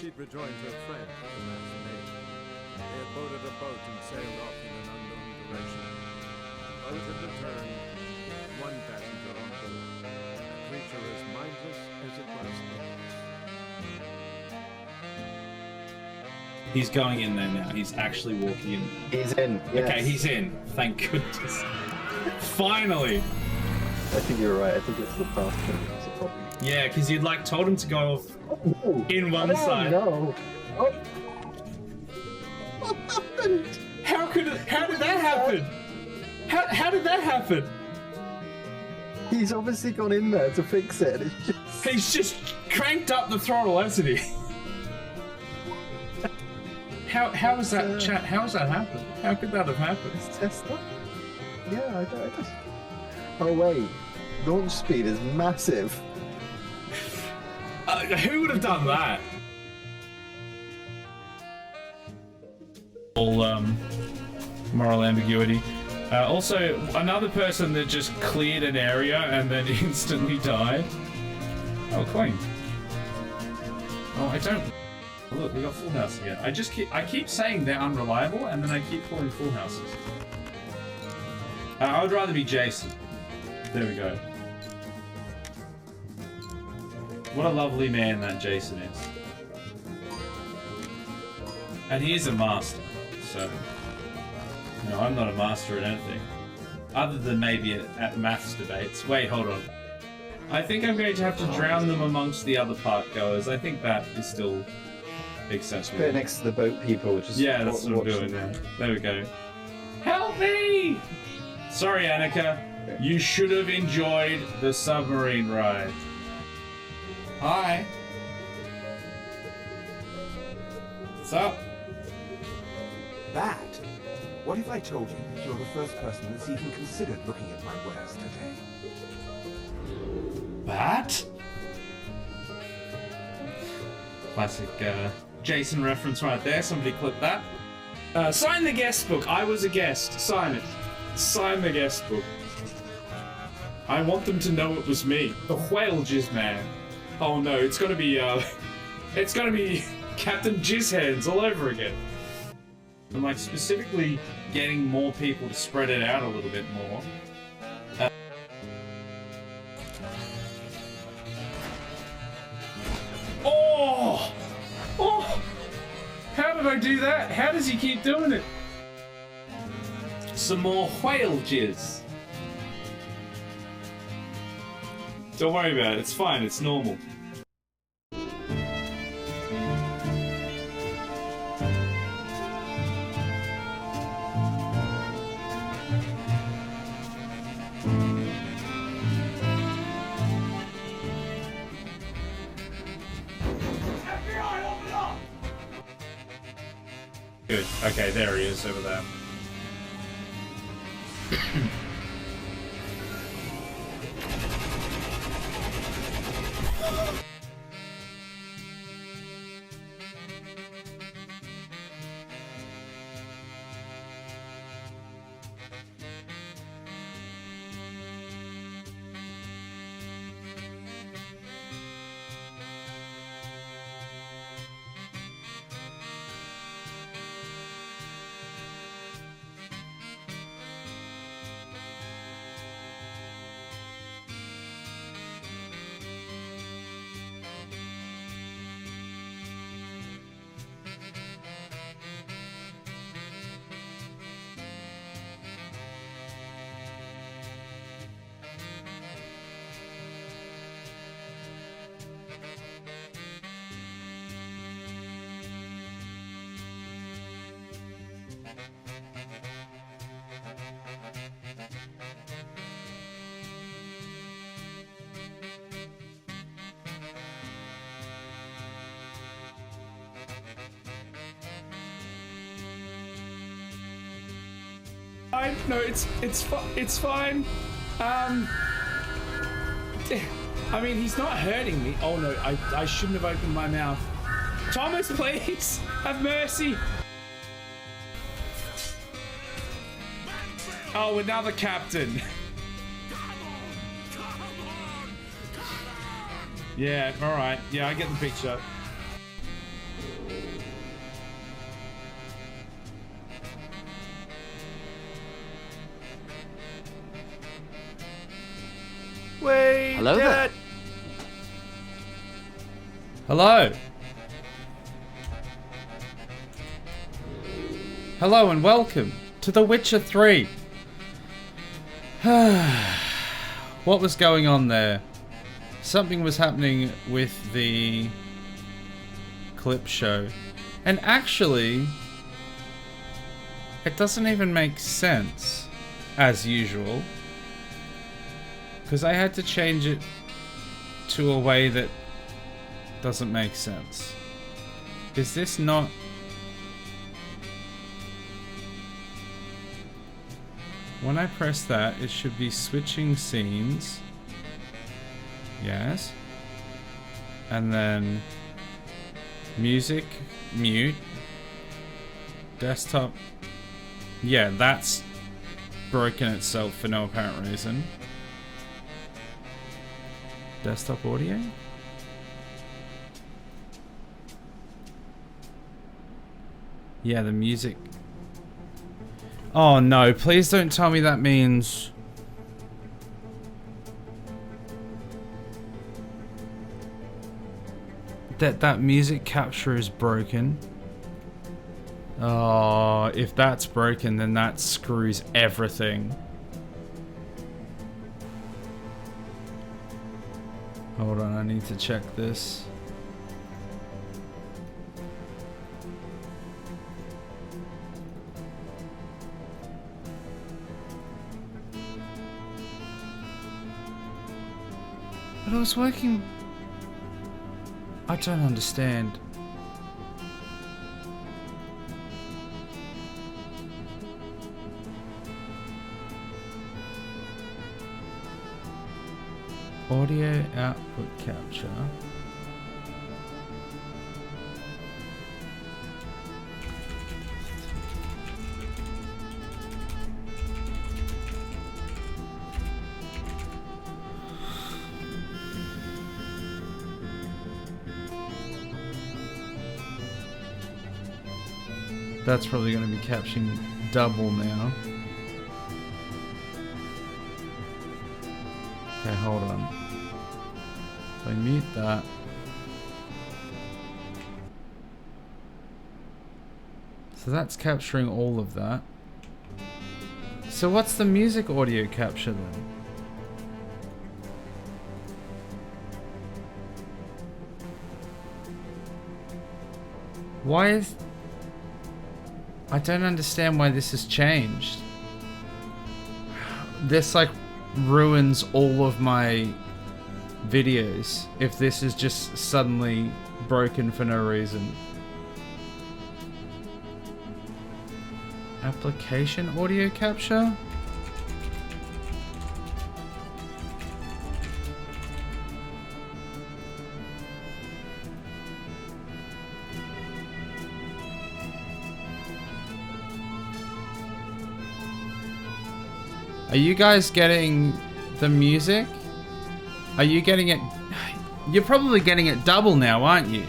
She'd rejoined her friend at the match made. They had boarded a boat and sailed off in an unknown direction. The boat had returned, one passenger on board, a creature as mindless as it was nameless. He's going in there now. He's actually walking in. He's in. Yes. Okay, he's in. Thank goodness. Finally. I think you're right. I think it's the bathroom. Yeah, because you'd like told him to go off in one side. No. Oh. What happened? How did that happen? How did that happen? He's obviously gone in there to fix it. It's just... He's just cranked up the throttle, hasn't he? How was that chat? How has that happened? How could that have happened? It's Tesla? Yeah, I don't. Oh wait, launch speed is massive. Who would have done that? All moral ambiguity. Also, another person that just cleared an area and then instantly died. Oh, coin. Oh, I don't. Look, we got full house again. I keep saying they're unreliable, and then I keep pulling full houses. I would rather be Jason. There we go. What a lovely man that Jason is. And he is a master, so... You know, I'm not a master at anything. Other than maybe at maths debates. Wait, hold on. I think I'm going to have to drown them amongst the other park goers. I think that is still... makes sense. Bit next to the boat people. Just yeah, that's what I'm doing now. There we go. Help me! Sorry, Annika. You should have enjoyed the submarine ride. Hi. What's up? That? What if I told you that you're the first person that's even considered looking at my wares today? That? Classic Jason reference right there. Somebody clip that. Sign the guest book. I was a guest. Sign it. Sign the guest book. I want them to know it was me. The whale jizz man. Oh no, it's gonna be Captain Jizzhands all over again. I'm like specifically getting more people to spread it out a little bit more. Oh! Oh! How did I do that? How does he keep doing it? Some more whale jizz. Don't worry about it, it's fine, it's normal. Good. Okay, there he is over there. No, it's fine. I mean, he's not hurting me. Oh no, I shouldn't have opened my mouth. Thomas, please, have mercy. Oh, another captain. Yeah, all right. Yeah, I get the picture. Hello there. Hello. Hello and welcome to The Witcher 3. What was going on there? Something was happening with the clip show. And actually, it doesn't even make sense, as usual. Because I had to change it to a way that doesn't make sense. Is this not... When I press that, it should be switching scenes. Yes. And then music, mute. Desktop. Yeah, that's broken itself for no apparent reason. Desktop audio? Yeah, the music. Oh no, please don't tell me that means... that music capture is broken. Oh, if that's broken, then that screws everything. Hold on, I need to check this. But it was working... I don't understand. Audio output capture. That's probably going to be capturing double now. Okay, hold on. So I mute that. So that's capturing all of that. So what's the music audio capture then? Why is... I don't understand why this has changed. This like ruins all of my videos if this is just suddenly broken for no reason. Application audio capture? Are you guys getting the music? Are you getting it? You're probably getting it double now, aren't you?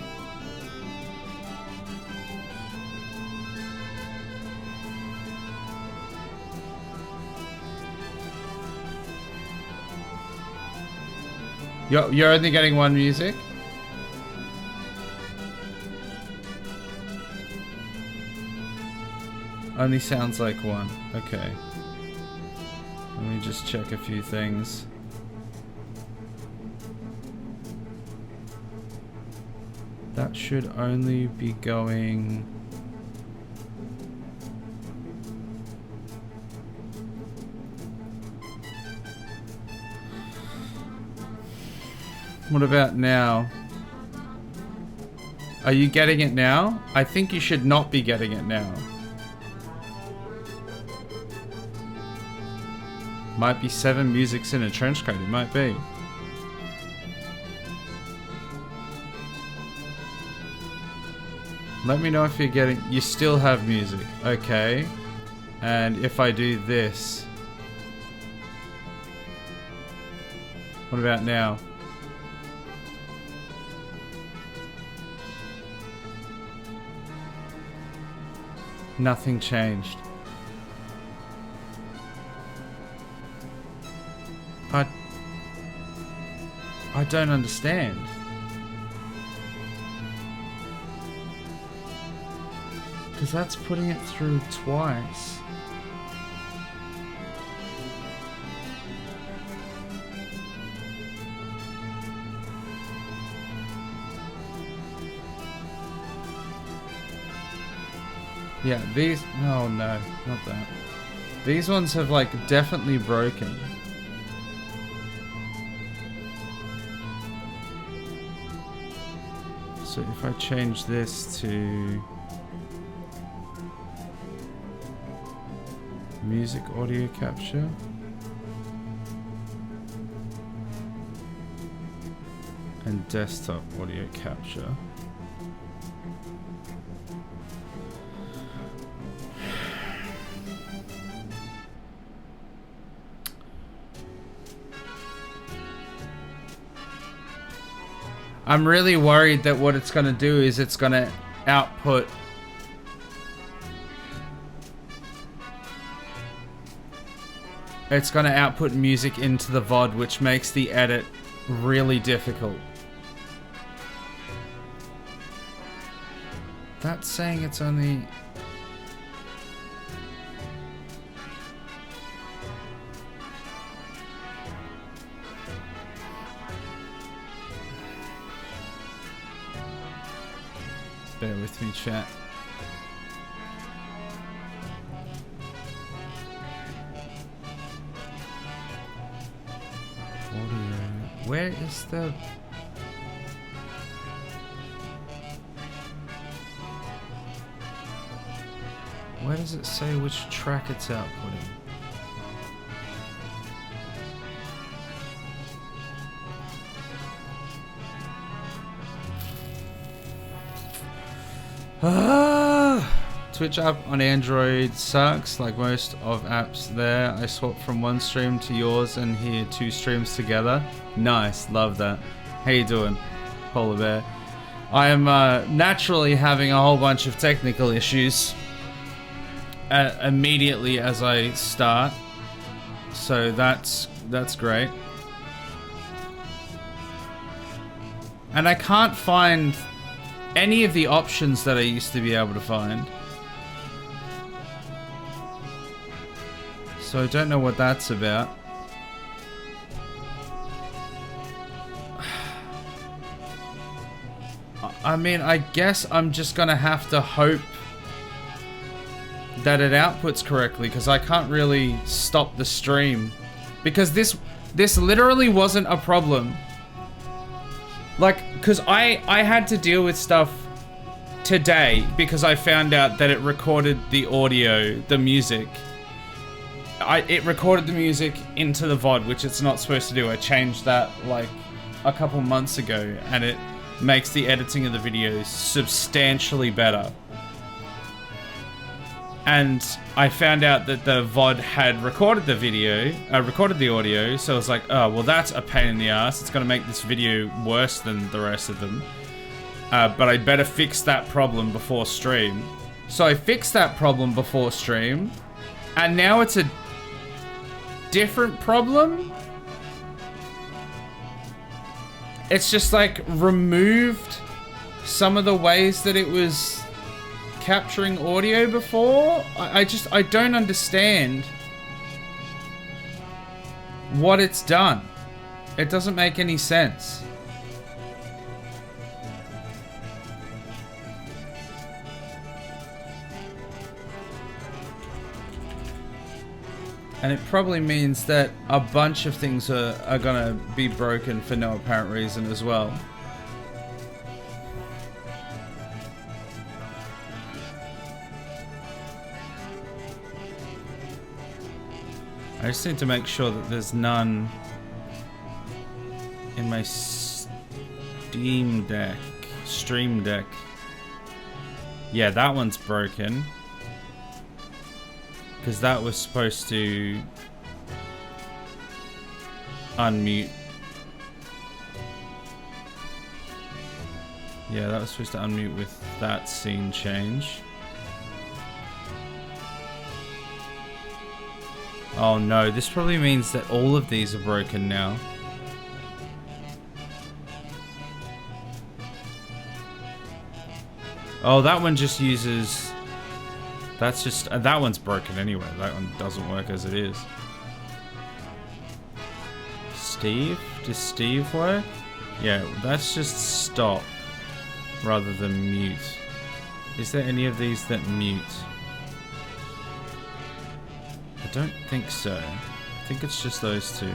You're only getting one music? Only sounds like one. Okay. Let me just check a few things. That should only be going... What about now? Are you getting it now? I think you should not be getting it now. Might be 7 musics in a trench coat, it might be. Let me know if you're getting... You still have music. Okay. And if I do this... What about now? Nothing changed. I don't understand. Because that's putting it through twice. Yeah, these... Oh no, not that. These ones have like definitely broken. So if I change this to music audio capture, and desktop audio capture, I'm really worried that what it's going to do is it's going to output music into the VOD, which makes the edit really difficult. That's saying it's only... Bear with me, chat. Audio. Where is the... Where does it say which track it's outputting? Twitch app on Android sucks, like most of apps there. I swapped from one stream to yours and hear 2 streams together. Nice, love that. How you doing, Polar Bear? I am naturally having a whole bunch of technical issues immediately as I start, so that's great. And I can't find any of the options that I used to be able to find. So I don't know what that's about. I mean, I guess I'm just gonna have to hope that it outputs correctly, because I can't really stop the stream. Because this literally wasn't a problem. Like, because I had to deal with stuff today because I found out that it recorded the audio, the music. It recorded the music into the VOD, which it's not supposed to do. I changed that like a couple months ago, and it makes the editing of the videos substantially better. And I found out that the VOD had recorded the video, recorded the audio, so I was like, oh, well that's a pain in the ass. It's gonna make this video worse than the rest of them. But I better fix that problem before stream. So I fixed that problem before stream, and now it's a different problem. It's just like removed some of the ways that it was capturing audio before. I don't understand what it's done. It doesn't make any sense. And it probably means that a bunch of things are gonna be broken for no apparent reason as well. I just need to make sure that there's none in my Stream Deck. Yeah, that one's broken. Because that was supposed to unmute. Yeah, that was supposed to unmute with that scene change. Oh no, this probably means that all of these are broken now. Oh, that one just uses... That's just... that one's broken anyway. That one doesn't work as it is. Steve? Does Steve work? Yeah, that's just stop rather than mute. Is there any of these that mute? I don't think so. I think it's just those two.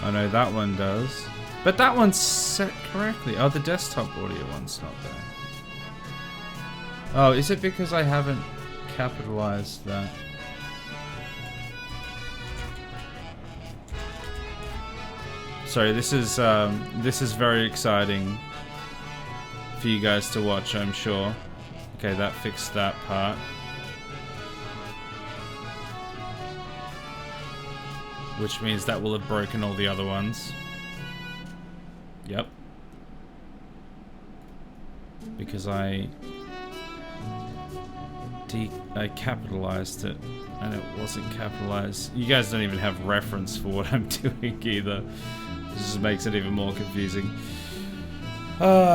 I know that one does. But that one's set correctly. Oh, the desktop audio one's not there. Oh, is it because I haven't capitalized that? Sorry, this is very exciting for you guys to watch, I'm sure. Okay, that fixed that part. Which means that will have broken all the other ones. Yep. Because I capitalized it and it wasn't capitalized. You guys don't even have reference for what I'm doing either. This just makes it even more confusing.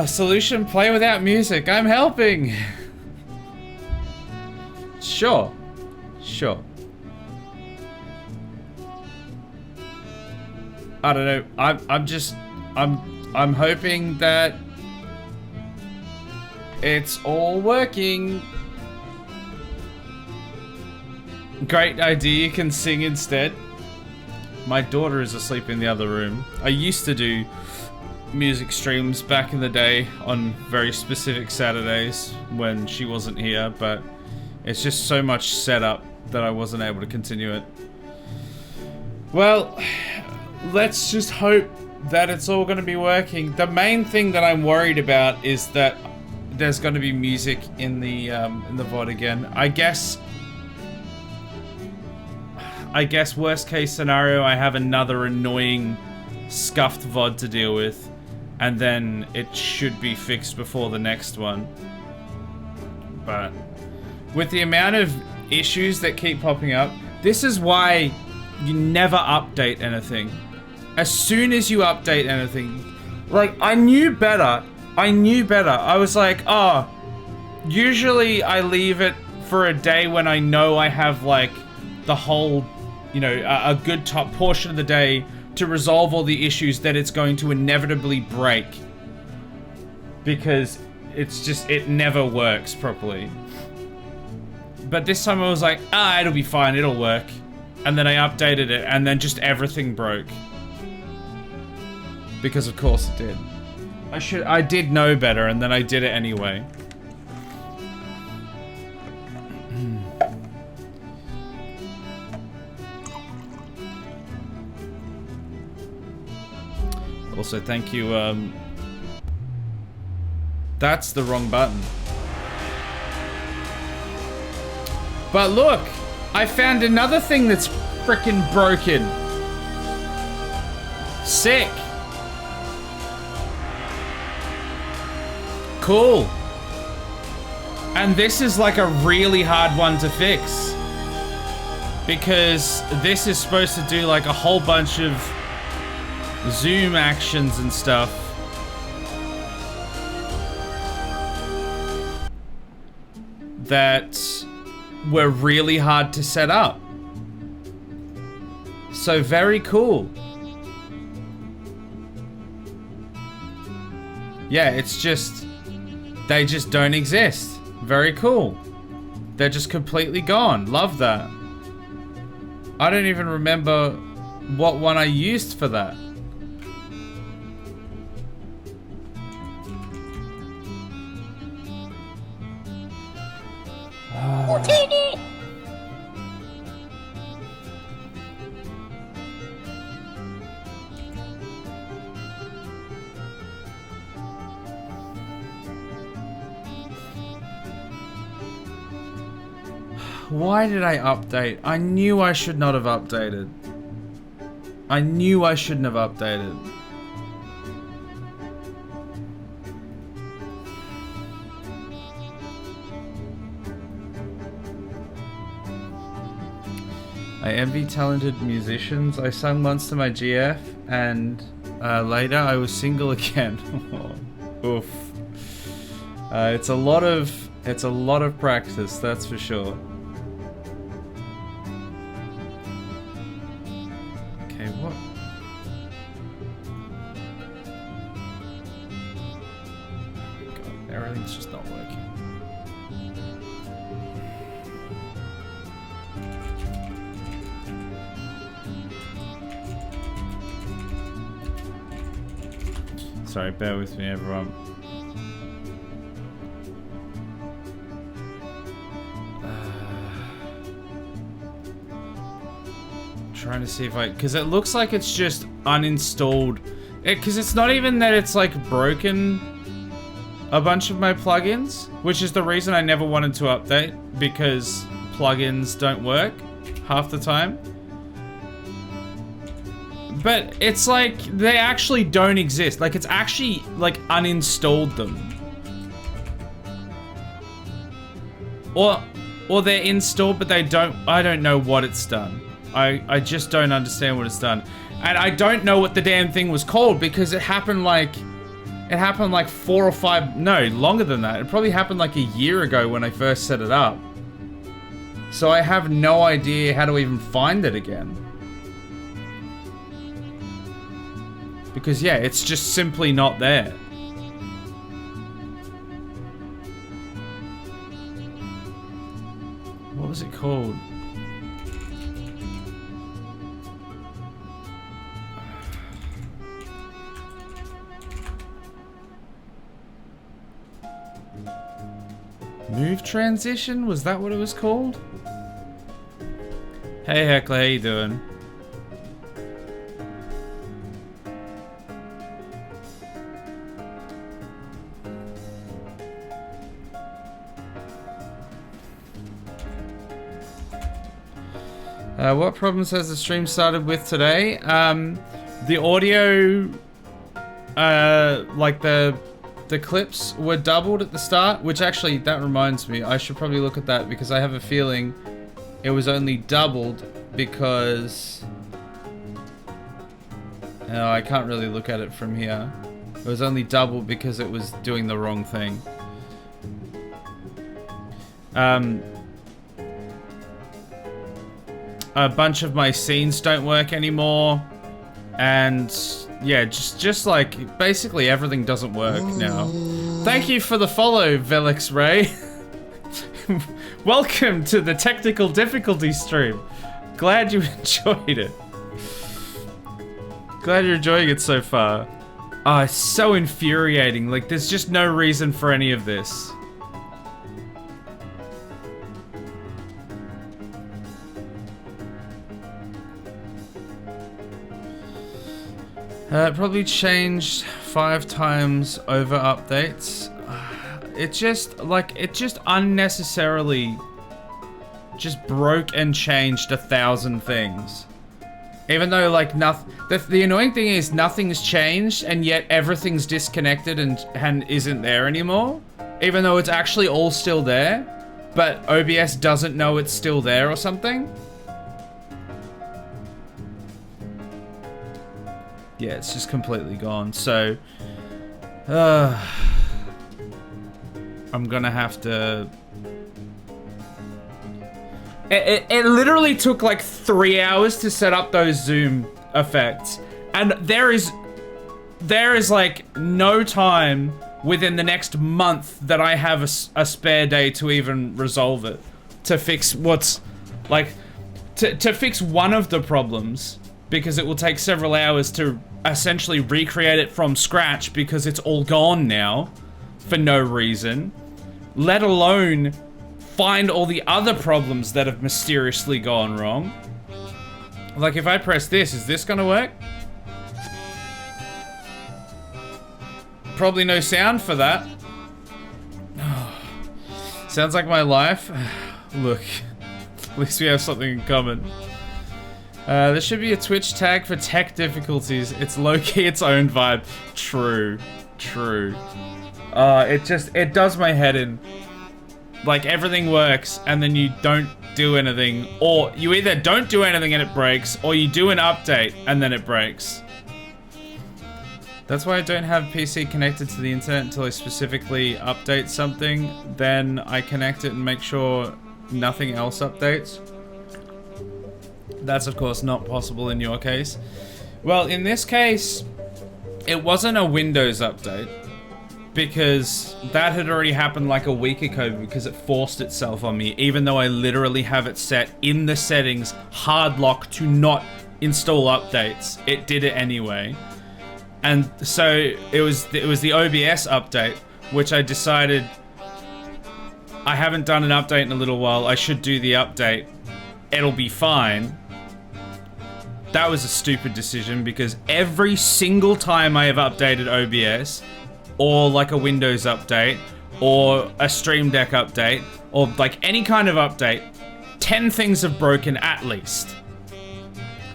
Solution, play without music. I'm helping. Sure. Sure. I don't know. I'm hoping that it's all working. Great idea, you can sing instead. My daughter is asleep in the other room. I used to do music streams back in the day on very specific Saturdays when she wasn't here, but it's just so much setup that I wasn't able to continue it. Well, let's just hope that it's all going to be working. The main thing that I'm worried about is that there's going to be music in the VOD again. I guess worst case scenario, I have another annoying scuffed VOD to deal with, and then it should be fixed before the next one. But with the amount of issues that keep popping up, this is why you never update anything. As soon as you update anything, like, I knew better. I was like, oh, usually I leave it for a day when I know I have, like, the whole, you know, a good top portion of the day to resolve all the issues that it's going to inevitably break. Because it's just, it never works properly. But this time I was like, it'll be fine, it'll work. And then I updated it, and then just everything broke. Because of course it did. I did know better, and then I did it anyway. Also, thank you, that's the wrong button. But look! I found another thing that's frickin' broken. Sick. Cool. And this is like a really hard one to fix. Because this is supposed to do like a whole bunch of zoom actions and stuff. That were really hard to set up. So very cool. Yeah, it's just, they just don't exist. Very cool. They're just completely gone. Love that. I don't even remember what one I used for that. Why did I update? I knew I should not have updated. I knew I shouldn't have updated. I envy talented musicians. I sung once to my GF, and later I was single again. Oof. It's a lot of practice, that's for sure. Okay, what? God, everything's just not working. Sorry, bear with me, everyone. Trying to see if I, because it looks like it's just uninstalled. Because it's not even that it's like broken a bunch of my plugins, which is the reason I never wanted to update, because plugins don't work half the time. But it's like they actually don't exist. Like it's actually like uninstalled them. Or they're installed but they don't, I don't know what it's done. I just don't understand what it's done. And I don't know what the damn thing was called because it happened like 4 or 5, no, longer than that. It probably happened like a year ago when I first set it up. So I have no idea how to even find it again. Because yeah, it's just simply not there. What was it called? Move transition? Was that what it was called? Hey Heckler, how you doing? What problems has the stream started with today? The audio, like the clips were doubled at the start, which actually, that reminds me, I should probably look at that because I have a feeling it was only doubled because... No, I can't really look at it from here. It was only doubled because it was doing the wrong thing. A bunch of my scenes don't work anymore, and yeah, just like basically everything doesn't work now. Thank you for the follow, Velix Ray. Welcome to the technical difficulty stream. Glad you enjoyed it. Glad you're enjoying it so far. Ah, it's so infuriating. Like, there's just no reason for any of this. Probably changed 5 times over updates. It just unnecessarily just broke and changed 1,000 things. Even though like nothing, the annoying thing is nothing's changed and yet everything's disconnected and isn't there anymore. Even though it's actually all still there, but OBS doesn't know it's still there or something. Yeah, it's just completely gone. So, I'm gonna have to... It literally took like 3 hours to set up those zoom effects. And there is like no time within the next month that I have a spare day to even resolve it. To fix what's, like, to fix one of the problems. Because it will take several hours to essentially recreate it from scratch because it's all gone now for no reason. Let alone find all the other problems that have mysteriously gone wrong. Like if I press this, is this gonna work? Probably no sound for that. Sounds like my life. Look, at least we have something in common. There should be a Twitch tag for tech difficulties. It's low-key its own vibe. True. True. It does my head in. Like, everything works, and then you don't do anything, or you either don't do anything and it breaks, or you do an update and then it breaks. That's why I don't have PC connected to the internet until I specifically update something. Then I connect it and make sure nothing else updates. That's of course not possible in your case. Well, in this case, it wasn't a Windows update, because that had already happened like a week ago because it forced itself on me, even though I literally have it set in the settings, hard lock to not install updates. It did it anyway. And so it was the OBS update, which I decided I haven't done an update in a little while. I should do the update. It'll be fine. That was a stupid decision because every single time I have updated OBS, or like a Windows update, or a Stream Deck update, or like any kind of update, 10 things have broken at least.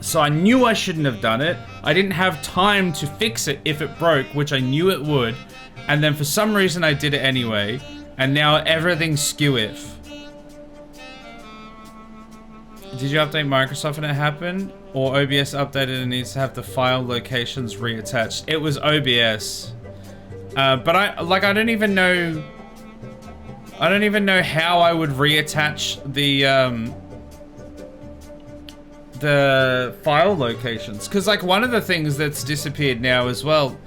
So I knew I shouldn't have done it. I didn't have time to fix it if it broke, which I knew it would. And then for some reason I did it anyway. And now everything's skew if. Did you update Microsoft and it happened? Or OBS updated and needs to have the file locations reattached? It was OBS. But I don't even know how I would reattach the file locations, because like one of the things that's disappeared now as well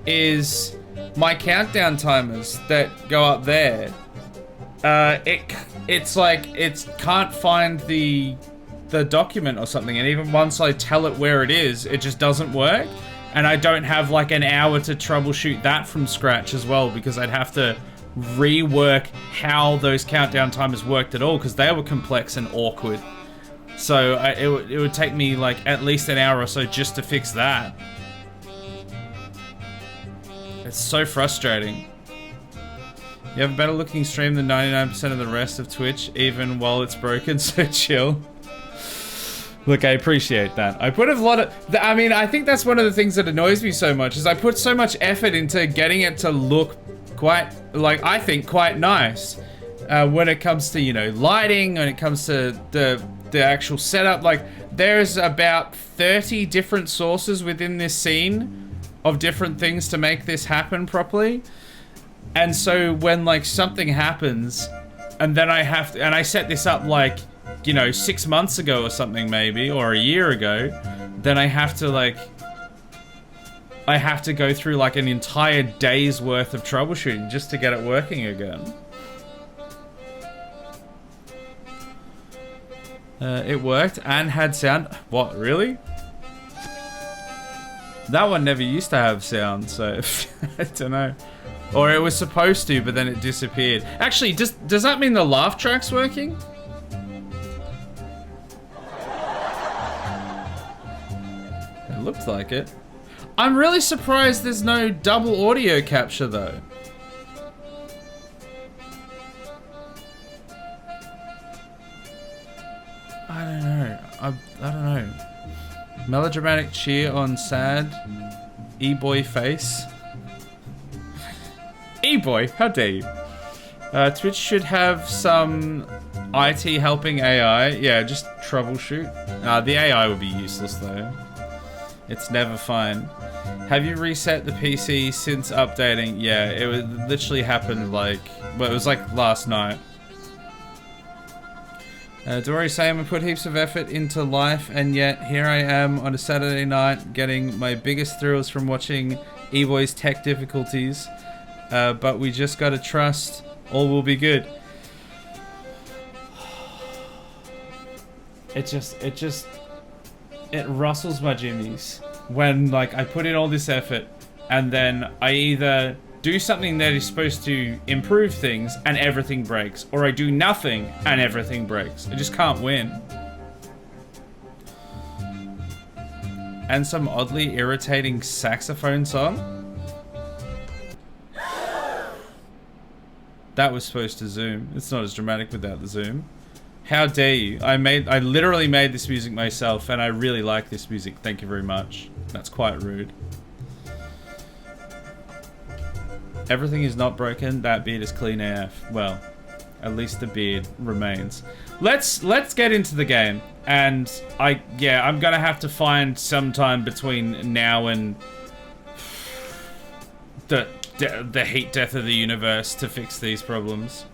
is my countdown timers that go up there. It's like it can't find the document or something, and even once I tell it where it is, it just doesn't work. And I don't have like an hour to troubleshoot that from scratch as well, because I'd have to rework how those countdown timers worked at all, because they were complex and awkward. So it would take me like at least an hour or so just to fix that. It's so frustrating. You have a better looking stream than 99% of the rest of Twitch, even while it's broken, so chill. Look, I appreciate that. I put a lot of... I mean, I think that's one of the things that annoys me so much, is I put so much effort into getting it to look quite, like, I think quite nice. When it comes to, you know, lighting, when it comes to the actual setup. Like, there's about 30 different sources within this scene of different things to make this happen properly. And so when, like, something happens, and then I have to... And I set this up, like... you know, 6 months ago or something maybe, or a year ago, then I have to like, I have to go through like an entire day's worth of troubleshooting just to get it working again. It worked and had sound. What, really? That one never used to have sound, so I don't know. Or it was supposed to, but then it disappeared. Actually, does that mean the laugh track's working? It looks like it. I'm really surprised there's no double audio capture though. I don't know. I don't know. Melodramatic cheer on sad e-boy face. E-boy, how dare you? Twitch should have some IT helping AI. Yeah, just troubleshoot. The AI would be useless though. It's never fine. Have you reset the PC since updating? Yeah, it literally happened like, well, it was like last night. Dory saying I put heaps of effort into life, and yet here I am on a Saturday night getting my biggest thrills from watching E-Boy's tech difficulties. But we just gotta trust all will be good. It rustles my jimmies when like I put in all this effort and then I either do something that is supposed to improve things and everything breaks, or I do nothing and everything breaks. I just can't win. And some oddly irritating saxophone song. That was supposed to zoom. It's not as dramatic without the zoom. How dare you? I literally made this music myself and I really like this music. Thank you very much. That's quite rude. Everything is not broken. That beat is clean AF. Well, At least the beard remains. Let's get into the game. And I'm gonna have to find some time between now and the heat death of the universe to fix these problems.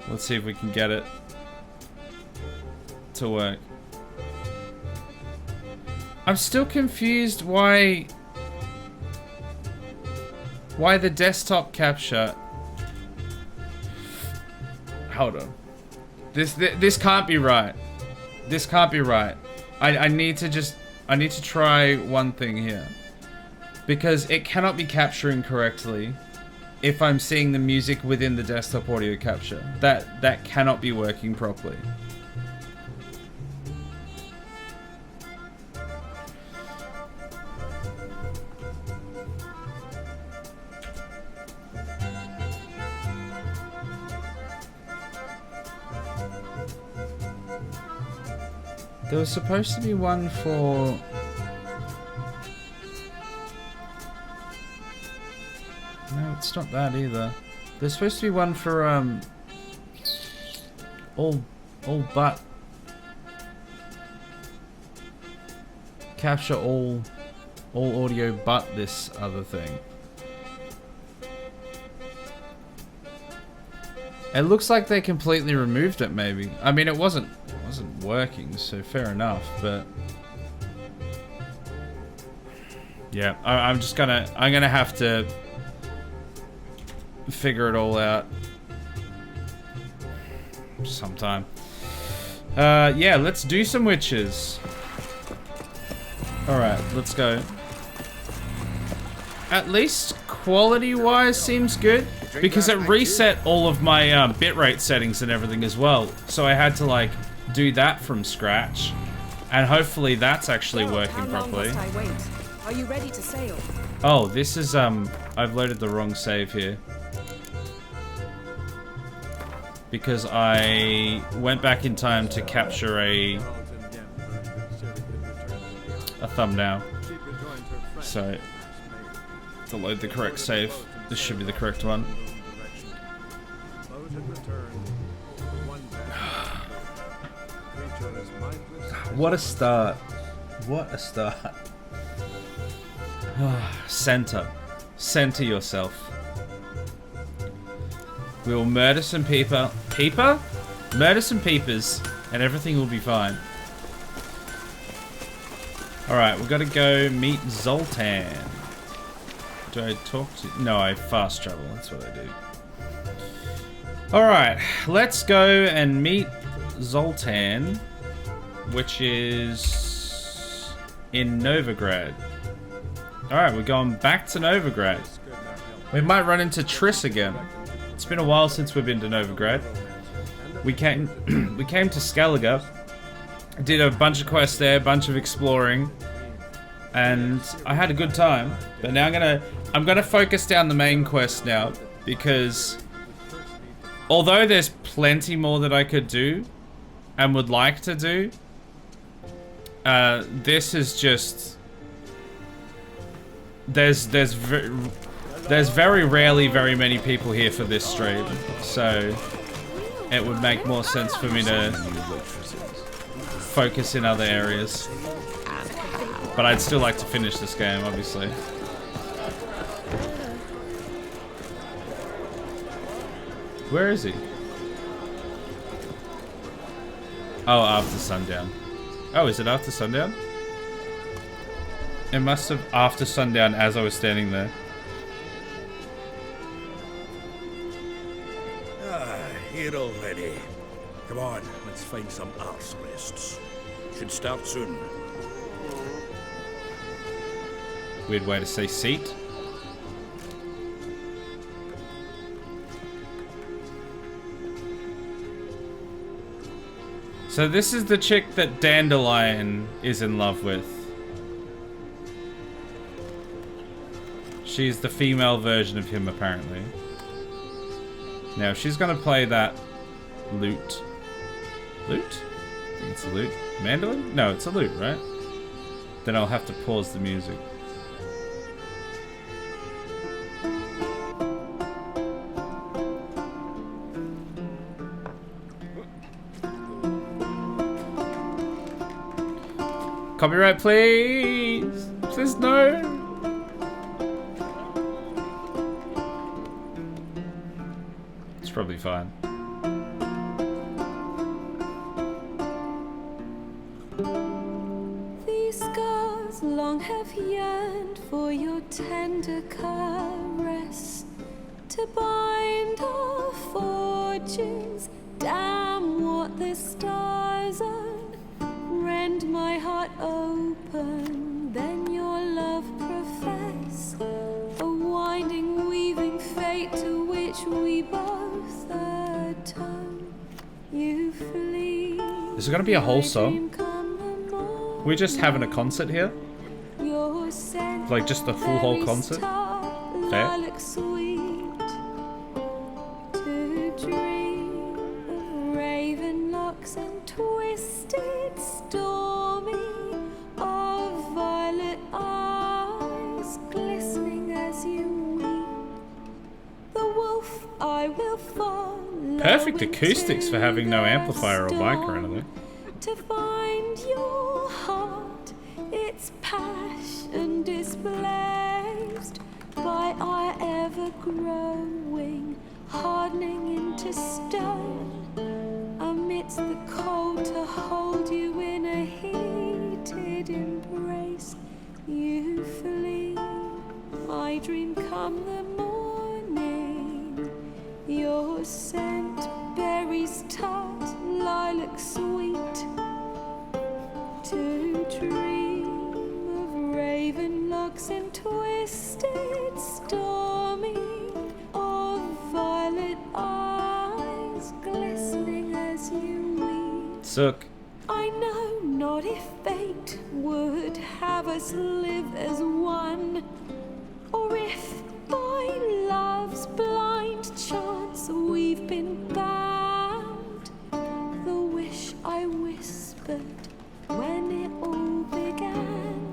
Let's see if we can get it to work. I'm still confused why the desktop capture. Hold on. This can't be right. This can't be right. I need to try one thing here. Because it cannot be capturing correctly if I'm seeing the music within the desktop audio capture. That cannot be working properly. There was supposed to be one for... No, it's not that either. There's supposed to be one for, all but... Capture all audio but this other thing. It looks like they completely removed it, maybe. I mean, it wasn't working, so fair enough, but... Yeah, I'm gonna have to figure it all out sometime. Yeah, let's do some witches. Alright, let's go. At least quality-wise seems good, because it reset all of my bitrate settings and everything as well. So I had to, like, do that from scratch, and hopefully that's actually working properly. How long must I wait? Are you ready to sail? Oh, this is, I've loaded the wrong save here. Because I went back in time to capture a thumbnail. So, to load the correct save, this should be the correct one. What a start. What a start. Center. Center yourself. We will murder some people. Peeper? Murder some peepers, and everything will be fine. Alright, we've got to go meet Zoltan. Do I talk to... No, I fast travel. That's what I do. Alright, let's go and meet Zoltan, which is in Novigrad. Alright, we're going back to Novigrad. We might run into Triss again. It's been a while since we've been to Novigrad. We came to Skellige, did a bunch of quests there, a bunch of exploring, and I had a good time. But now I'm gonna focus down the main quest now, because although there's plenty more that I could do and would like to do, this is just there's very rarely very many people here for this stream, so it would make more sense for me to focus in other areas. But I'd still like to finish this game, obviously. Where is he? Oh, after sundown. Oh, is it after sundown? It must have after sundown as I was standing there. Here already. Come on, let's find some arse rests. Should start soon. Weird way to say seat. So this is the chick that Dandelion is in love with. She's the female version of him, apparently. Now, if she's gonna play that lute. Lute? I think it's a lute. Mandolin? No, it's a lute, right? Then I'll have to pause the music. Copyright, please. Please no. It's probably fine. These scars long have yearned for your tender caress, to bind our fortunes. Damn what the stars own. Rend my heart open, then your love profess. A winding, weaving fate to which we both atone. You flee. Is it gonna be a whole song? We're just having a concert here? Like just a full whole concert? Fair? And twisted, stormy, of violet eyes glistening as you weep. The wolf I will follow. Perfect acoustics for having no amplifier or mic or anything. To find your heart, its passion displaced by our ever-growing, hardening into stone. Amidst the cold, to hold you in a heated embrace, you flee. My dream come the morning, your scent berries tart, lilac sweet. To dream of raven locks and twisted, stormy, of violet eyes glistening as you weep. Suck. I know not if fate would have us live as one, or if by love's blind chance we've been bound. The wish I whispered when it all began,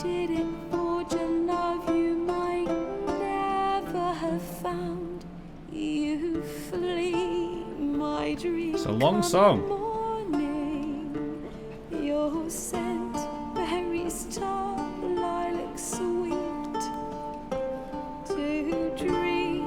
did it forge a love you might never have found? You flee, my dream. It's a long song. Morning, your scent berries tart, lilac sweet. To dream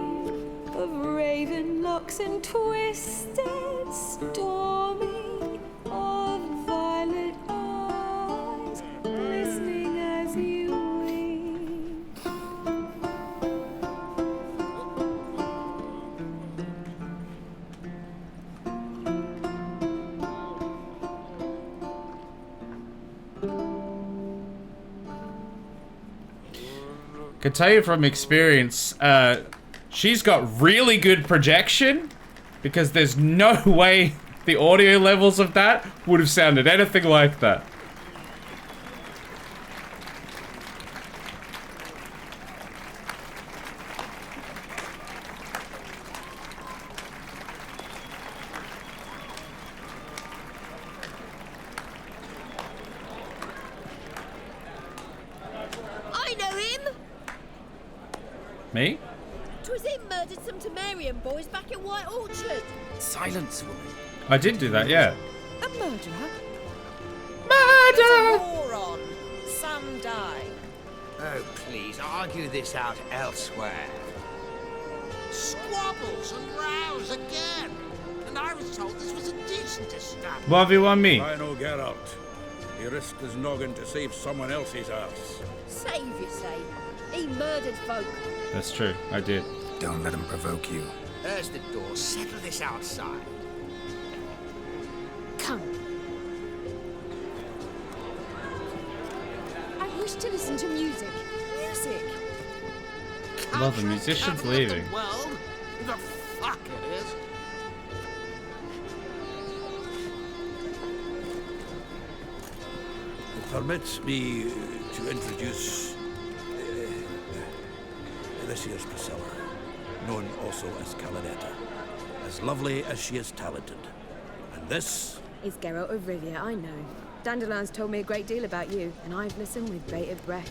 of raven locks and twisted, stormy, of violet eyes glistening as you weep. Can tell you from experience, she's got really good projection, because there's no way the audio levels of that would have sounded anything like that. I know him! Me? 'Twas him murdered some Temerian boys back at White Orchard. Silence, woman. I did do that, yeah. A murderer? Murder! War on. Some die. Oh, please, argue this out elsewhere. Squabbles and rows again. And I was told this was a decent establishment. 1v1 me. I know Geralt. He risked his noggin to save someone else's ass. Save, you say? He murdered folk. That's true, I did. Don't let him provoke you. There's the door. Settle this outside. Come. I wish to listen to music. Music! Well, the musician's leaving. The world? The fuck it is. Permits me to introduce this here's Priscilla, known also as Calinetta. As lovely as she is talented. And this Is Geralt of Rivia, I know. Dandelion's told me a great deal about you, and I've listened with bated breath.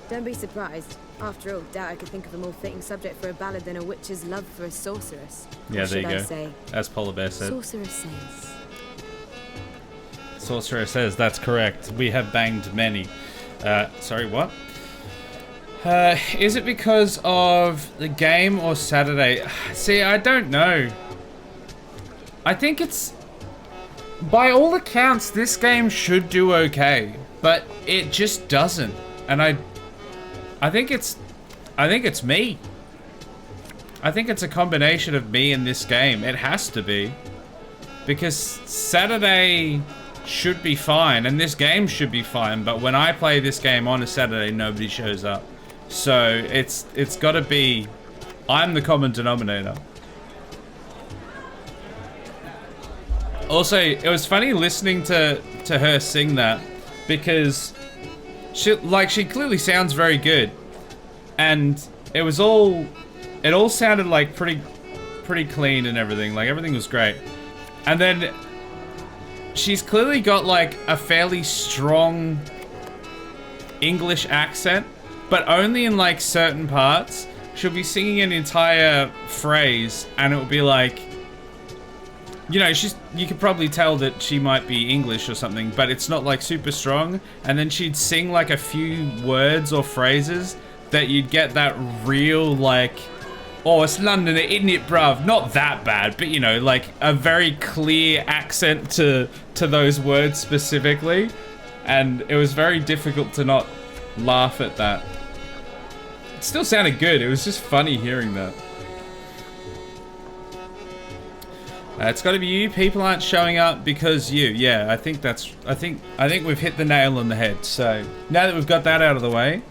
Don't be surprised. After all, doubt I could think of a more fitting subject for a ballad than a witch's love for a sorceress. Yeah, Or there you should I go. say, As Polar Bear said. sorceress says. Sorcerer says that's correct. We have banged many. Sorry, what? Is it because of the game or Saturday? See, I don't know. I think it's... By all accounts, this game should do okay, but it just doesn't. And I think it's me. I think it's a combination of me and this game. It has to be. Because Saturday should be fine, and this game should be fine, but when I play this game on a Saturday, nobody shows up. So it's gotta be... I'm the common denominator. Also, it was funny listening to her sing that, because she clearly sounds very good, and it all sounded like pretty clean and everything. Like, everything was great. And then she's clearly got like a fairly strong English accent, but only in like certain parts. She'll be singing an entire phrase and it will be like, you know, you could probably tell that she might be English or something, but it's not like super strong. And then she'd sing like a few words or phrases that you'd get that real like, oh, it's London, isn't it, bruv? Not that bad, but you know, like a very clear accent to those words specifically. And it was very difficult to not laugh at that. It still sounded good. It was just funny hearing that. It's got to be you. People aren't showing up because you. Yeah, I think we've hit the nail on the head. So now that we've got that out of the way,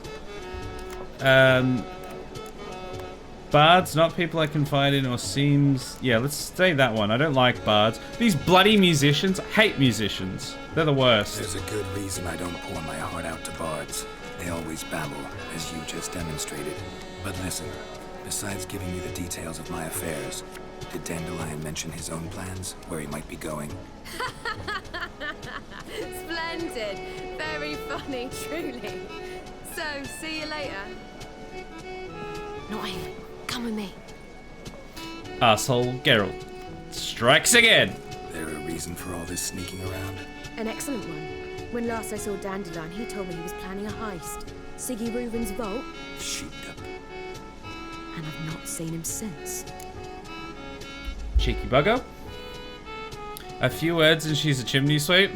bards, not people I confide in or seems... Yeah, let's say that one. I don't like bards. These bloody musicians. I hate musicians. They're the worst. There's a good reason I don't pour my heart out to bards. They always babble, as you just demonstrated. But listen, besides giving you the details of my affairs, did Dandelion mention his own plans, where he might be going? Splendid. Very funny, truly. So, see you later. Not here. Come with me. Asshole Geralt strikes again. There a reason for all this sneaking around? An excellent one. When last I saw Dandelion, he told me he was planning a heist. Siggy Reuven's vault. Sheeped up. And I've not seen him since. Cheeky bugger. A few words and she's a chimney sweep.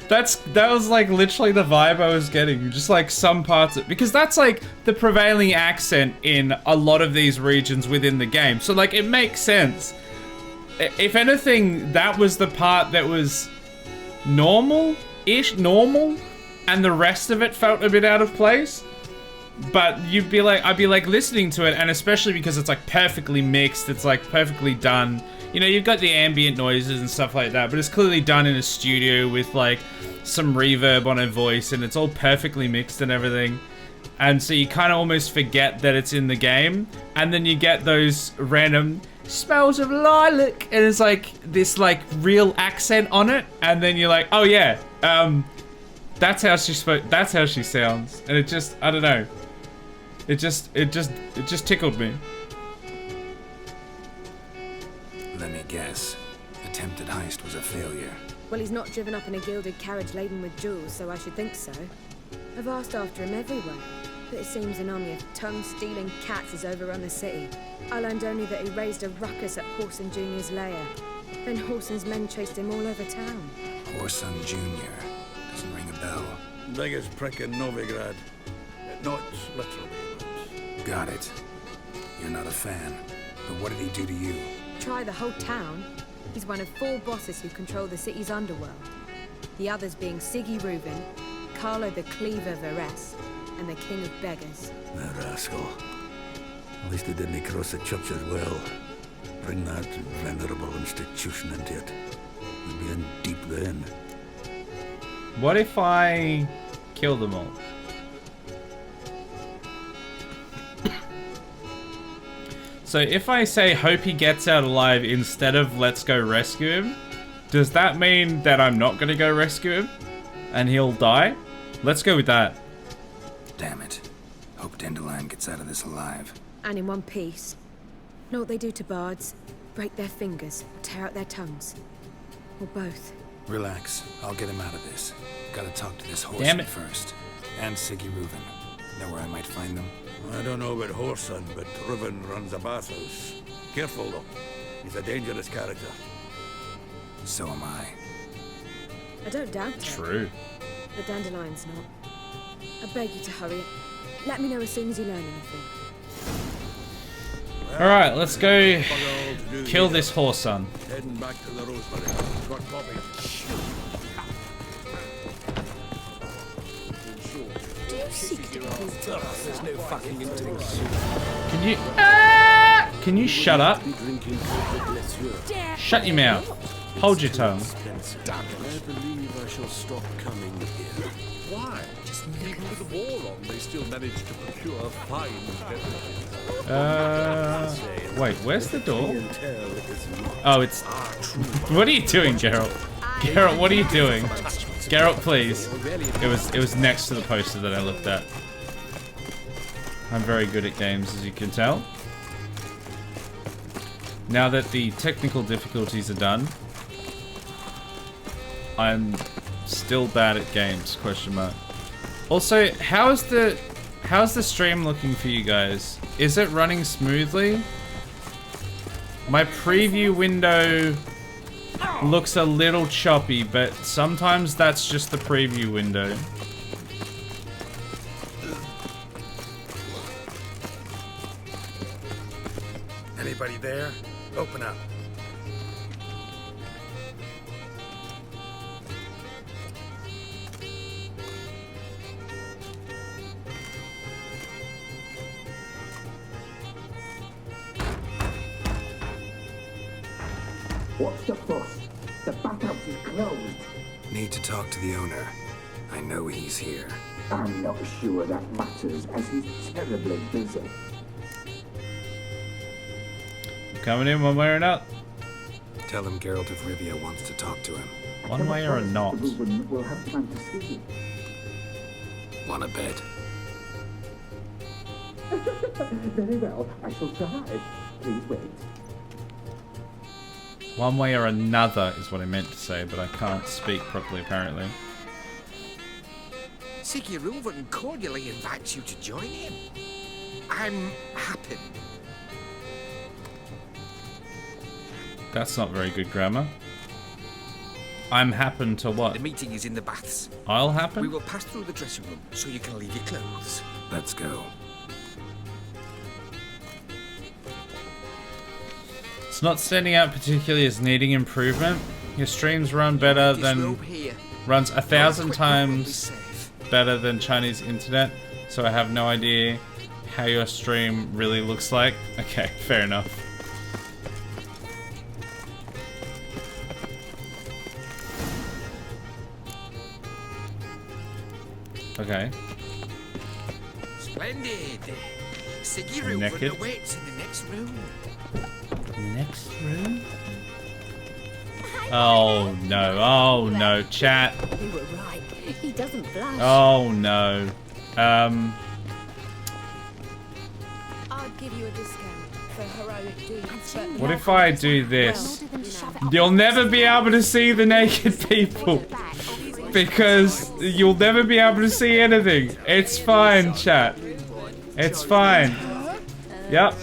That was like literally the vibe I was getting. Just like some parts of, because that's like the prevailing accent in a lot of these regions within the game. So like it makes sense. If anything, that was the part that was normal-ish, and the rest of it felt a bit out of place. But I'd be like listening to it, and especially because it's like perfectly mixed, it's like perfectly done. You know, you've got the ambient noises and stuff like that, but it's clearly done in a studio with like some reverb on her voice, and it's all perfectly mixed and everything. And so you kind of almost forget that it's in the game, and then you get those random smells of lilac, and it's like this like real accent on it, and then you're like, oh yeah, that's how she spoke, that's how she sounds, and it just, I don't know. It just tickled me. Let me guess. Attempted heist was a failure. Well, he's not driven up in a gilded carriage laden with jewels, so I should think so. I've asked after him everywhere, but it seems an army of tongue-stealing cats is overrun the city. I learned only that he raised a ruckus at Whoreson Jr.'s lair. Then Whoreson's men chased him all over town. Whoreson Jr. Doesn't ring a bell. Biggest prick in Novigrad. Not literally, but... Got it. You're not a fan. But what did he do to you? Try the whole town. He's one of 4 bosses who control the city's underworld. The others being Siggy Reuven, Carlo the Cleaver Varese, and the King of Beggars. That rascal. At least he didn't cross the church as well. Bring that venerable institution into it. We'd be in deep then. What if I kill them all? So if I say hope he gets out alive instead of let's go rescue him, does that mean that I'm not gonna go rescue him and he'll die? Let's go with that. Damn it. Hope Dandelion gets out of this alive. And in one piece. Know what they do to bards? Break their fingers, tear out their tongues. Or both. Relax. I'll get him out of this. Gotta talk to this Damn horseman it. first. And Siggy Reuven. Know where I might find them? I don't know about Whoreson, but Reuven runs a bathhouse. Careful, though. He's a dangerous character. So am I. I don't doubt it. True. The Dandelion's not. I beg you to hurry. Let me know as soon as you learn anything. Alright, let's go Bug all to do kill here. this horse son. Heading back to the Rosemary. Got Bobby. Do you seek to prove There's no fucking intimacy. Can you can you shut up? Shut your mouth. Hold your tongue. Damn it. I believe I shall stop coming here. Why? Just even with the war on, they still manage to procure fine beverages. Wait, where's the door? Oh, it's... What are you doing, Geralt? Geralt, what are you doing? Geralt, please. It was next to the poster that I looked at. I'm very good at games, as you can tell. Now that the technical difficulties are done, I'm still bad at games, question mark. Also, how's the stream looking for you guys? Is it running smoothly? My preview window looks a little choppy, but sometimes that's just the preview window. Anybody there? Open up. What's the fuss? The bathhouse is closed. Need to talk to the owner. I know he's here. I'm not sure that matters, as he's terribly busy. Coming in one way or not. Tell him Geralt of Rivia wants to talk to him. One way or not. We'll have time to see you. Want a bed? Very well, I shall try. Please wait. One way or another is what I meant to say, but I can't speak properly apparently. Siggy Reuven cordially invites you to join him. I'm happy. That's not very good grammar. I'm happen to what? The meeting is in the baths. I'll happen? We will pass through the dressing room so you can leave your clothes. Let's go. It's not standing out particularly as needing improvement. Your streams run better This than... robe here. Runs 1,000 Quick, will be times safe. better than Chinese internet, so I have no idea how your stream really looks like. Okay, fair enough. Okay. Splendid. Siggy Reuven Naked. awaits in the next room. Next room? Oh no, oh no, chat. You were right. He doesn't blush. Oh no. I'd give you a discount for heroic deeds, but What if I do this? You'll never be able to see the naked people. Because you'll never be able to see anything. It's fine, chat. It's fine. Yep.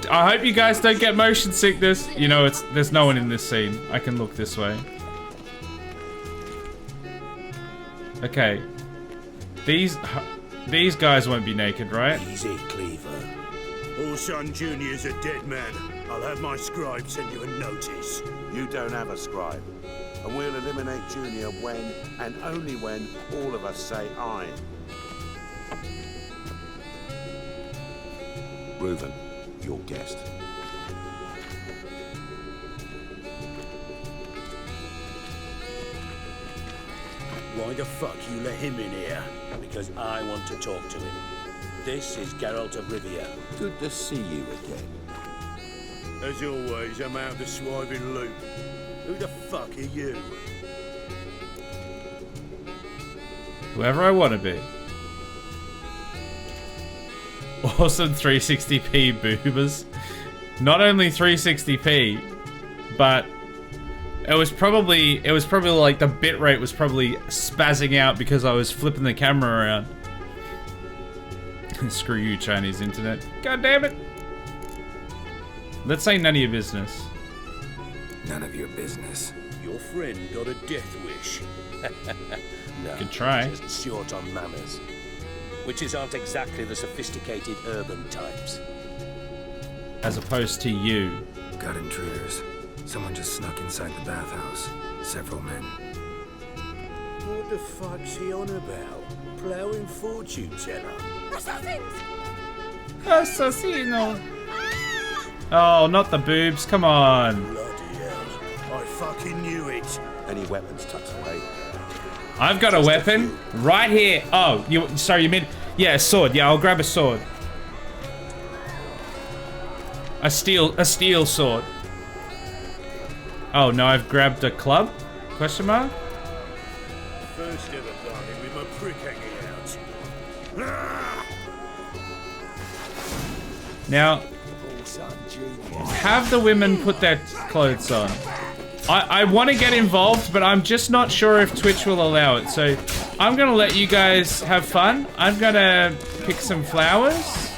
I hope you guys don't get motion sickness. You know, there's no one in this scene. I can look this way. Okay. These guys won't be naked, right? Easy, Cleaver. Orson Jr.'s a dead man. I'll have my scribe send you a notice. You don't have a scribe. And we'll eliminate Junior when, and only when, all of us say aye. Reuven, your guest. Why the fuck you let him in here? Because I want to talk to him. This is Geralt of Rivia. Good to see you again. As always, I'm out the swiving loop. Who the fuck are you? Whoever I want to be. Awesome 360p boobers. Not only 360p, but It was probably like the bitrate was probably spazzing out because I was flipping the camera around. Screw you, Chinese internet. God damn it. Let's say none of your business. None of your business. Your friend got a death wish. No, Good try. Just short on manners. Witches aren't exactly the sophisticated urban types. As opposed to you. Got intruders. Someone just snuck inside the bathhouse. Several men. What the fuck's he on about? Plowing fortune teller? Assassins! Assassino! Oh, not the boobs, come on. Bloody hell. I fucking knew it. Any weapons tucked away? I've got a weapon right here. Oh, sorry, you mean, yeah, a sword. Yeah, I'll grab a sword. A steel sword. Oh, no, I've grabbed a club? Question mark? First ever party with my prick hanging out. Now, have the women put their clothes on. I want to get involved, but I'm just not sure if Twitch will allow it. So I'm going to let you guys have fun. I'm going to pick some flowers.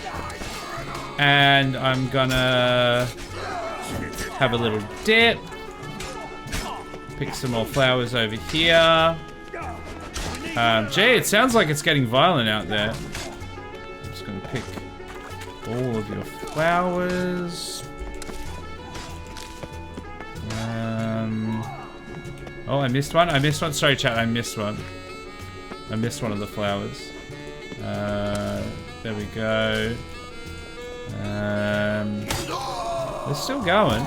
And I'm going to have a little dip. Pick some more flowers over here. Jay, it sounds like it's getting violent out there. I'm just going to pick all of your flowers. Oh, I missed one. Sorry, chat. I missed one. I missed one of the flowers. There we go. They're still going.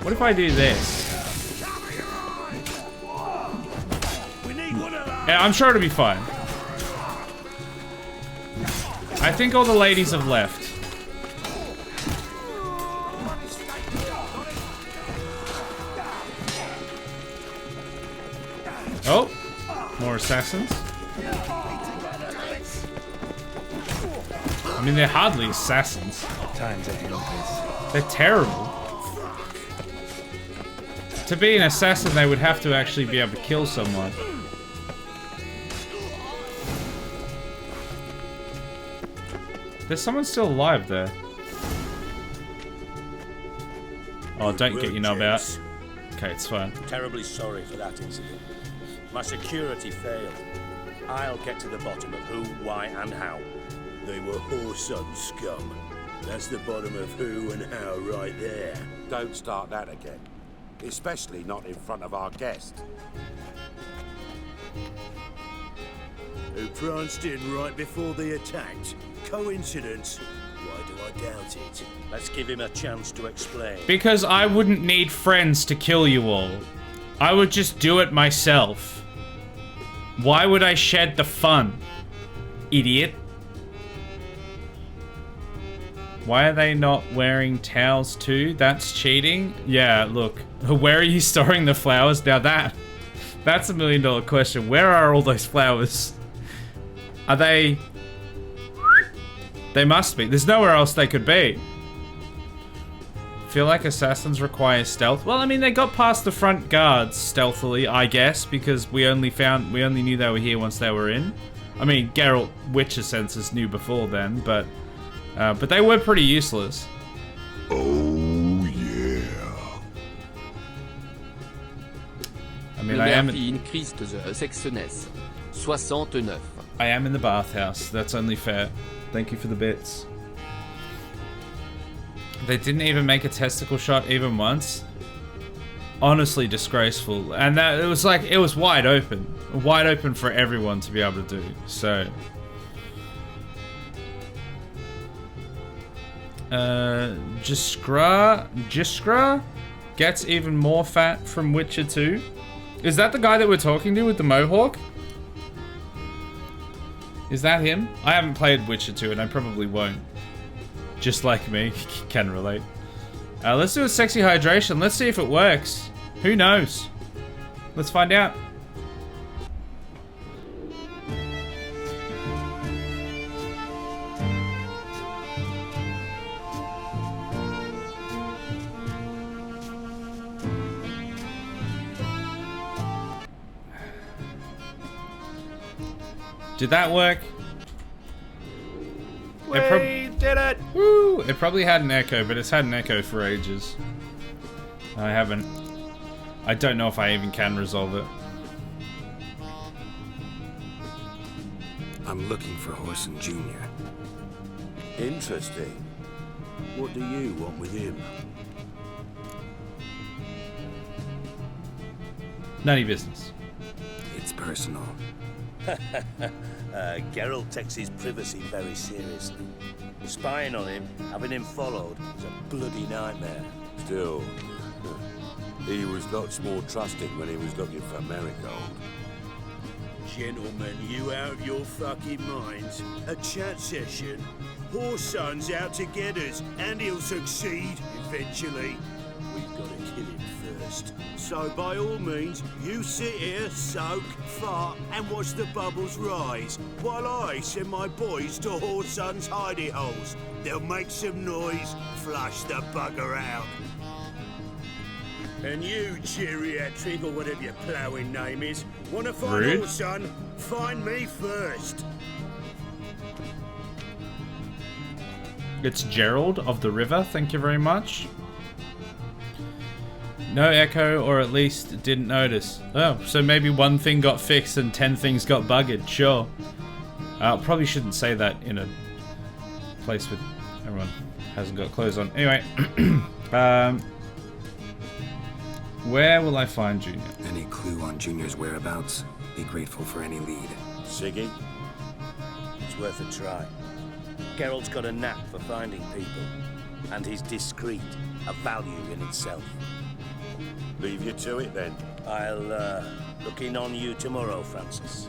What if I do this? Yeah, I'm sure it'll be fine. I think all the ladies have left. Oh, more assassins. I mean, they're hardly assassins. They're terrible. To be an assassin, they would have to actually be able to kill someone. There's someone still alive there. Oh, don't get your knob out. Okay, it's fine. Terribly sorry for that incident. My security failed. I'll get to the bottom of who, why, and how. They were whoreson scum. That's the bottom of who and how right there. Don't start that again. Especially not in front of our guest. Who pranced in right before they attacked. Coincidence? Why do I doubt it? Let's give him a chance to explain. Because I wouldn't need friends to kill you all. I would just do it myself. Why would I shed the fun? Idiot. Why are they not wearing towels too? That's cheating? Yeah, look. Where are you storing the flowers? Now that's $1 million question. Where are all those flowers? Are they... They must be. There's nowhere else they could be. Feel like assassins require stealth. Well, I mean, they got past the front guards stealthily, I guess, because we only knew they were here once they were in. I mean, Geralt Witcher senses knew before then, but they were pretty useless. Oh yeah. I mean, I am in the bathhouse. That's only fair. Thank you for the bits. They didn't even make a testicle shot even once. Honestly disgraceful. And that it was like, it was wide open. Wide open for everyone to be able to do. So Jiskra gets even more fat from Witcher 2. Is that the guy that we're talking to with the mohawk? Is that him? I haven't played Witcher 2 and I probably won't. Just like me, can relate. Let's do a sexy hydration. Let's see if it works. Who knows? Let's find out. Did that work? We did it! Woo! It probably had an echo, but it's had an echo for ages. I don't know if I even can resolve it. I'm looking for Horson Jr. Interesting. What do you want with him? None of your business. It's personal. Geralt takes his privacy very seriously. Spying on him, having him followed, is a bloody nightmare. Still, he was lots more trusting when he was looking for Marigold. Gentlemen, you out of your fucking minds? A chat session? Horson's out to get us, and he'll succeed eventually. We've got to kill him first. So by all means, you sit here, soak, fart, and watch the bubbles rise, while I send my boys to Horson's hidey holes. They'll make some noise, flush the bugger out. And you, geriatric, or whatever your ploughing name is, wanna find Rude. Horson? Find me first. It's Gerald of the River, thank you very much. No echo, or at least didn't notice. Oh, so maybe one thing got fixed and 10 things got buggered, sure. Probably shouldn't say that in a place with everyone hasn't got clothes on. Anyway, where will I find Junior? Any clue on Junior's whereabouts? Be grateful for any lead. Siggy? It's worth a try. Geralt's got a knack for finding people, and he's discreet, a value in itself. Leave you to it then. I'll look in on you tomorrow, Francis.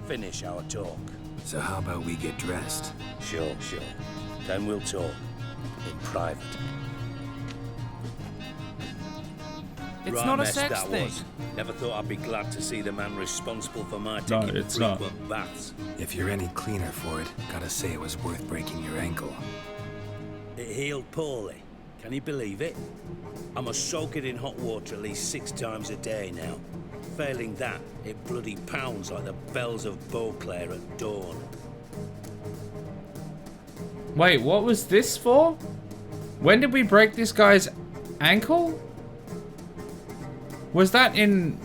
Finish our talk. So how about we get dressed? Sure. Then we'll talk. In private. It's Right not a mess sex that thing. was. Never thought I'd be glad to see the man responsible for my No, taking it's not. frequent baths. If you're any cleaner for it, gotta say it was worth breaking your ankle. It healed poorly. Can you believe it? I must soak it in hot water at least 6 times a day now. Failing that, it bloody pounds like the bells of Beauclair at dawn. Wait, what was this for? When did we break this guy's ankle? Was that in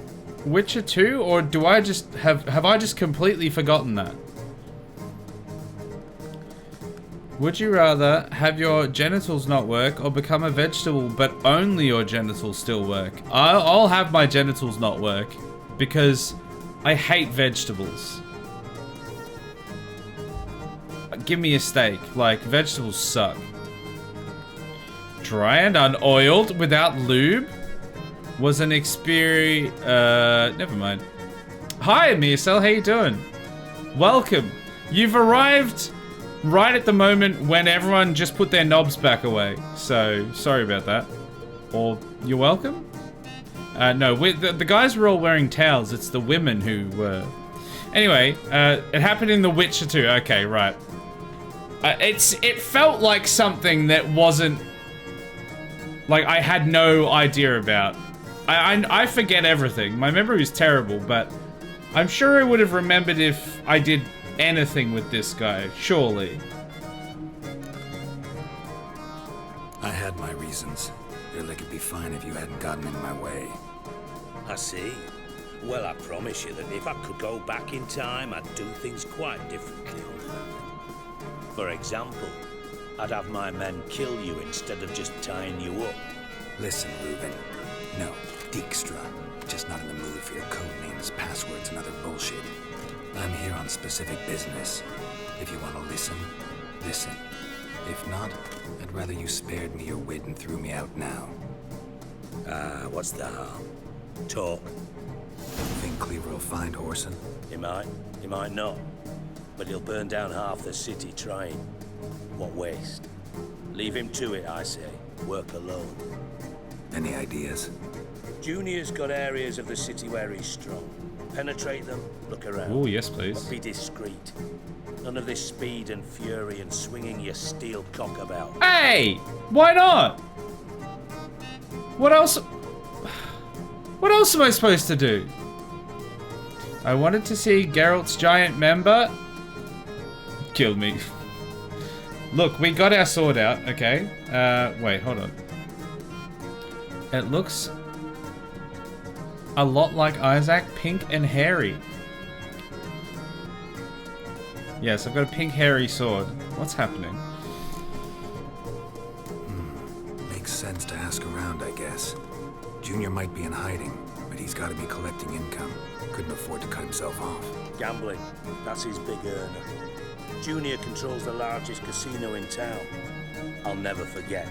Witcher 2, or do I just have I just completely forgotten that? Would you rather have your genitals not work or become a vegetable but only your genitals still work? I'll have my genitals not work because I hate vegetables. Give me a steak. Like, vegetables suck. Dry and unoiled without lube was an experience. Never mind. Hi, Miesel. How you doing? Welcome. You've arrived right at the moment when everyone just put their knobs back away. So, sorry about that. Or, you're welcome? No, the guys were all wearing towels. It's the women who were. Anyway, it happened in The Witcher 2. Okay, right. It felt like something that wasn't. Like, I had no idea about. I forget everything. My memory is terrible, but I'm sure I would have remembered if I did anything with this guy, surely. I had my reasons. Feel like it'd be fine if you hadn't gotten in my way. I see. Well, I promise you that if I could go back in time, I'd do things quite differently. For example, I'd have my men kill you instead of just tying you up. Listen, Reuben. No, Dijkstra. Just not in the mood for your code names, passwords, and other bullshit. I'm here on specific business. If you want to listen, listen. If not, I'd rather you spared me your wit and threw me out now. What's the harm? Talk. Think Cleaver will find Horson? He might not. But he'll burn down half the city trying. What waste? Leave him to it, I say. Work alone. Any ideas? Junior's got areas of the city where he's strong. Penetrate them, look around. Oh, yes, please. But be discreet. None of this speed and fury and swinging your steel cock about. Hey! Why not? What else? What else am I supposed to do? I wanted to see Geralt's giant member. Killed me. Look, we got our sword out, okay? Wait, hold on. It looks a lot like Isaac, pink and hairy. Yes, I've got a pink hairy sword. What's happening? Makes sense to ask around, I guess. Junior might be in hiding, but he's got to be collecting income. Couldn't afford to cut himself off. Gambling, that's his big earner. Junior controls the largest casino in town. I'll never forget.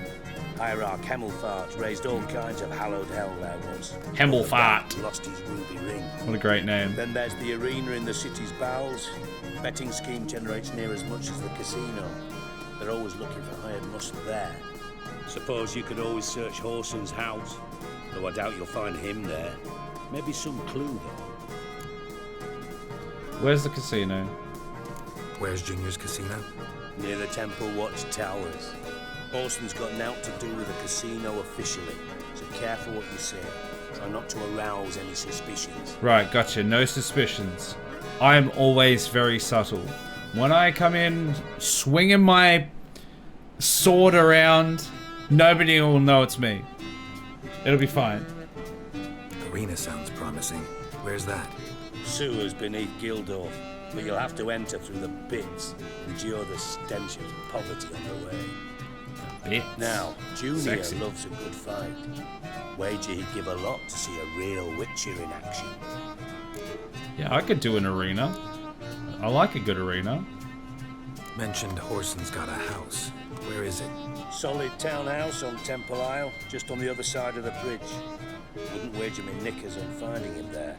Hierarch Hemmelfart raised all kinds of hallowed hell there once. Hemmelfart. Lost his ruby ring. What a great name. Then there's the arena in the city's bowels. Betting scheme generates near as much as the casino. They're always looking for hired muscle there. Suppose you could always search Horson's house, though I doubt you'll find him there. Maybe some clue though. Where's the casino? Where's Junior's casino? Near the Temple Watch Towers. Horson's got naught to do with the casino officially, so careful what you say. Try not to arouse any suspicions. Right, gotcha. No suspicions. I'm always very subtle. When I come in swinging my sword around, nobody will know it's me. It'll be fine. Arena sounds promising. Where's that? Sewers beneath Gildorf, but you'll have to enter through the bits, endure the stench of poverty on the way. Bits. Now, Junior Sexy. loves a good fight. Wager he'd give a lot to see a real Witcher in action. Yeah, I could do an arena. I like a good arena. Mentioned Horson's got a house. Where is it? Solid townhouse on Temple Isle, just on the other side of the bridge. Wouldn't wager me knickers on finding him there.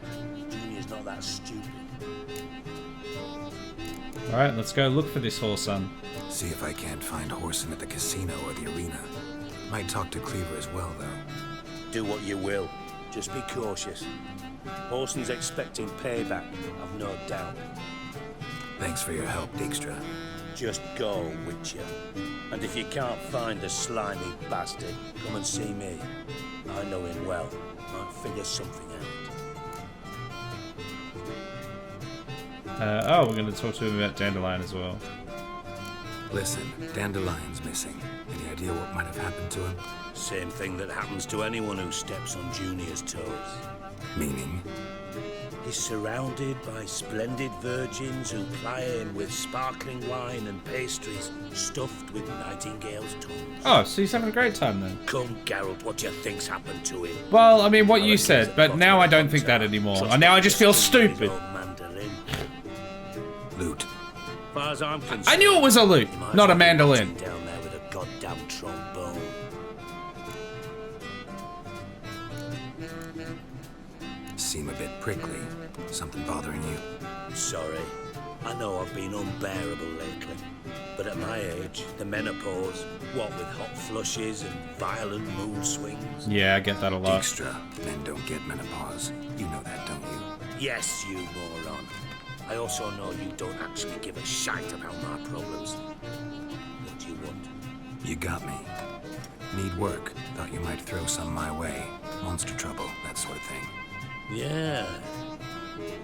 Junior's not that stupid. Alright, let's go look for this Horson. See if I can't find Horson at the casino or the arena. Might talk to Cleaver as well, though. Do what you will. Just be cautious. Horson's expecting payback, I've no doubt. Thanks for your help, Dijkstra. Just go, Witcher. And if you can't find the slimy bastard, come and see me. I know him well. Might figure something out. Oh, we're going to talk to him about Dandelion as well. Listen, Dandelion's missing. Any idea what might have happened to him? Same thing that happens to anyone who steps on Junior's toes. Meaning? He's surrounded by splendid virgins who ply him with sparkling wine and pastries stuffed with nightingale's tongues. Oh, so he's having a great time then. Come, Geralt, what do you think's happened to him? Well, I mean, what you said, but now I don't think that anymore. And now I just feel stupid. Loot. Far as I'm concerned, I knew it was a lute, not a mandolin. Down there with a goddamn trombone. Seem a bit prickly. Something bothering you? Sorry. I know I've been unbearable lately. But at my age, the menopause, what with hot flushes and violent mood swings. Yeah, I get that a lot. Dijkstra, men don't get menopause. You know that, don't you? Yes, you moron. I also know you don't actually give a shite about my problems. What do you want? You got me. Need work. Thought you might throw some my way. Monster trouble, that sort of thing. Yeah.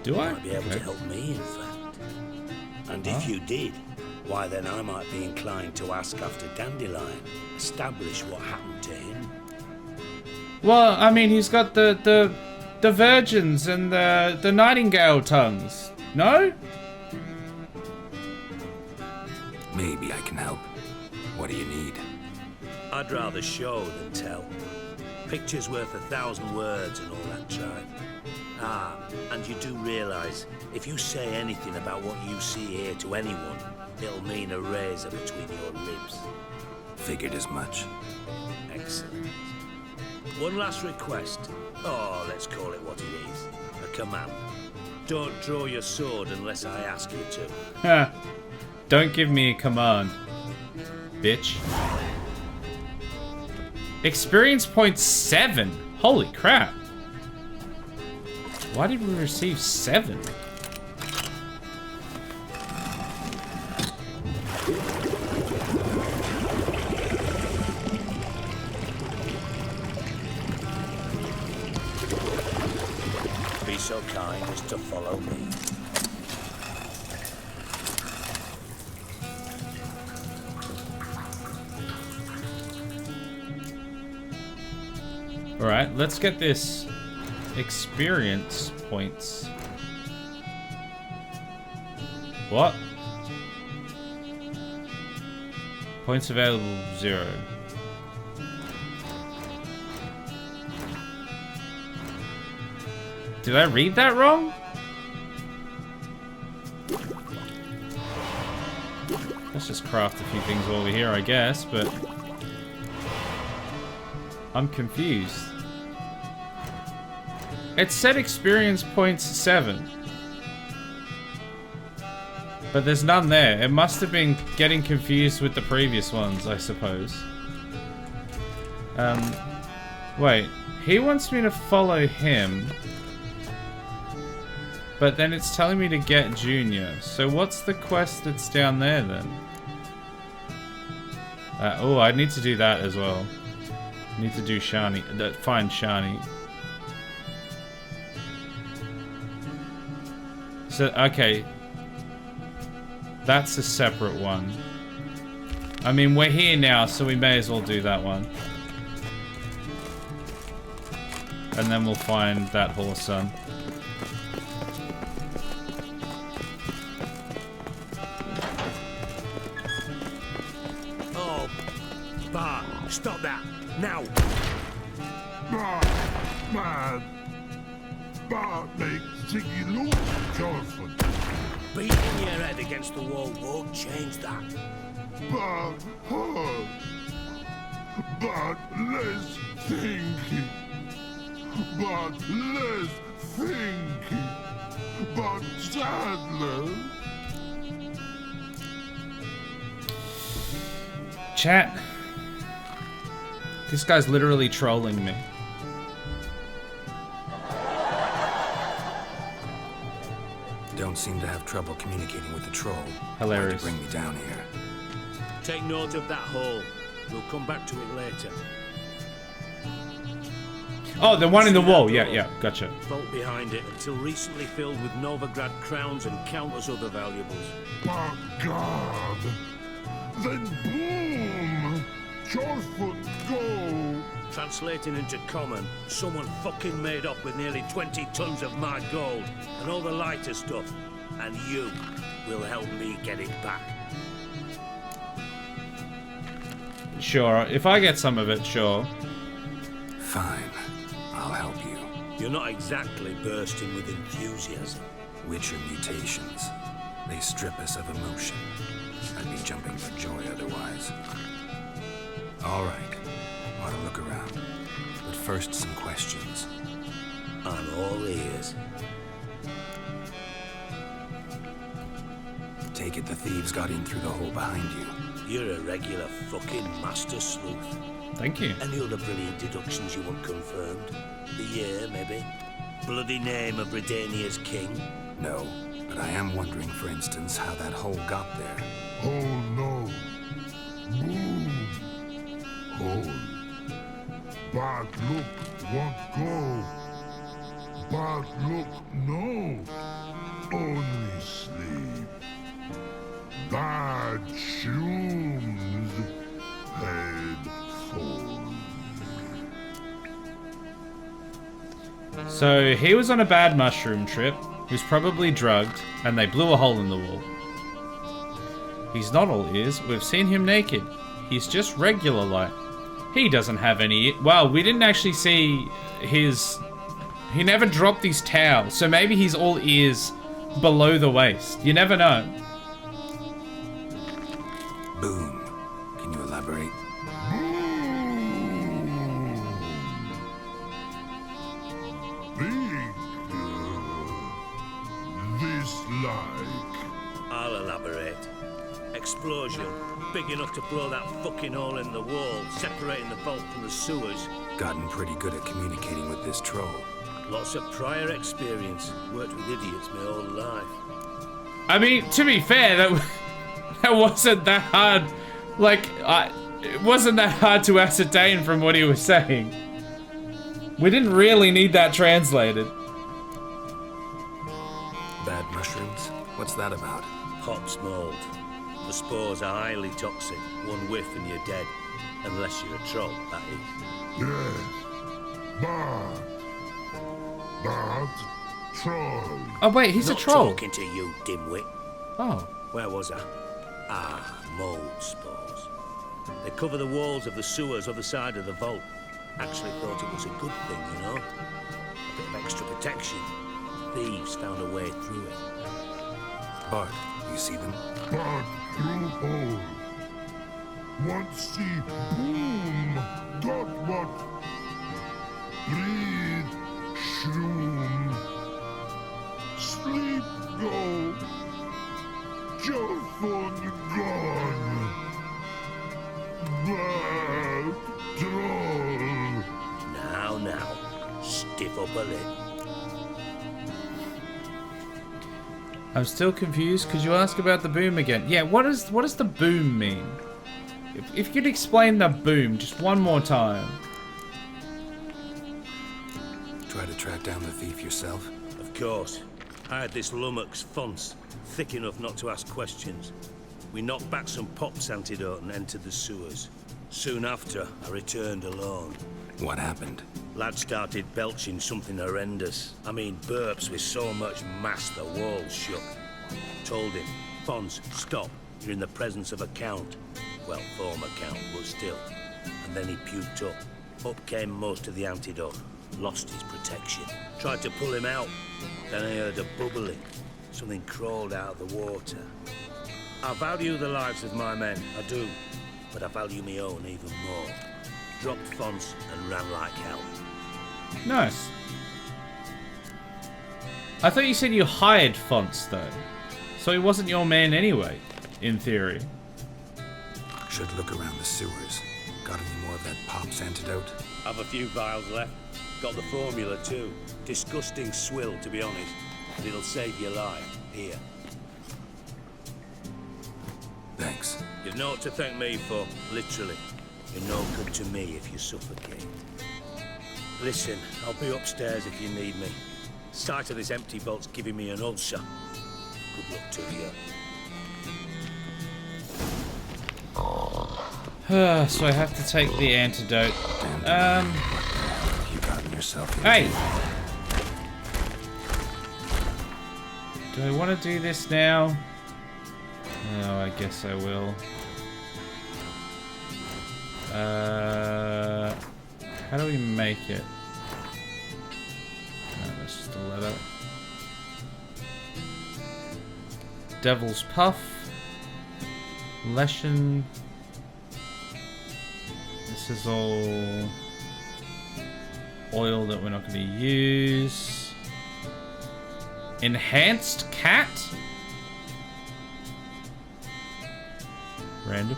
Do you I? might be able to help me, in fact. And if you did, why then I might be inclined to ask after Dandelion. Establish what happened to him. Well, I mean, he's got the virgins and the nightingale tongues. No? Maybe I can help. What do you need? I'd rather show than tell. Picture's worth 1,000 words and all that tribe. Ah, and you do realize, if you say anything about what you see here to anyone, it'll mean a razor between your ribs. Figured as much. Excellent. One last request. Oh, let's call it what it is. A command. Don't draw your sword unless I ask you to. Ha. Don't give me a command, bitch. Experience point 7. Holy crap. Why did we receive 7? be so kind as to follow me. Alright, let's get this experience points. What? Points available 0. Did I read that wrong? Let's just craft a few things while we're here, I guess, but I'm confused. It said experience points 7. But there's none there. It must have been getting confused with the previous ones, I suppose. Wait. He wants me to follow him. But then it's telling me to get Junior. So what's the quest that's down there then? Oh, I need to do that as well. I need to do Shani. Find Shani. So, okay. That's a separate one. I mean, we're here now, so we may as well do that one. And then we'll find that horse son. Oh, Bart, stop that, now! Man, Bart makes Ziggy look joyful. Beating your head against the wall won't change that. But hard. But less thinking. But less thinking. But sadler. Chat. This guy's literally trolling me. Don't seem to have trouble communicating with the troll. Hilarious. Tried to bring me down here. Take note of that hole. We'll come back to it later. Oh, the one in the wall. Yeah, gotcha. Vault behind it until recently filled with Novigrad crowns and countless other valuables. By God. Then boom! Joyful go! Translating into common, someone fucking made off with nearly 20 tons of my gold and all the lighter stuff. And you will help me get it back. Sure, if I get some of it, sure. Fine. I'll help you. You're not exactly bursting with enthusiasm. Witcher mutations. They strip us of emotion. I'd be jumping for joy otherwise. All right. Ought to look around. But first, some questions. I'm all ears. Take it the thieves got in through the hole behind you. You're a regular fucking master sleuth. Thank you. Any other brilliant deductions you want confirmed? The year, maybe? Bloody name of Redania's king? No, but I am wondering, for instance, how that hole got there. Oh no. Boom. Hole. Bad look, won't go. Bad look, no. Only sleep. Bad shoes. Head full. So he was on a bad mushroom trip. He was probably drugged, and they blew a hole in the wall. He's not all ears. We've seen him naked. He's just regular light. He doesn't have any... Well, we didn't actually see his... He never dropped his towel, so maybe he's all ears below the waist. You never know. Boom. Can you elaborate? I'll elaborate. Explosion. Big enough to blow that fucking hole in the wall, separating the vault from the sewers. Gotten pretty good at communicating with this troll. Lots of prior experience. Worked with idiots my whole life. I mean, to be fair, that wasn't that hard. Like, it wasn't that hard to ascertain from what he was saying. We didn't really need that translated. bad mushrooms? What's that about? Pops mold. The spores are highly toxic. One whiff and you're dead. Unless you're a troll, that is. Yes. But troll. Oh wait, he's Not a troll. Talking to you, dimwit. Oh. Where was I? Ah, mold spores. They cover the walls of the sewers other side of the vault. Actually thought it was a good thing, you know? A bit of extra protection. Thieves found a way through it. Bart, you see them? But through hole. What see boom got what? Breathe shroom. Sleep go. Telephone gone. Bad troll. Now, stiff up a lip. I'm still confused. Could you ask about the boom again? Yeah, what does the boom mean? If you could explain the boom just one more time. Try to track down the thief yourself? Of course. I had this lummox Fonce, thick enough not to ask questions. We knocked back some Pop's antidote and entered the sewers. Soon after, I returned alone. What happened? Lad started belching something horrendous. I mean, burps with so much mass the walls shook. Told him, Fonz, stop. You're in the presence of a count. Well, former count, but still. And then he puked up. Up came most of the antidote. Lost his protection. Tried to pull him out. Then I heard a bubbling. Something crawled out of the water. I value the lives of my men, I do. But I value my own even more. Dropped Fonz and ran like hell. Nice. I thought you said you hired Fonce, though. So he wasn't your man anyway, in theory. Should look around the sewers. Got any more of that Pop's antidote? Have a few vials left. Got the formula too. Disgusting swill, to be honest. But it'll save your life. Here. Thanks. You've naught to thank me for, literally. You're no good to me if you suffocate. Listen, I'll be upstairs if you need me. Sight of this empty vault's giving me an ulcer. Good luck to you. So I have to take the antidote. You gotten yourself here. Hey! Do I want to do this now? No, I guess I will. How do we make it? No, that's just a letter. Devil's Puff. Leshen. This is all oil that we're not going to use. Enhanced Cat? Random.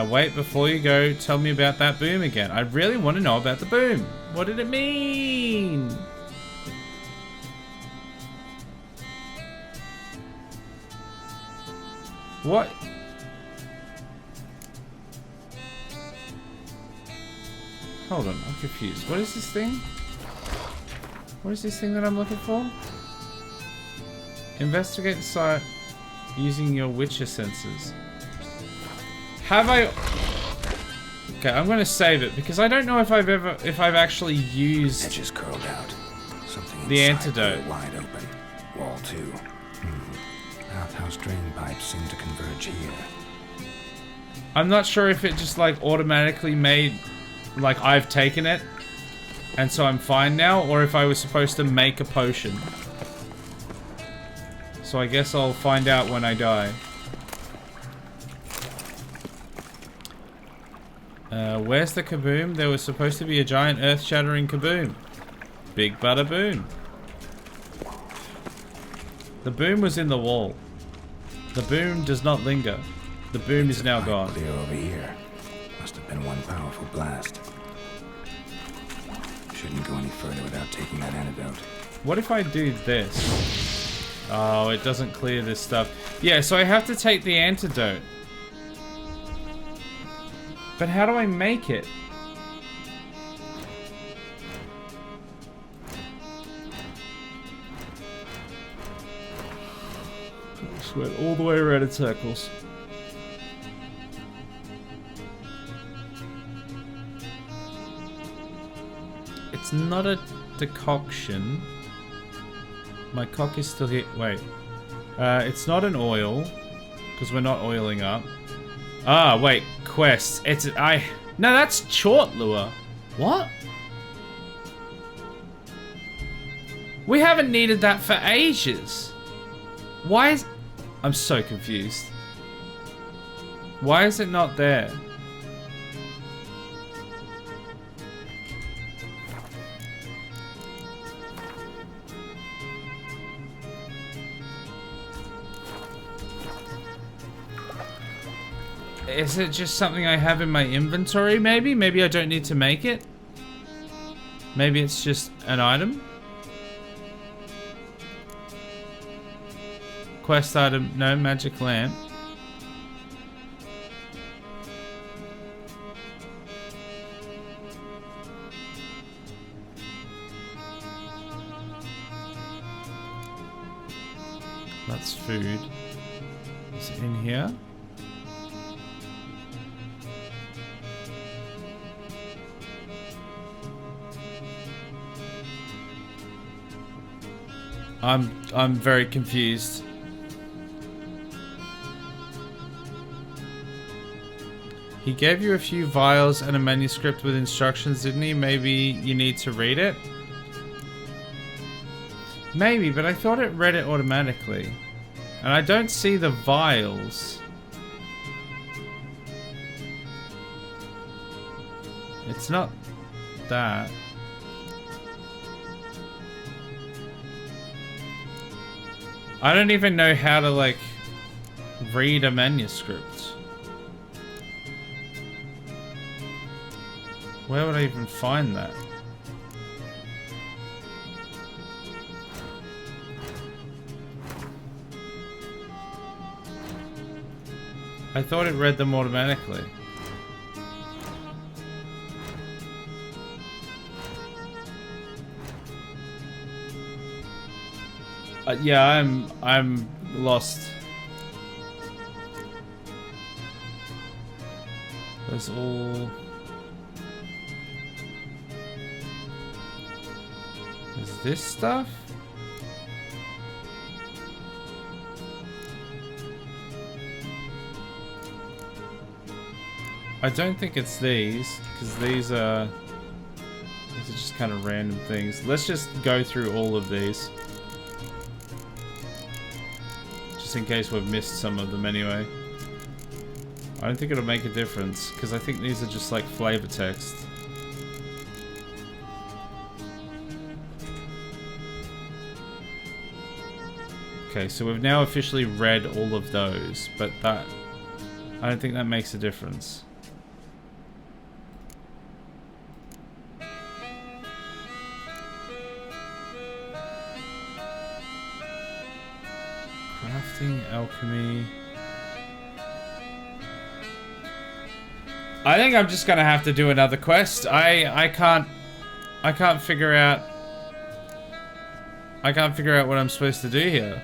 Wait, before you go, tell me about that boom again. I really want to know about the boom. What did it mean? What? Hold on, I'm confused. What is this thing? What is this thing that I'm looking for? Investigate the site using your Witcher senses. Have I... Okay, I'm gonna save it because I don't know if I've actually used Edges curled out. Something the inside there antidote. wide open. Wall 2. Bathhouse drain pipes seem to converge here. I'm not sure if it just like automatically made like I've taken it and so I'm fine now, or if I was supposed to make a potion. So I guess I'll find out when I die. Where's the kaboom? There was supposed to be a giant earth-shattering kaboom. Big bada boom. The boom was in the wall. The boom does not linger. The boom is now gone. Clear over here. Must have been one powerful blast. Shouldn't go any further without taking that antidote. What if I do this? Oh, it doesn't clear this stuff. Yeah, so I have to take the antidote. But how do I make it? Just went all the way around in circles. It's not a decoction. My cock is still here. Wait. It's not an oil. Because we're not oiling up. Ah, wait. Quest. It's... No, that's Chort Lure. What? We haven't needed that for ages. Why is... I'm so confused. Why is it not there? Is it just something I have in my inventory, maybe? Maybe I don't need to make it? Maybe it's just an item? Quest item, no magic lamp. That's food. Is it in here? I'm very confused. He gave you a few vials and a manuscript with instructions, didn't he? Maybe you need to read it? Maybe, but I thought it read it automatically. And I don't see the vials. It's not that. I don't even know how to, like, read a manuscript. Where would I even find that? I thought it read them automatically. Yeah, I'm lost. There's all... Is this stuff? I don't think it's these, because these are just kind of random things. Let's just go through all of these. Just in case we've missed some of them anyway. I don't think it'll make a difference, because I think these are just like flavor text. Okay, so we've now officially read all of those, but that... I don't think that makes a difference. Crafting, alchemy... I think I'm just gonna have to do another quest. I can't figure out... I can't figure out what I'm supposed to do here.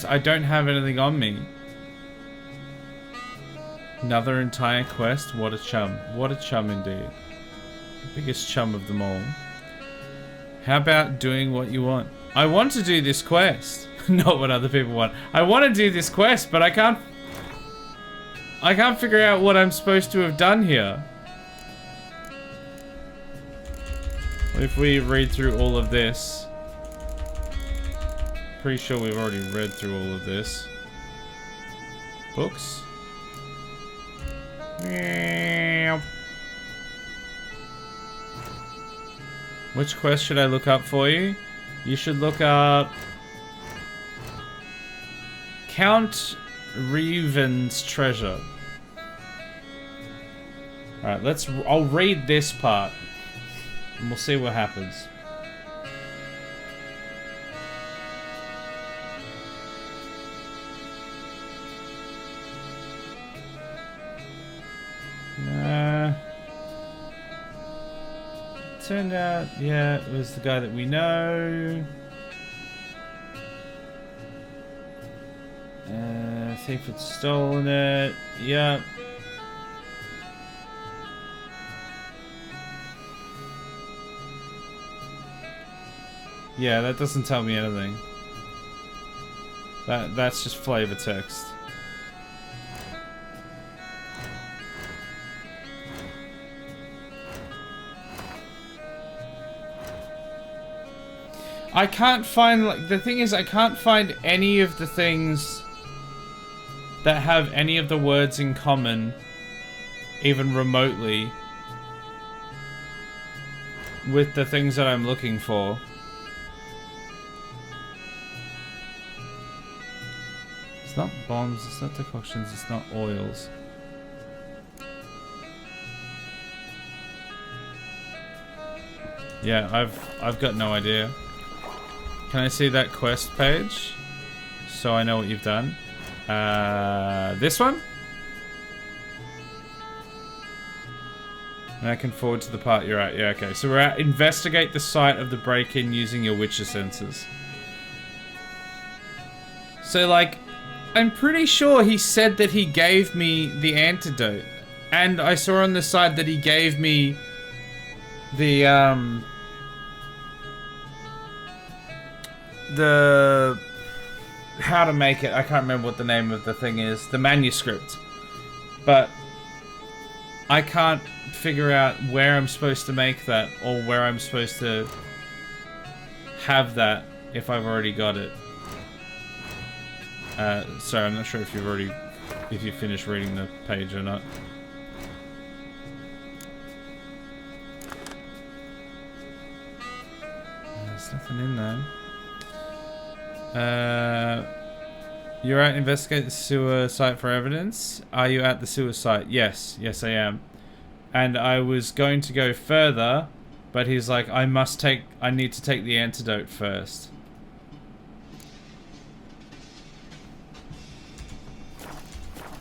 I don't have anything on me. Another entire quest? What a chum. What a chum indeed. The biggest chum of them all. How about doing what you want? I want to do this quest. Not what other people want. I want to do this quest, but I can't figure out what I'm supposed to have done here. What if we read through all of this? Pretty sure we've already read through all of this. Books? Which quest should I look up for you? You should look up Count Reven's treasure. Alright, I'll read this part and we'll see what happens. Turned out, yeah, it was the guy that we know. Thief had stolen it. Yep. Yeah, that doesn't tell me anything. That's just flavor text. I can't find, like, the thing is, I can't find any of the things that have any of the words in common, even remotely, with the things that I'm looking for. It's not bombs, it's not decoctions, it's not oils. Yeah, I've got no idea. Can I see that quest page? So I know what you've done. This one? And I can forward to the part you're at. Yeah, okay. So we're at investigate the site of the break-in using your Witcher senses. So, like, I'm pretty sure he said that he gave me the antidote. And I saw on the side that he gave me the how to make it. I can't remember what the name of the thing is. The manuscript. But I can't figure out where I'm supposed to make that or where I'm supposed to have that if I've already got it. Sorry, I'm not sure if you finished reading the page or not. There's nothing in there. You're at investigate the sewer site for evidence. Are you at the sewer site? Yes. Yes, I am. And I was going to go further, but he's like, I need to take the antidote first.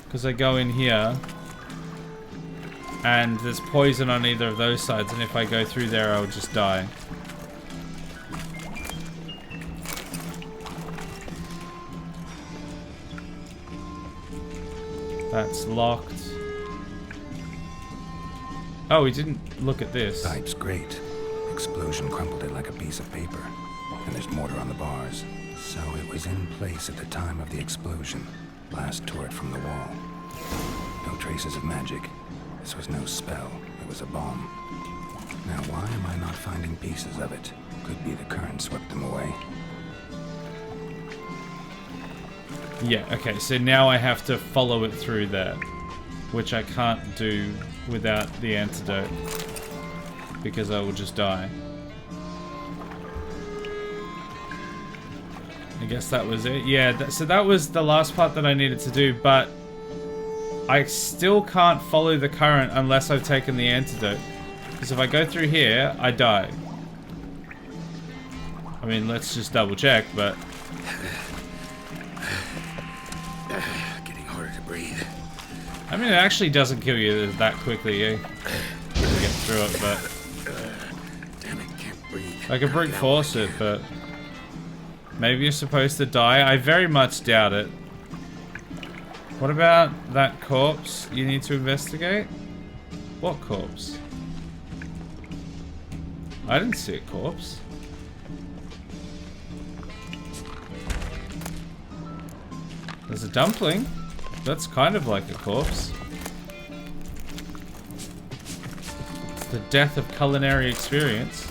Because I go in here, and there's poison on either of those sides, and if I go through there, I'll just die. That's locked. Oh, we didn't look at this. Pipe's great. Explosion crumpled it like a piece of paper. And there's mortar on the bars. So it was in place at the time of the explosion. Blast tore it from the wall. No traces of magic. This was no spell. It was a bomb. Now why am I not finding pieces of it? Could be the current swept them away. Yeah, okay, so now I have to follow it through there, which I can't do without the antidote, because I will just die. I guess that was it. Yeah, so that was the last part that I needed to do, but I still can't follow the current unless I've taken the antidote. Because if I go through here, I die. I mean, let's just double check, but... Getting harder to breathe. I mean, it actually doesn't kill you that quickly. You can get through it, but... Damn it, can't breathe. I can brute force it, but... Maybe you're supposed to die? I very much doubt it. What about that corpse you need to investigate? What corpse? I didn't see a corpse. There's a dumpling. That's kind of like a corpse. It's the death of culinary experience.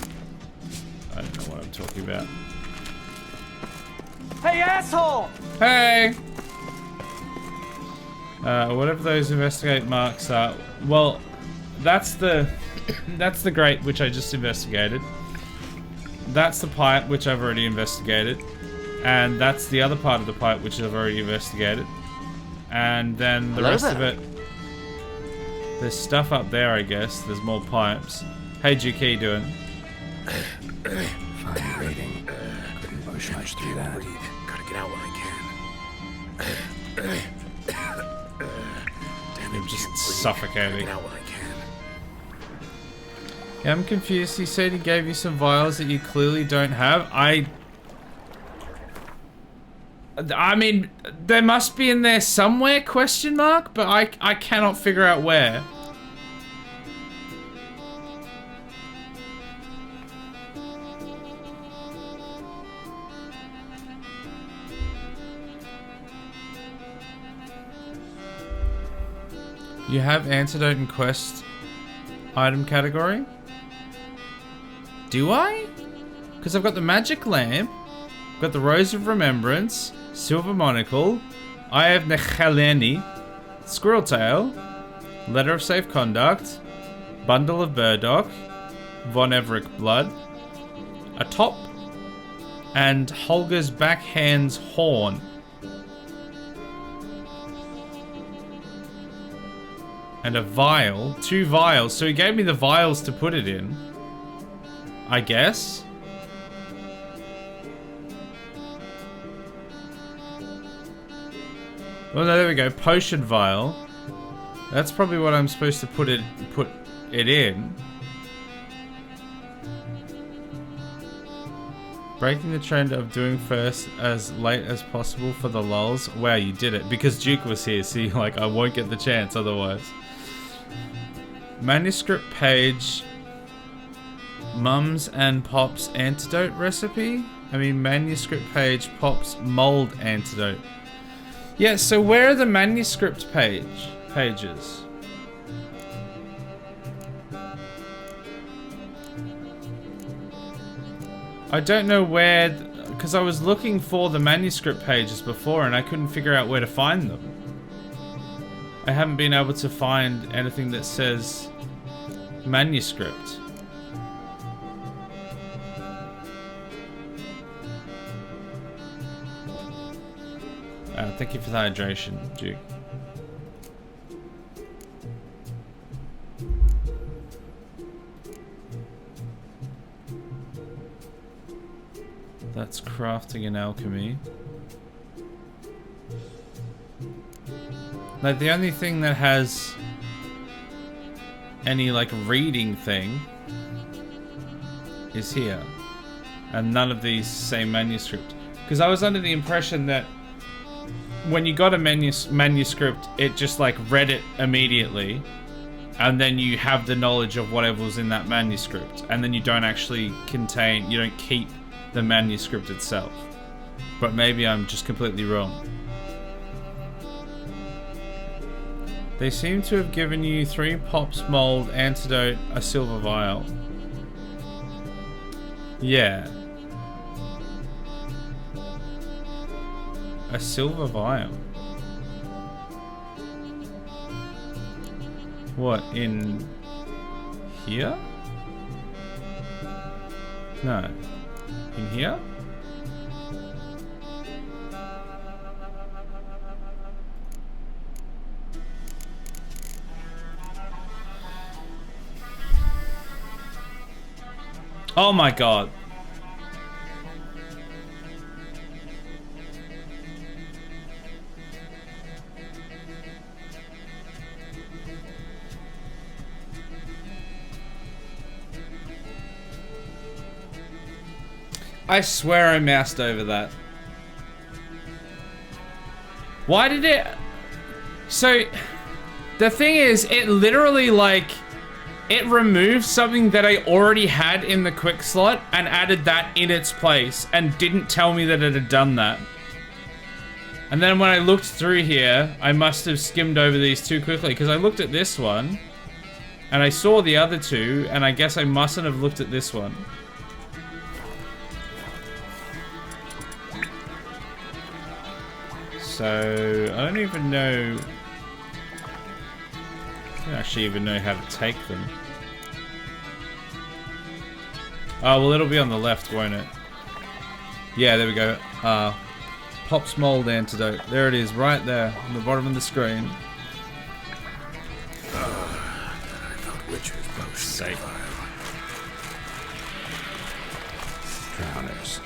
I don't know what I'm talking about. Hey, asshole! Hey! Whatever those investigate marks are. Well, that's the grate which I just investigated. That's the pipe which I've already investigated. And that's the other part of the pipe which I've already investigated. And then the rest of it... There's stuff up there, I guess. There's more pipes. Hey, Juki, how you doing? Fine rating. Couldn't push much through that. Gotta get out while I can. Damn it, I'm just suffocating. Get out while I can. Yeah, I'm confused. He said he gave you some vials that you clearly don't have. I mean, there must be in there somewhere, question mark, but I cannot figure out where. You have antidote and quest item category? Do I? Because I've got the magic lamp, got the rose of remembrance, silver monocle, eye of Nechaleni, squirrel tail, letter of safe conduct, bundle of burdock, Von Everett blood, a top, and Holger's backhand's horn. And a vial. 2 vials. So he gave me the vials to put it in. I guess. Well, no, there we go. Potion vial. That's probably what I'm supposed to put it in. Breaking the trend of doing first as late as possible for the lulz. Wow, you did it. Because Duke was here. See, like, I won't get the chance otherwise. Manuscript page. Mums and Pop's antidote recipe? I mean, manuscript page, Pop's mold antidote. Yeah, so where are the manuscript pages? I don't know where, because I was looking for the manuscript pages before and I couldn't figure out where to find them. I haven't been able to find anything that says manuscript. Thank you for the hydration, Duke. That's crafting and alchemy. Like, the only thing that has any, like, reading thing is here. And none of these say manuscript. Because I was under the impression that when you got a manuscript, it just, like, read it immediately. And then you have the knowledge of whatever was in that manuscript. And then you don't actually you don't keep the manuscript itself. But maybe I'm just completely wrong. They seem to have given you 3 Pops mold, antidote, a silver vial. Yeah. A silver vial. What, in here? No. In here? Oh my god. I swear I moused over that. Why did it... So, the thing is, it literally, like, it removed something that I already had in the quick slot and added that in its place and didn't tell me that it had done that. And then when I looked through here, I must have skimmed over these too quickly because I looked at this one and I saw the other two and I guess I mustn't have looked at this one. So, I don't even know... I don't actually even know how to take them. Oh, well, it'll be on the left, won't it? Yeah, there we go. Pop's mold antidote. There it is, right there, on the bottom of the screen. I thought Witcher's potion. Safe. Drowners.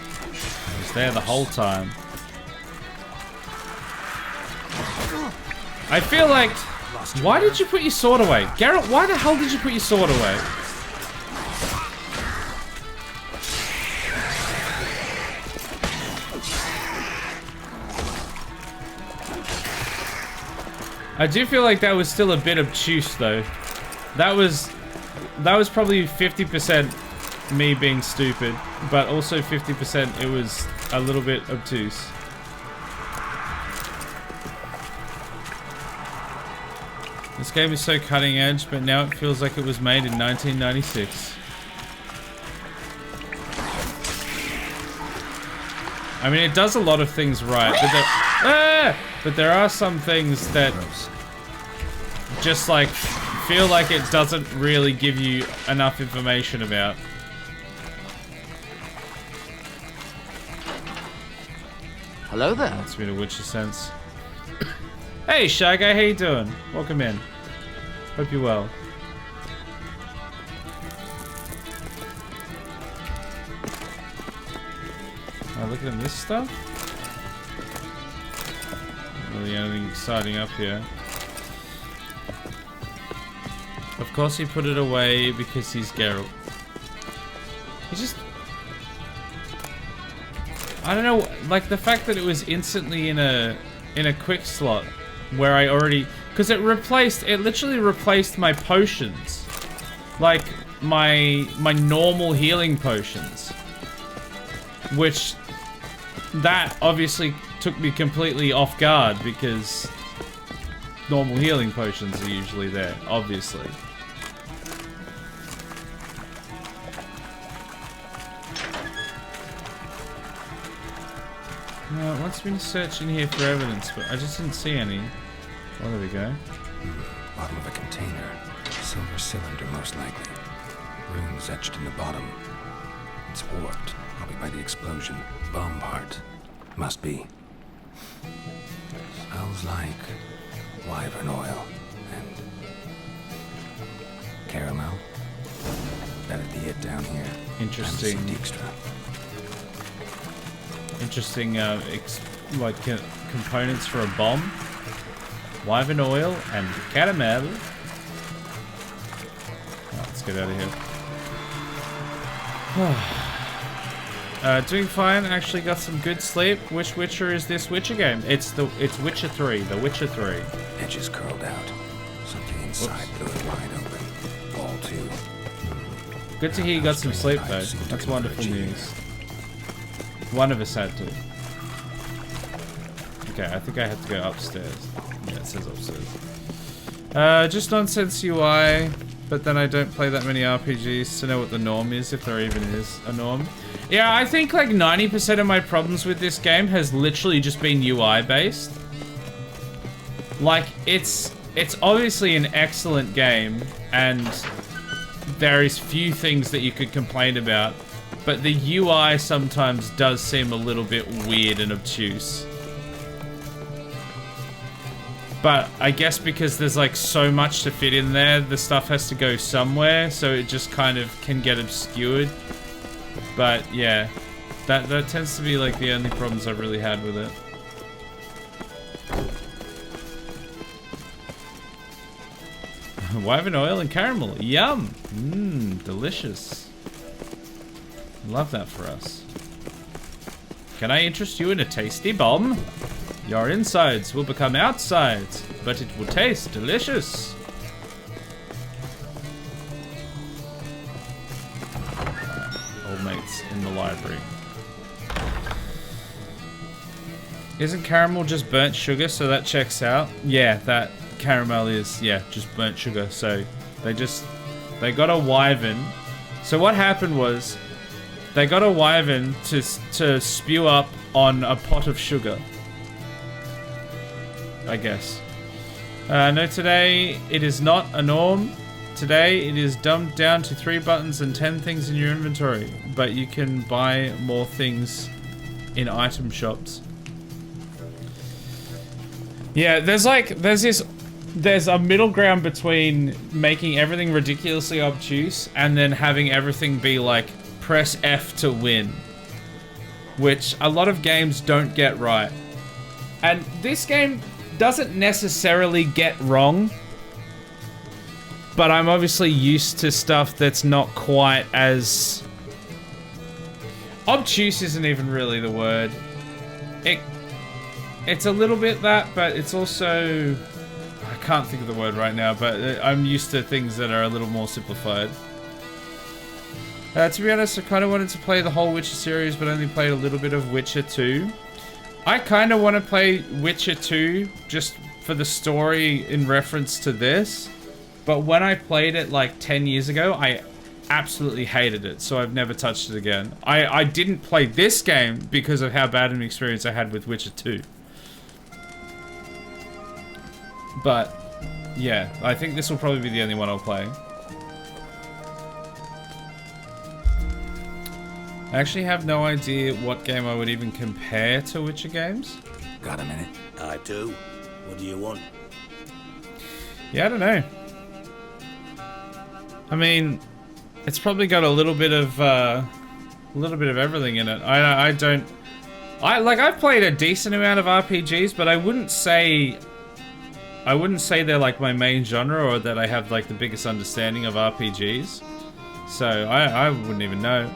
It was there the whole time. I feel like... Why did you put your sword away? Garrett, why the hell did you put your sword away? I do feel like that was still a bit obtuse though. That was probably 50% me being stupid, but also 50% it was a little bit obtuse. This game is so cutting edge, but now it feels like it was made in 1996. I mean, it does a lot of things right, but there are some things that just like feel like it doesn't really give you enough information about. Hello there. That's been a Witcher sense. Hey, Shy Guy, how you doing? Welcome in. Hope you're well. Looking at this stuff. Not really anything exciting up here. Of course he put it away because he's Geralt. He just... I don't know, like the fact that it was instantly in a quick slot where I already... Because it literally replaced my potions. Like, my normal healing potions. Which... That obviously took me completely off guard because normal healing potions are usually there, obviously. No, it wants me to search in here for evidence, but I just didn't see any. Oh, there we go. Bottom of a container. Silver cylinder, most likely. Runes etched in the bottom. It's warped, probably by the explosion. Bomb part. Must be. Smells like wyvern oil and caramel. That'd be it down here. Interesting. Interesting, components for a bomb. Wyvern oil and caramel. Oh, let's get out of here. Doing fine. Actually got some good sleep. Which Witcher is this Witcher game? It's Witcher 3. The Witcher 3. Edges curled out. Something inside blew it wide open. All too. Good to hear you got some sleep though. That's wonderful news. One of us had to. Okay, I think I have to go upstairs. Yeah, it says upstairs. Just nonsense UI, but then I don't play that many RPGs to know what the norm is, if there even is a norm. Yeah, I think like 90% of my problems with this game has literally just been UI based. Like, it's obviously an excellent game, and there is few things that you could complain about, but the UI sometimes does seem a little bit weird and obtuse. But I guess because there's like so much to fit in there, the stuff has to go somewhere, so it just kind of can get obscured. But yeah, that tends to be like the only problems I've really had with it. Wyvern oil and caramel, yum! Mmm, delicious. Love that for us. Can I interest you in a tasty bomb? Your insides will become outsides, but it will taste delicious. Old mates in the library. Isn't caramel just burnt sugar, so that checks out? Yeah, that caramel is, yeah, just burnt sugar. So they got a wyvern. So what happened was, they got a wyvern to spew up on a pot of sugar. I guess. No, today it is not a norm. Today it is dumbed down to 3 buttons and 10 things in your inventory, but you can buy more things in item shops. Yeah, there's a middle ground between making everything ridiculously obtuse and then having everything be like press F to win, which a lot of games don't get right. And this game doesn't necessarily get wrong, but I'm obviously used to stuff that's not quite as... Obtuse isn't even really the word. It's a little bit that, but it's also... I can't think of the word right now, but I'm used to things that are a little more simplified. To be honest, I kind of wanted to play the whole Witcher series, but only played a little bit of Witcher 2. I kind of want to play Witcher 2 just for the story in reference to this, but when I played it like 10 years ago, I absolutely hated it, so I've never touched it again. I didn't play this game because of how bad an experience I had with Witcher 2. But, yeah, I think this will probably be the only one I'll play. I actually have no idea what game I would even compare to Witcher games. Got a minute? I do. What do you want? Yeah, I don't know. I mean, it's probably got a little bit of everything in it. I've played a decent amount of RPGs, but I wouldn't say they're like my main genre or that I have like the biggest understanding of RPGs. So I wouldn't even know.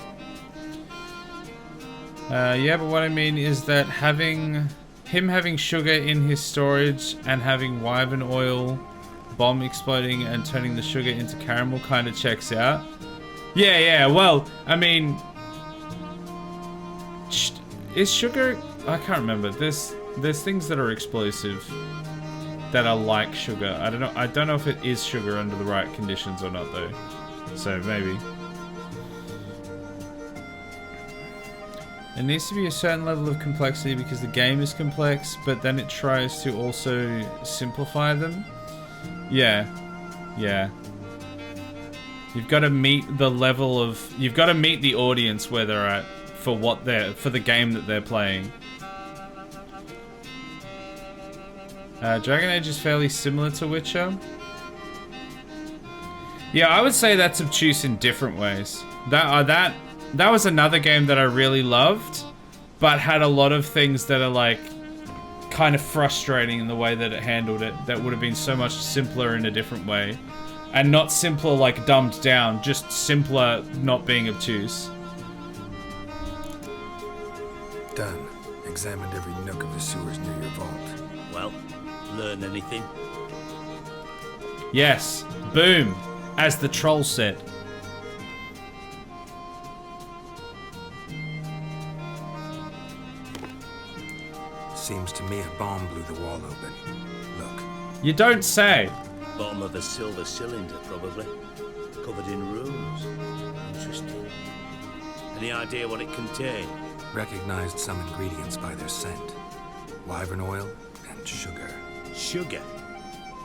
Yeah, but what I mean is that him having sugar in his storage and having wyvern oil bomb exploding and turning the sugar into caramel kind of checks out. Yeah, well, I mean, is sugar, I can't remember. There's things that are explosive that are like sugar. I don't know if it is sugar under the right conditions or not though. So maybe. It needs to be a certain level of complexity because the game is complex, but then it tries to also simplify them. Yeah. You've got to meet the level of... You've got to meet the audience where they're at for the game that they're playing. Dragon Age is fairly similar to Witcher. Yeah, I would say that's obtuse in different ways. That was another game that I really loved, but had a lot of things that are like kind of frustrating in the way that it handled it. That would have been so much simpler in a different way. And not simpler like dumbed down, just simpler not being obtuse. Done. Examined every nook of the sewers near your vault. Well, learn anything? Yes. Boom. As the troll said. Seems to me a bomb blew the wall open. Look. You don't say. Bottom of a silver cylinder, probably. Covered in runes. Interesting. Any idea what it contained? Recognized some ingredients by their scent. Wyvern oil and sugar. Sugar?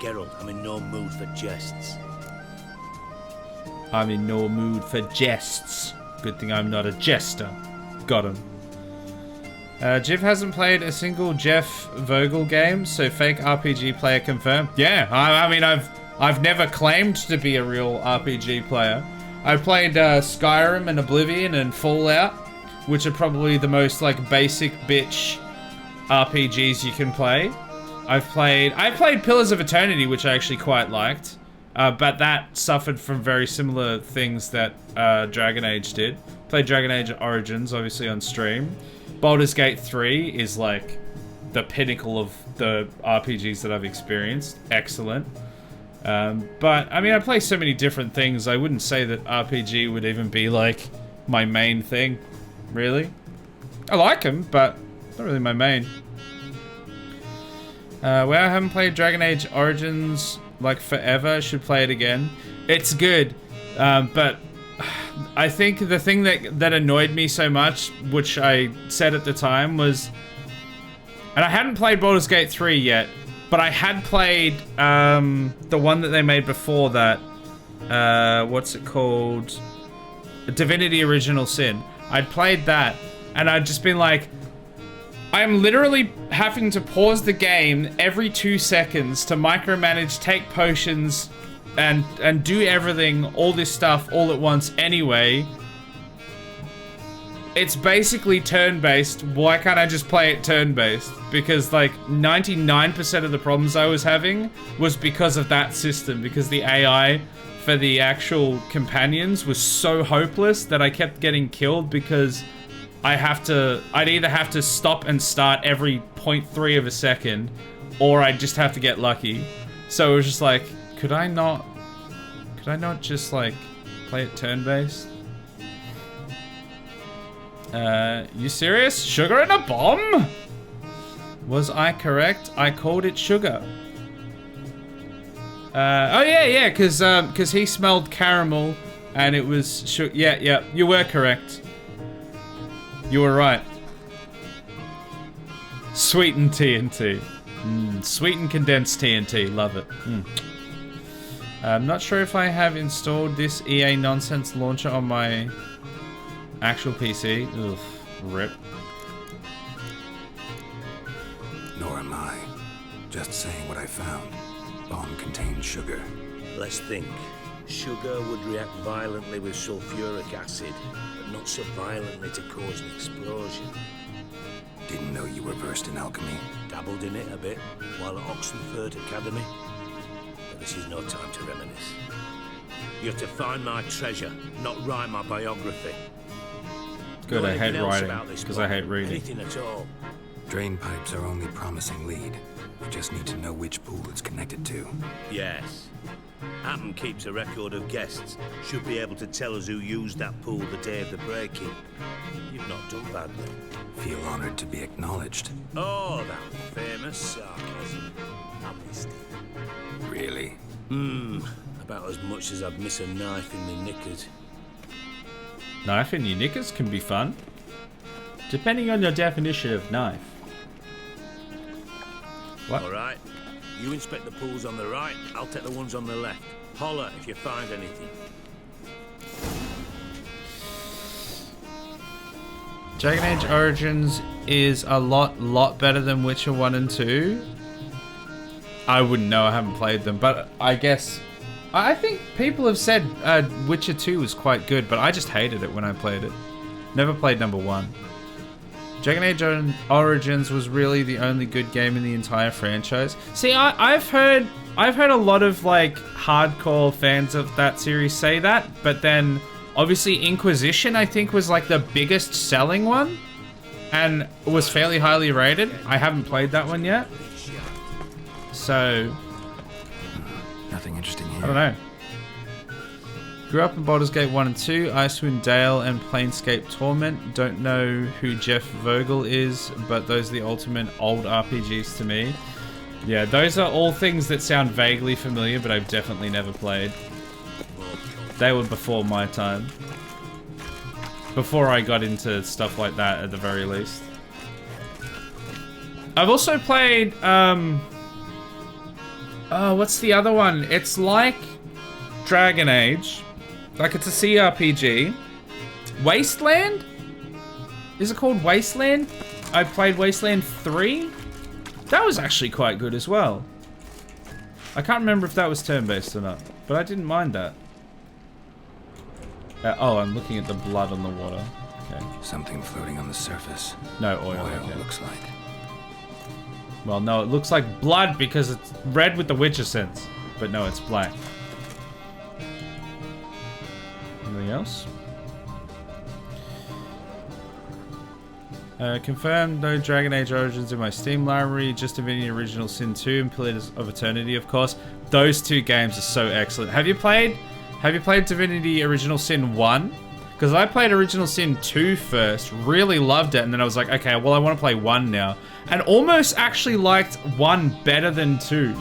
Geralt, I'm in no mood for jests. I'm in no mood for jests. Good thing I'm not a jester. Got him. Jeff hasn't played a single Jeff Vogel game, so fake RPG player confirmed. Yeah, I mean, I've never claimed to be a real RPG player. I've played Skyrim and Oblivion and Fallout, which are probably the most like basic bitch RPGs you can play. I played Pillars of Eternity, which I actually quite liked, but that suffered from very similar things that Dragon Age did. Played Dragon Age Origins, obviously on stream. Baldur's Gate 3 is like the pinnacle of the RPGs that I've experienced. Excellent. But, I mean, I play so many different things, I wouldn't say that RPG would even be like my main thing, really. I like them, but not really my main. Well, I haven't played Dragon Age Origins like forever. Should play it again. It's good, but I think the thing that annoyed me so much, which I said at the time, was... And I hadn't played Baldur's Gate 3 yet, but I had played the one that they made before that. What's it called? Divinity Original Sin. I'd played that, and I'd just been like... I'm literally having to pause the game every 2 seconds to micromanage, take potions, and do everything, all this stuff, all at once anyway. It's basically turn-based. Why can't I just play it turn-based? Because like 99% of the problems I was having was because of that system, because the AI for the actual companions was so hopeless that I kept getting killed because I'd either have to stop and start every 0.3 of a second, or I'd just have to get lucky. So it was just like, could I not just like play it turn-based? You serious? Sugar in a bomb? Was I correct? I called it sugar. Oh yeah, cause he smelled caramel and it was sugar. Yeah, you were correct. You were right. Sweetened TNT. Sweetened condensed TNT, love it. I'm not sure if I have installed this EA nonsense launcher on my actual PC. Ugh, rip. Nor am I. Just saying what I found. Bomb contained sugar. Let's think. Sugar would react violently with sulfuric acid, but not so violently to cause an explosion. Didn't know you were versed in alchemy. Dabbled in it a bit while at Oxenford Academy. But this is no time to reminisce. You have to find my treasure, not write my biography. Good, Know I hate anything else writing, about this because I bomb? hate reading. Anything at all? Drain pipes are only promising lead. We just need to know which pool it's connected to. Yes. Appen keeps a record of guests. Should be able to tell us who used that pool the day of the break-in. You've not done badly. Feel honored to be acknowledged. Oh, that famous sarcasm. I missed it. Really? About as much as I'd miss a knife in my knickers. Knife in your knickers can be fun. Depending on your definition of knife. What? Alright. You inspect the pools on the right, I'll take the ones on the left. Holler if you find anything. Dragon Age Origins is a lot better than Witcher 1 and 2. I wouldn't know, I haven't played them, but I guess... I think people have said Witcher 2 was quite good, but I just hated it when I played it. Never played number 1. Dragon Age Origins was really the only good game in the entire franchise. See, I've heard a lot of like hardcore fans of that series say that, but then obviously Inquisition I think was like the biggest selling one and was fairly highly rated. I haven't played that one yet. So nothing interesting here. I don't know. Grew up in Baldur's Gate 1 and 2, Icewind Dale and Planescape Torment. Don't know who Jeff Vogel is, but those are the ultimate old RPGs to me. Yeah, those are all things that sound vaguely familiar, but I've definitely never played. They were before my time. Before I got into stuff like that, at the very least. I've also played, oh, what's the other one? It's like Dragon Age. Like, it's a CRPG. Wasteland? Is it called Wasteland? I played Wasteland 3. That was actually quite good as well. I can't remember if that was turn-based or not, but I didn't mind that. Oh, I'm looking at the blood on the water. Okay. Something floating on the surface. No oil. Oil, okay. looks like. Well, no, it looks like blood because it's red with the Witcher sense. But no, it's black. Anything else? Confirmed, no Dragon Age Origins in my Steam library, just Divinity Original Sin 2 and Pillars of Eternity, of course. Those two games are so excellent. Have you played Divinity Original Sin 1? Because I played Original Sin 2 first, really loved it, and then I was like, okay, well I want to play 1 now. And almost actually liked 1 better than 2.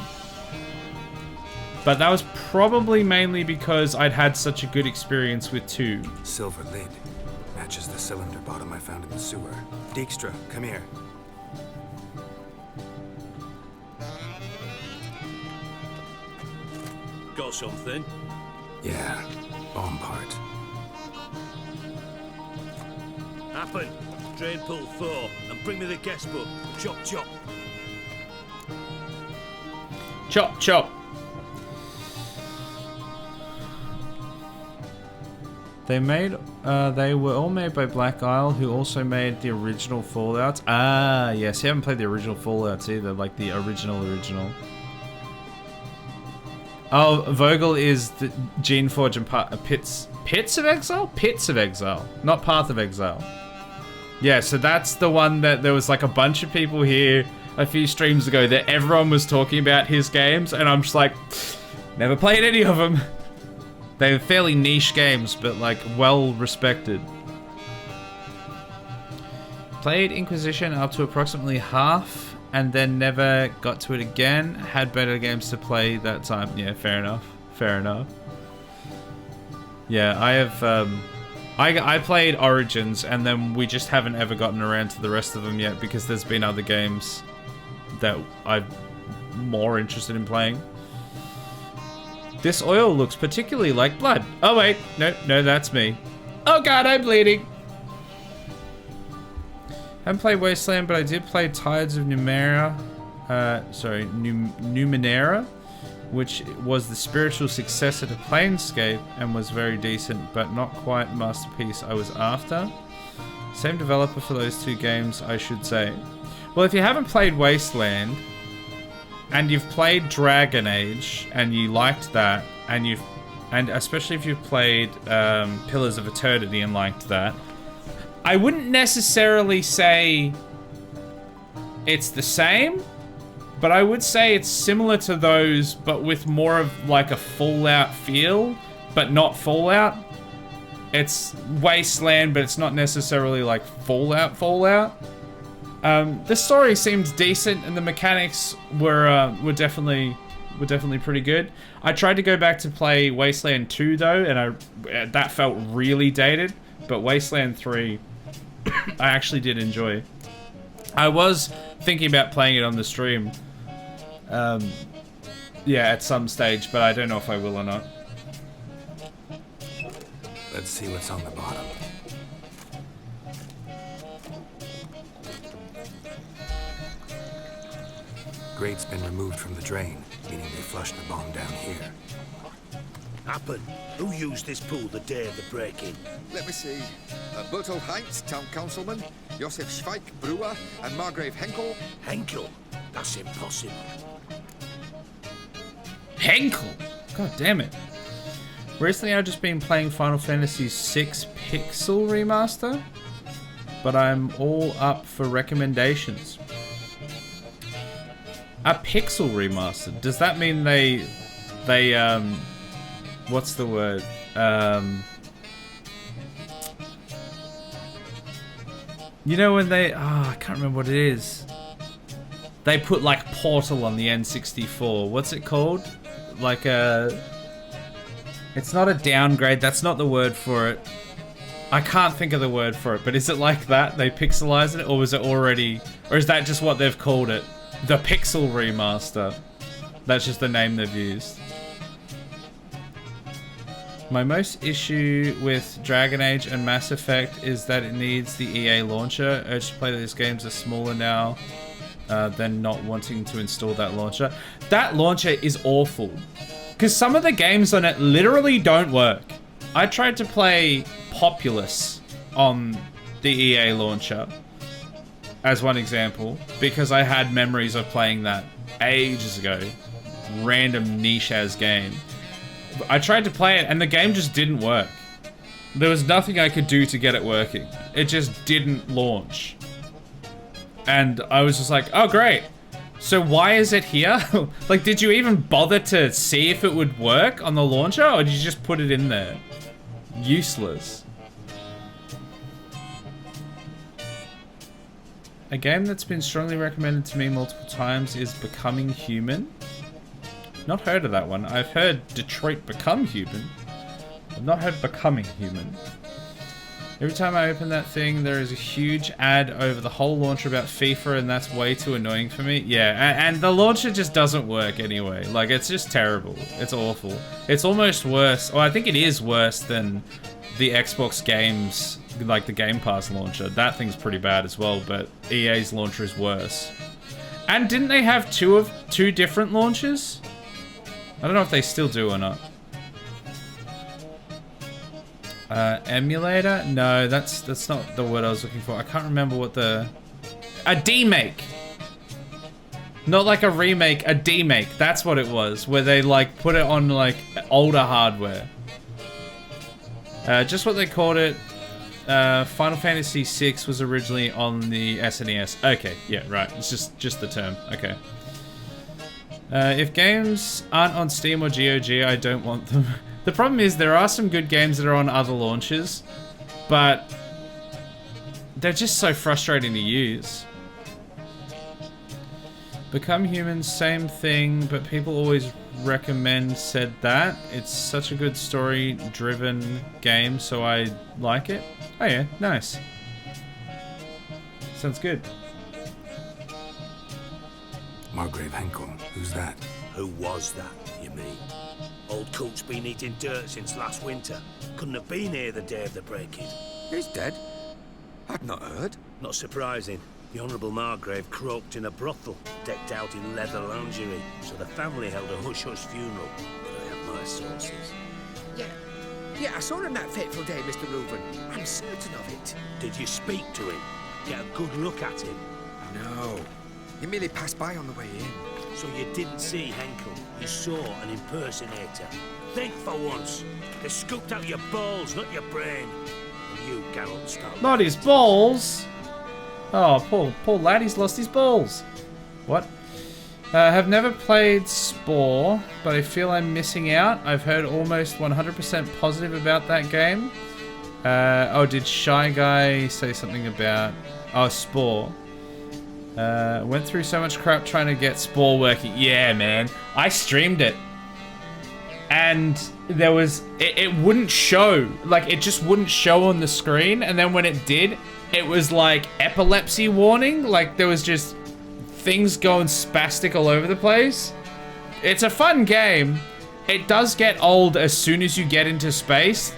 But that was probably mainly because I'd had such a good experience with 2. Silver lid. Matches the cylinder bottom I found in the sewer. Dijkstra, come here. Got something? Yeah, bomb part. Happen. Drain pool 4 and bring me the guest book. Chop chop. Chop chop. They were all made by Black Isle, who also made the original Fallouts. Ah, yes, you haven't played the original Fallouts either, like the original. Oh, Vogel is the Geneforge and Pits of Exile? Pits of Exile, not Path of Exile. Yeah, so that's the one that there was like a bunch of people here, a few streams ago that everyone was talking about his games, and I'm just like, never played any of them. They're fairly niche games, but like well respected. Played Inquisition up to approximately half, and then never got to it again. Had better games to play that time. Yeah, fair enough. Fair enough. Yeah, I have. I played Origins, and then we just haven't ever gotten around to the rest of them yet because there's been other games that I'm more interested in playing. This oil looks particularly like blood. Oh wait, no, that's me. Oh god, I'm bleeding. I haven't played Wasteland, but I did play Tides of Numenera. Numenera, which was the spiritual successor to Planescape and was very decent, but not quite the masterpiece I was after. Same developer for those two games, I should say. Well, if you haven't played Wasteland, and you've played Dragon Age, and you liked that, and especially if you've played Pillars of Eternity and liked that, I wouldn't necessarily say it's the same, but I would say it's similar to those, but with more of like a Fallout feel, but not Fallout. It's Wasteland, but it's not necessarily like Fallout. The story seemed decent, and the mechanics were definitely pretty good. I tried to go back to play Wasteland 2 though, and that felt really dated. But Wasteland 3, I actually did enjoy. I was thinking about playing it on the stream, yeah, at some stage, but I don't know if I will or not. Let's see what's on the bottom. Grate's been removed from the drain, meaning they flushed the bomb down here. Happen. Who used this pool the day of the break-in? Let me see. Bertel Heinz, town councilman, Josef Schweik, brewer, and Margrave Henkel. Henkel? That's impossible. Henkel? God damn it. Recently I've just been playing Final Fantasy VI Pixel Remaster, but I'm all up for recommendations. A Pixel Remaster? Does that mean they what's the word? You know when they... I can't remember what it is. They put like Portal on the N64. What's it called? Like a... It's not a downgrade. That's not the word for it. I can't think of the word for it. But is it like that? They pixelized it? Or was it already... Or is that just what they've called it? The Pixel Remaster. That's just the name they've used. My most issue with Dragon Age and Mass Effect is that it needs the EA launcher. Urge to play these games are smaller now than not wanting to install that launcher. That launcher is awful. Because some of the games on it literally don't work. I tried to play Populous on the EA launcher as one example because I had memories of playing that ages ago. Random niche-ass game. I tried to play it and the game just didn't work. There was nothing I could do to get it working. It just didn't launch. And I was just like, oh great. So why is it here? Like, did you even bother to see if it would work on the launcher, or did you just put it in there? Useless. A game that's been strongly recommended to me multiple times is Becoming Human. Not heard of that one. I've heard Detroit Become Human. I've not heard Becoming Human. Every time I open that thing, there is a huge ad over the whole launcher about FIFA, and that's way too annoying for me. Yeah, and the launcher just doesn't work anyway. Like, it's just terrible. It's awful. It's almost worse. Well, I think it is worse than the Xbox games, like the Game Pass launcher. That thing's pretty bad as well, but EA's launcher is worse. And didn't they have two different launchers? I don't know if they still do or not. Emulator? No, that's not the word I was looking for. I can't remember what the... A demake! Not like a remake, a demake. That's what it was, where they like put it on like older hardware. Just what they called it. Final Fantasy VI was originally on the SNES. Okay, yeah, right. It's just the term. Okay. If games aren't on Steam or GOG, I don't want them. The problem is there are some good games that are on other launchers, but they're just so frustrating to use. Become Human, same thing, but people always recommend said that. It's such a good story-driven game, so I like it. Oh yeah, nice. Sounds good. Margrave Henkel, who's that? Who was that, you mean? Old Coot's been eating dirt since last winter. Couldn't have been here the day of the break-in. He's dead? I'd not heard. Not surprising. The Honourable Margrave croaked in a brothel, decked out in leather lingerie, so the family held a hush-hush funeral. But I have my sources. Yeah, I saw him that fateful day, Mr. Reuben. I'm certain of it. Did you speak to him? Get a good look at him? No. He merely passed by on the way in. So you didn't see Henkel? You saw an impersonator? Think for once. They scooped out your balls, not your brain. And you, Geralt, start... Not his balls! Oh, poor lad, he's lost his balls. What? Have never played Spore, but I feel I'm missing out. I've heard almost 100% positive about that game. Oh, did Shy Guy say something about... Oh, Spore. Went through so much crap trying to get Spore working. Yeah, man. I streamed it. And there was... It wouldn't show. Like, it just wouldn't show on the screen. And then when it did, it was like epilepsy warning. Like, there was just things going spastic all over the place. It's a fun game. It does get old as soon as you get into space.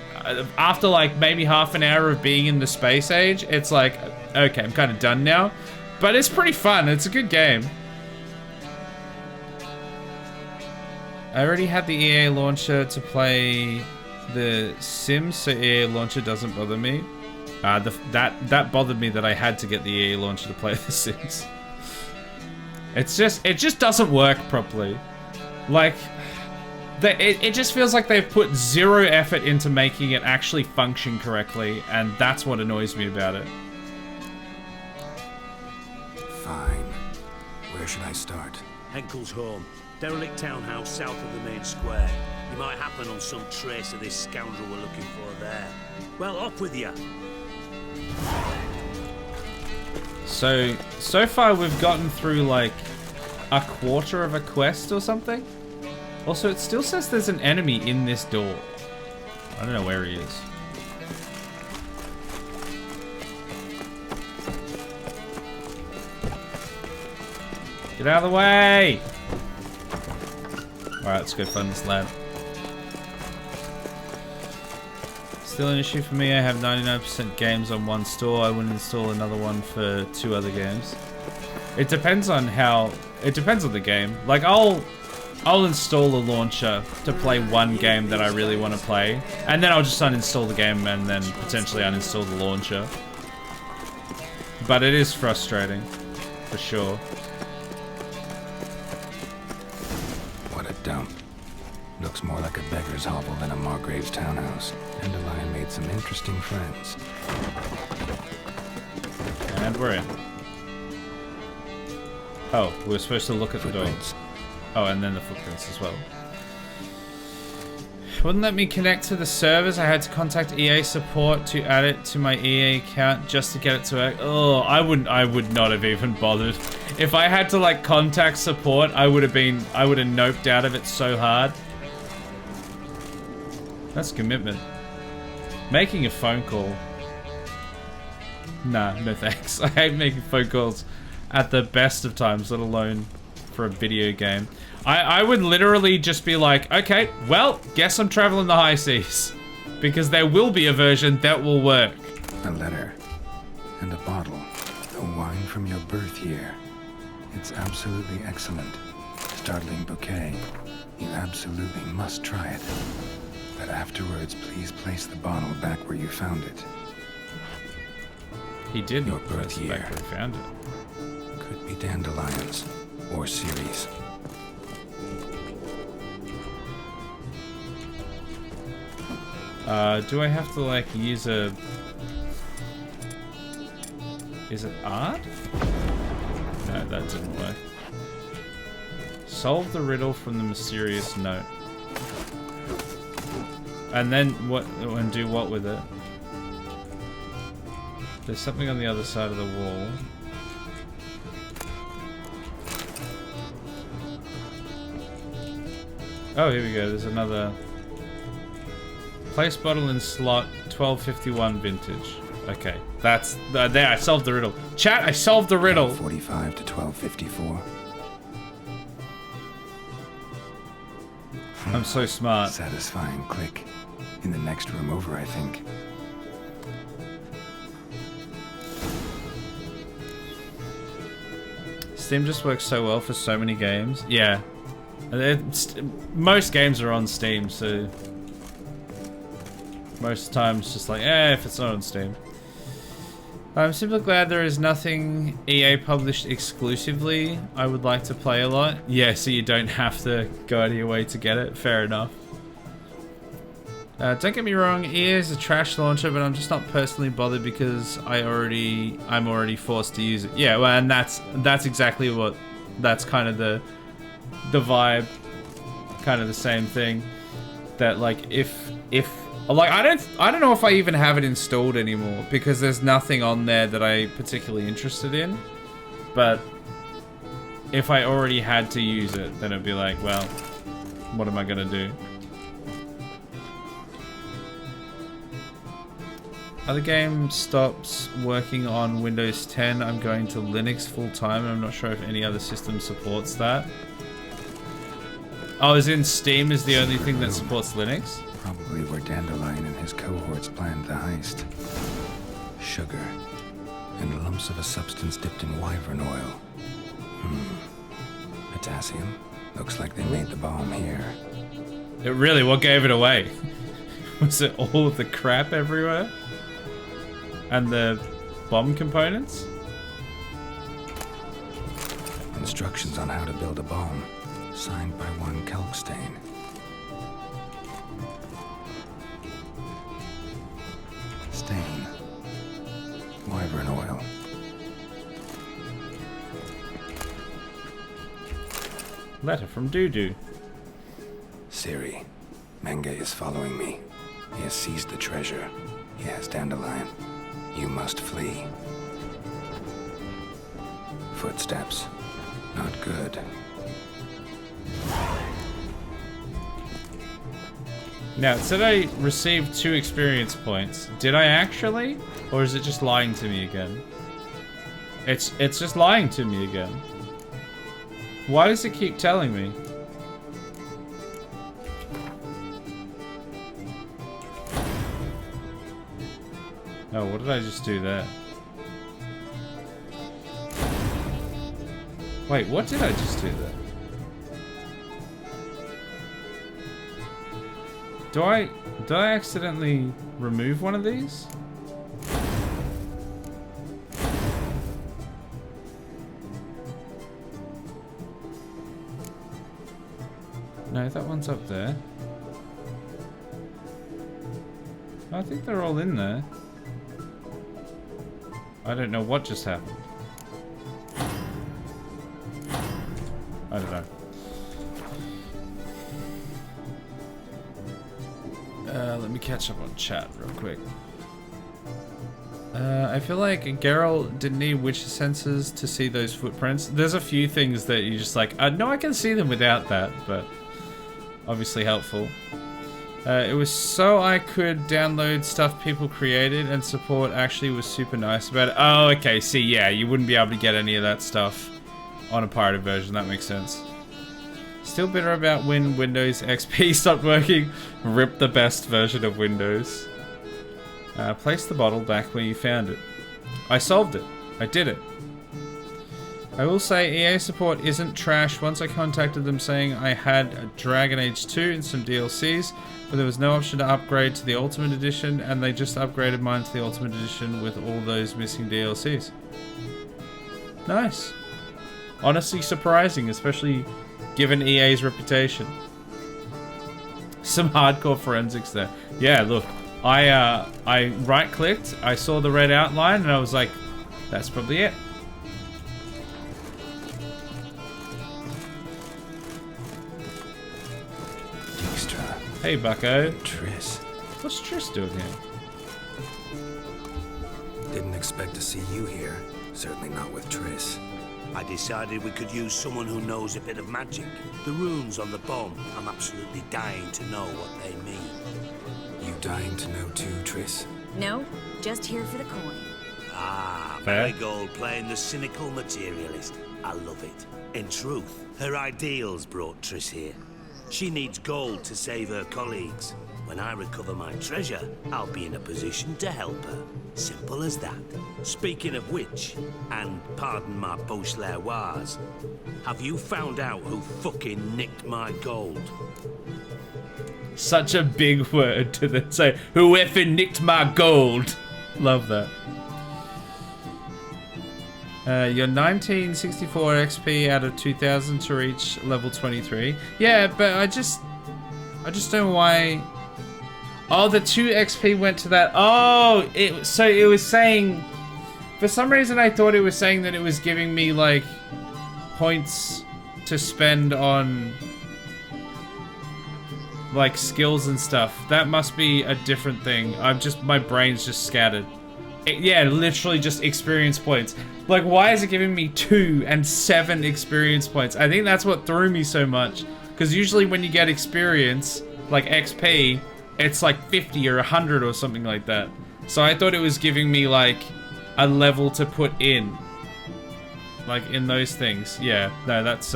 After, like, maybe half an hour of being in the space age, it's like, okay, I'm kind of done now. But it's pretty fun. It's a good game. I already had the EA launcher to play the Sims, so EA launcher doesn't bother me. That bothered me that I had to get the EA launcher to play the Sims. It just doesn't work properly. Like, it just feels like they've put zero effort into making it actually function correctly, and that's what annoys me about it. Fine. Where should I start? Henkel's home. Derelict townhouse south of the main square. You might happen on some trace of this scoundrel we're looking for there. Well, off with you. So far we've gotten through like a quarter of a quest or something. Also, it still says there's an enemy in this door. I don't know where he is. Get out of the way! Alright, let's go find this lad. Still an issue for me. I have 99% games on one store. I wouldn't install another one for 2 other games. It depends on how... It depends on the game. Like, I'll install a launcher to play one game that I really want to play. And then I'll just uninstall the game and then potentially uninstall the launcher. But it is frustrating. For sure. What a dump. Looks more like a beggar's hovel than a Margrave's townhouse. Dandelion made some interesting friends. And we're in. Oh, we were supposed to look at the door. Oh, and then the footprints as well. Wouldn't let me connect to the servers. I had to contact EA support to add it to my EA account just to get it to work. Oh, I would not have even bothered. If I had to like contact support, I would have noped out of it so hard. That's commitment. Making a phone call. Nah, no thanks. I hate making phone calls at the best of times, let alone for a video game. I would literally just be like, okay, well, guess I'm traveling the high seas. Because there will be a version that will work. A letter. And a bottle. The wine from your birth year. It's absolutely excellent. Startling bouquet. You absolutely must try it. But afterwards, please place the bottle back where you found it. He did your not birth year. Back where he found it. Could be dandelions. Or Ceres. Do I have to like use a Is it art? No, that didn't work. Solve the riddle from the mysterious note. And then what? And do what with it? There's something on the other side of the wall. Oh, here we go. There's another. Place bottle in slot 1251 vintage. Okay, that's there. I solved the riddle. Chat, I solved the riddle. 45 to 1254. I'm so smart. Satisfying click. In the next room over, I think. Steam just works so well for so many games. Yeah. Most games are on Steam, so most of the time it's just like, if it's not on Steam. I'm simply glad there is nothing EA published exclusively I would like to play a lot. Yeah, so you don't have to go out of your way to get it. Fair enough. Don't get me wrong, EA is a trash launcher, but I'm just not personally bothered because I'm already forced to use it. Yeah, well, and that's exactly what, that's kind of the vibe, kind of the same thing. That like if like I don't know if I even have it installed anymore because there's nothing on there that I'm particularly interested in. But if I already had to use it, then it'd be like, well, what am I gonna do? Other game stops working on Windows 10. I'm going to Linux full time. I'm not sure if any other system supports that. Oh, as in Steam is the only thing that supports Linux? Probably where Dandelion and his cohorts planned the heist. Sugar. And lumps of a substance dipped in wyvern oil. Potassium. Looks like they made the bomb here. It really, what gave it away? Was it all of the crap everywhere? And the bomb components? Instructions on how to build a bomb. Signed by one Kelkstain. Stain. Wyvern oil. Letter from Doo-Doo. Siri. Menge is following me. He has seized the treasure. He has Dandelion. You must flee. Footsteps. Not good. Now, it said I received 2 experience points. Did I actually? Or is it just lying to me again? It's just lying to me again. Why does it keep telling me? Oh, what did I just do there? Wait, what did I just do there? Did I accidentally remove one of these? No, that one's up there. I think they're all in there. I don't know what just happened. I don't know. Let me catch up on chat real quick. I feel like Geralt didn't need witch senses to see those footprints. There's a few things that you just like, no, I can see them without that, but obviously helpful. It was so I could download stuff people created, and support actually was super nice about it. Oh, okay, see, yeah, you wouldn't be able to get any of that stuff on a pirated version, that makes sense. Still bitter about when Windows XP stopped working. Rip the best version of Windows. Place the bottle back where you found it. I solved it. I did it. I will say EA support isn't trash. Once I contacted them saying I had Dragon Age 2 and some DLCs, but there was no option to upgrade to the Ultimate Edition, and they just upgraded mine to the Ultimate Edition with all those missing DLCs. Nice. Honestly surprising, especially given EA's reputation. Some hardcore forensics there. Yeah, look, I right-clicked, I saw the red outline, and I was like, That's probably it. Dijkstra. Hey, Bucko. Triss. What's Triss doing here? Didn't expect to see you here. Certainly not with Triss. I decided we could use someone who knows a bit of magic. The runes on the bomb, I'm absolutely dying to know what they mean. You dying to know too, Triss? No, just here for the coin. Ah, Fair. Marigold playing the cynical materialist. I love it. In truth, her ideals brought Triss here. She needs gold to save her colleagues. When I recover my treasure, I'll be in a position to help her. Simple as that. Speaking of which, and pardon my Beauclervoise, have you found out who fucking nicked my gold? Such a big word to say, who effing nicked my gold? Love that. You're 1964 XP out of 2000 to reach level 23. Yeah, but I just don't know why. Oh, the 2 XP went to that. Oh, so it was saying, for some reason I thought it was saying that it was giving me like points to spend on like skills and stuff. That must be a different thing. My brain's just scattered. Yeah, literally just experience points. Like, why is it giving me 2 and 7 experience points? I think that's what threw me so much. Because usually when you get experience, like XP, it's like 50 or 100 or something like that. So I thought it was giving me like a level to put in. Like in those things. Yeah, no, that's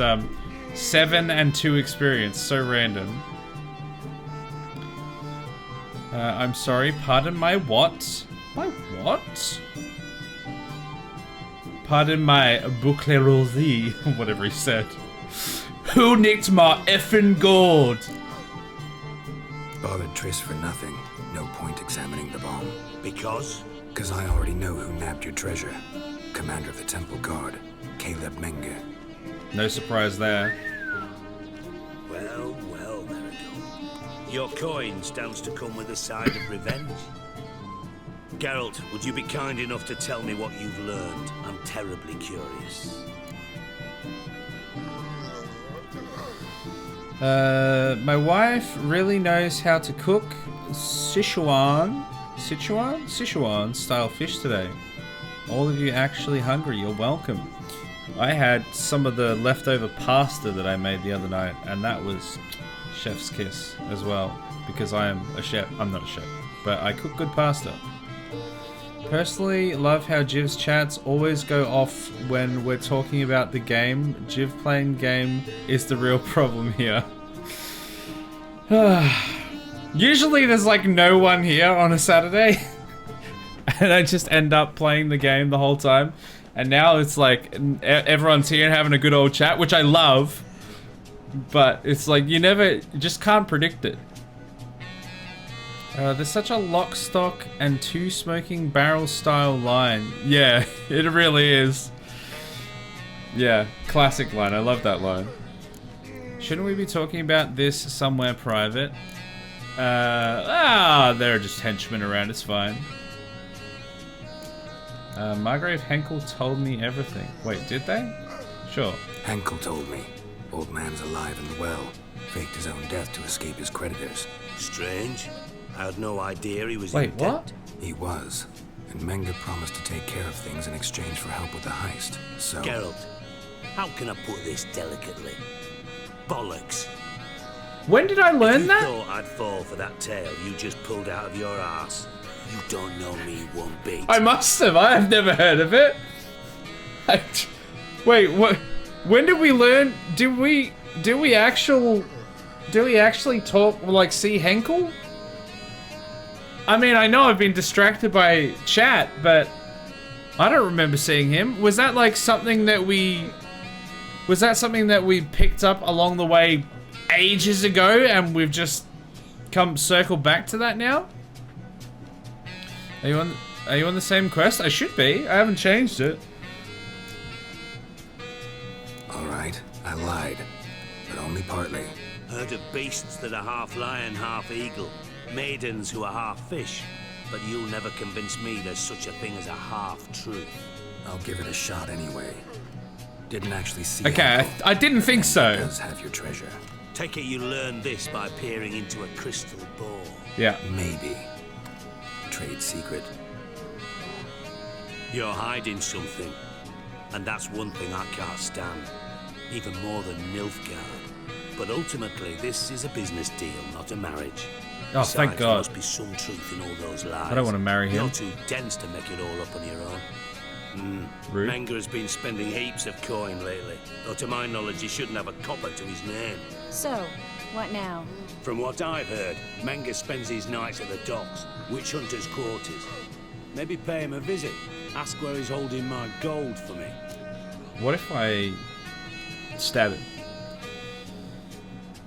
7 and 2 experience. So random. I'm sorry, pardon my what? My what? Pardon my Beauclervoise, whatever he said. Who nicked my effing gold? Bothered Triss for nothing. No point examining the bomb. Because? Because I already know who nabbed your treasure. Commander of the Temple Guard, Caleb Menge. No surprise there. Well, there we go. Your coin stands to come with a side of revenge. Geralt, would you be kind enough to tell me what you've learned? I'm terribly curious. My wife really knows how to cook Sichuan style fish today. All of you actually hungry, you're welcome. I had some of the leftover pasta that I made the other night, and that was chef's kiss as well, because I am a chef. I'm not a chef, but I cook good pasta. Personally, love how Jiv's chats always go off when we're talking about the game. Jiv playing game is the real problem here. Usually there's like no one here on a Saturday. And I just end up playing the game the whole time. And now it's like everyone's here and having a good old chat, which I love. But it's like you just can't predict it. There's such a lock, stock, and 2 smoking barrel style line. Yeah, it really is. Yeah, classic line. I love that line. Shouldn't we be talking about this somewhere private? There are just henchmen around. It's fine. Margrave Henkel told me everything. Wait, did they? Sure. Henkel told me. Old man's alive and well. Faked his own death to escape his creditors. Strange. I had no idea he was Wait, in what? debt. He was. And Menge promised to take care of things in exchange for help with the heist. So... Geralt, how can I put this delicately? Bollocks. When did I learn that? If you thought I'd fall for that tale you just pulled out of your ass, you don't know me one bit. I must have. I have never heard of it. Wait, what? When did we learn? Do we actually talk, like, see Henkel? I mean, I know I've been distracted by chat, but I don't remember seeing him. Was that like something that we picked up along the way ages ago and we've just circled back to that now? Are you on the same quest? I should be. I haven't changed it. Alright, I lied. But only partly. Heard of beasts that are half lion, half eagle. Maidens who are half fish. But you'll never convince me there's such a thing as a half-truth. I'll give it a shot anyway. Didn't actually see. Okay, I didn't think so. Does have your treasure. Take it you learned this by peering into a crystal ball. Yeah. Maybe. Trade secret. You're hiding something. And that's one thing I can't stand. Even more than Nilfgaard. But ultimately, this is a business deal, not a marriage. Oh, Besides, thank there God. must be some truth in all those lies. I don't want to marry him. You're too dense to make it all up on your own. Rude. Menga has been spending heaps of coin lately. Though to my knowledge, he shouldn't have a copper to his name. So, what now? From what I've heard, Menga spends his nights at the docks, witch hunters' quarters. Maybe pay him a visit. Ask where he's holding my gold for me. What if I stab him?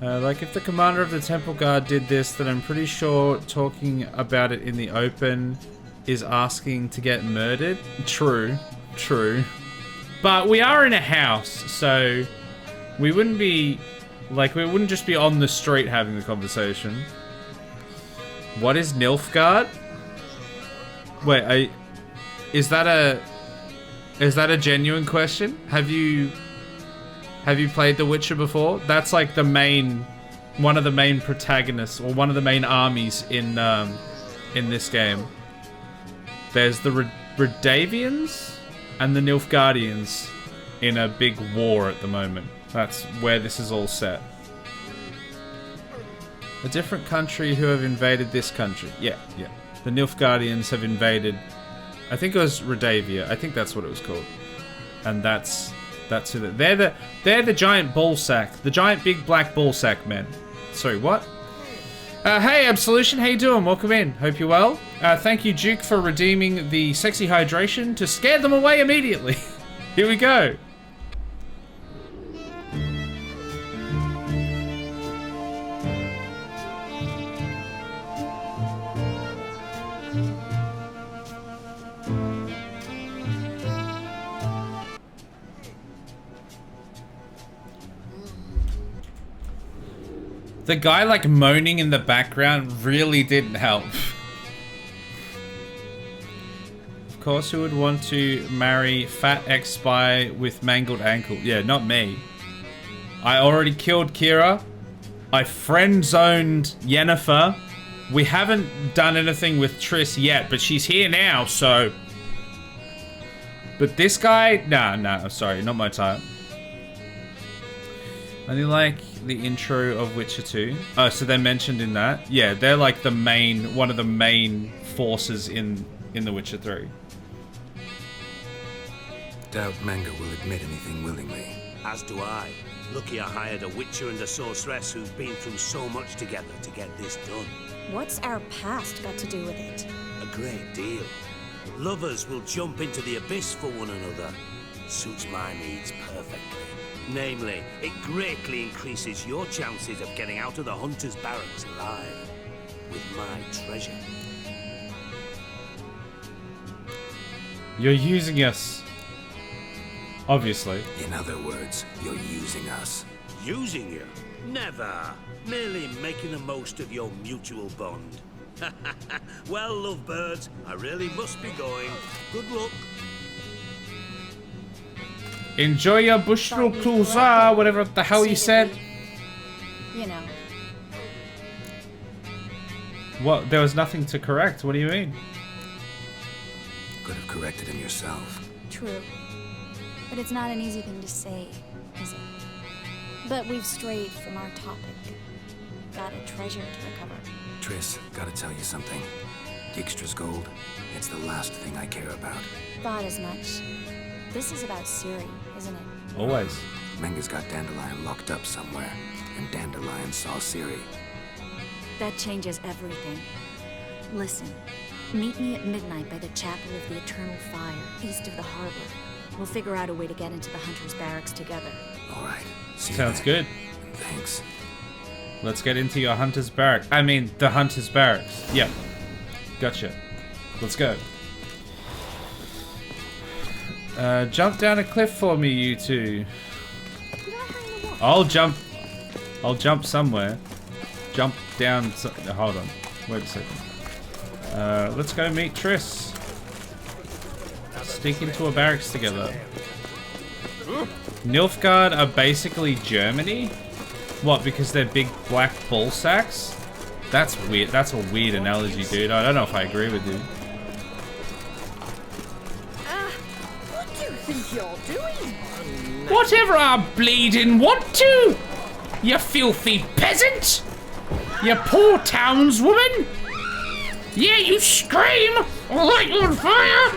Like, if the commander of the Temple Guard did this, then I'm pretty sure talking about it in the open is asking to get murdered. True. True. But we are in a house, so we wouldn't be... Like, we wouldn't just be on the street having the conversation. What is Nilfgaard? Wait, is that a genuine question? Have you played The Witcher before? That's like the main, one of the main protagonists, or one of the main armies in this game. There's the Radavians and the Nilfgaardians in a big war at the moment. That's where this is all set. A different country who have invaded this country. Yeah. The Nilfgaardians have invaded, I think it was Redavia. I think that's what it was called. And that's who they're the giant ball sack. The giant big black ball sack men. Sorry, what? Hey, Absolution, how you doing? Welcome in. Hope you're well. Thank you, Duke, for redeeming the sexy hydration to scare them away immediately. Here we go. The guy, like, moaning in the background really didn't help. Of course, who would want to marry fat ex-spy with mangled ankle? Yeah, not me. I already killed Kira. I friend-zoned Yennefer. We haven't done anything with Triss yet, but she's here now, so... But this guy? Nah, sorry, not my type. Only like the intro of Witcher 2. Oh, so they're mentioned in that? Yeah, they're like the main, one of the main forces in The Witcher 3. Doubt Menga will admit anything willingly. As do I. Lucky I hired a witcher and a sorceress who've been through so much together to get this done. What's our past got to do with it? A great deal. Lovers will jump into the abyss for one another. Suits my needs perfectly. Namely, it greatly increases your chances of getting out of the hunter's barracks alive with my treasure. You're using us. Obviously. In other words, you're using us. Using you? Never. Merely making the most of your mutual bond. Well, lovebirds, I really must be going. Good luck. Enjoy your Bushro Cruiser, whatever the hell you said. You know. What? There was nothing to correct. What do you mean? Could have corrected him yourself. True. But it's not an easy thing to say, is it? But we've strayed from our topic. Got a treasure to recover. Triss, gotta tell you something. Dijkstra's gold, it's the last thing I care about. Thought as much. This is about Ciri, isn't it? Always. Menga's got Dandelion locked up somewhere, and Dandelion saw Ciri. That changes everything. Listen, meet me at midnight by the Chapel of the Eternal Fire, east of the harbor. We'll figure out a way to get into the Hunter's Barracks together. All right. Sounds good. Thanks. Let's get into your Hunter's Barracks. I mean, the Hunter's Barracks. Yep. Gotcha. Let's go. Jump down a cliff for me, you two. I'll jump somewhere. Jump down. Hold on. Wait a second. Let's go meet Triss. stick into a barracks together. Nilfgaard are basically Germany? What, because they're big black ball sacks? That's weird. That's a weird analogy, dude. I don't know if I agree with you. What do you think you're doing? Whatever I bleeding want to! You filthy peasant! You poor townswoman! Yeah, you scream! I'll light you on fire!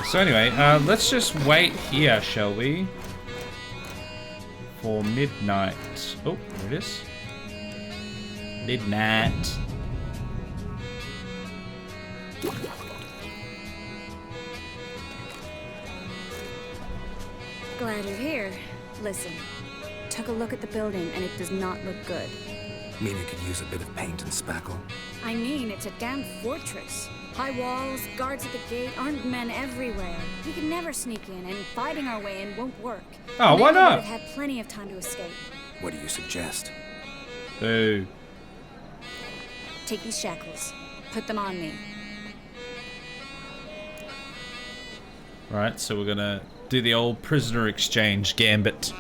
So anyway, let's just wait here, shall we? For midnight. Oh, there it is. Midnight. Glad you're here. Listen, took a look at the building and it does not look good. Mean it could use a bit of paint and spackle? I mean, it's a damn fortress. High walls, guards at the gate, armed men everywhere. We can never sneak in, and fighting our way in won't work. Oh, why not? We've had plenty of time to escape. What do you suggest? Boo. Take these shackles. Put them on me. Right, so we're gonna do the old prisoner exchange gambit.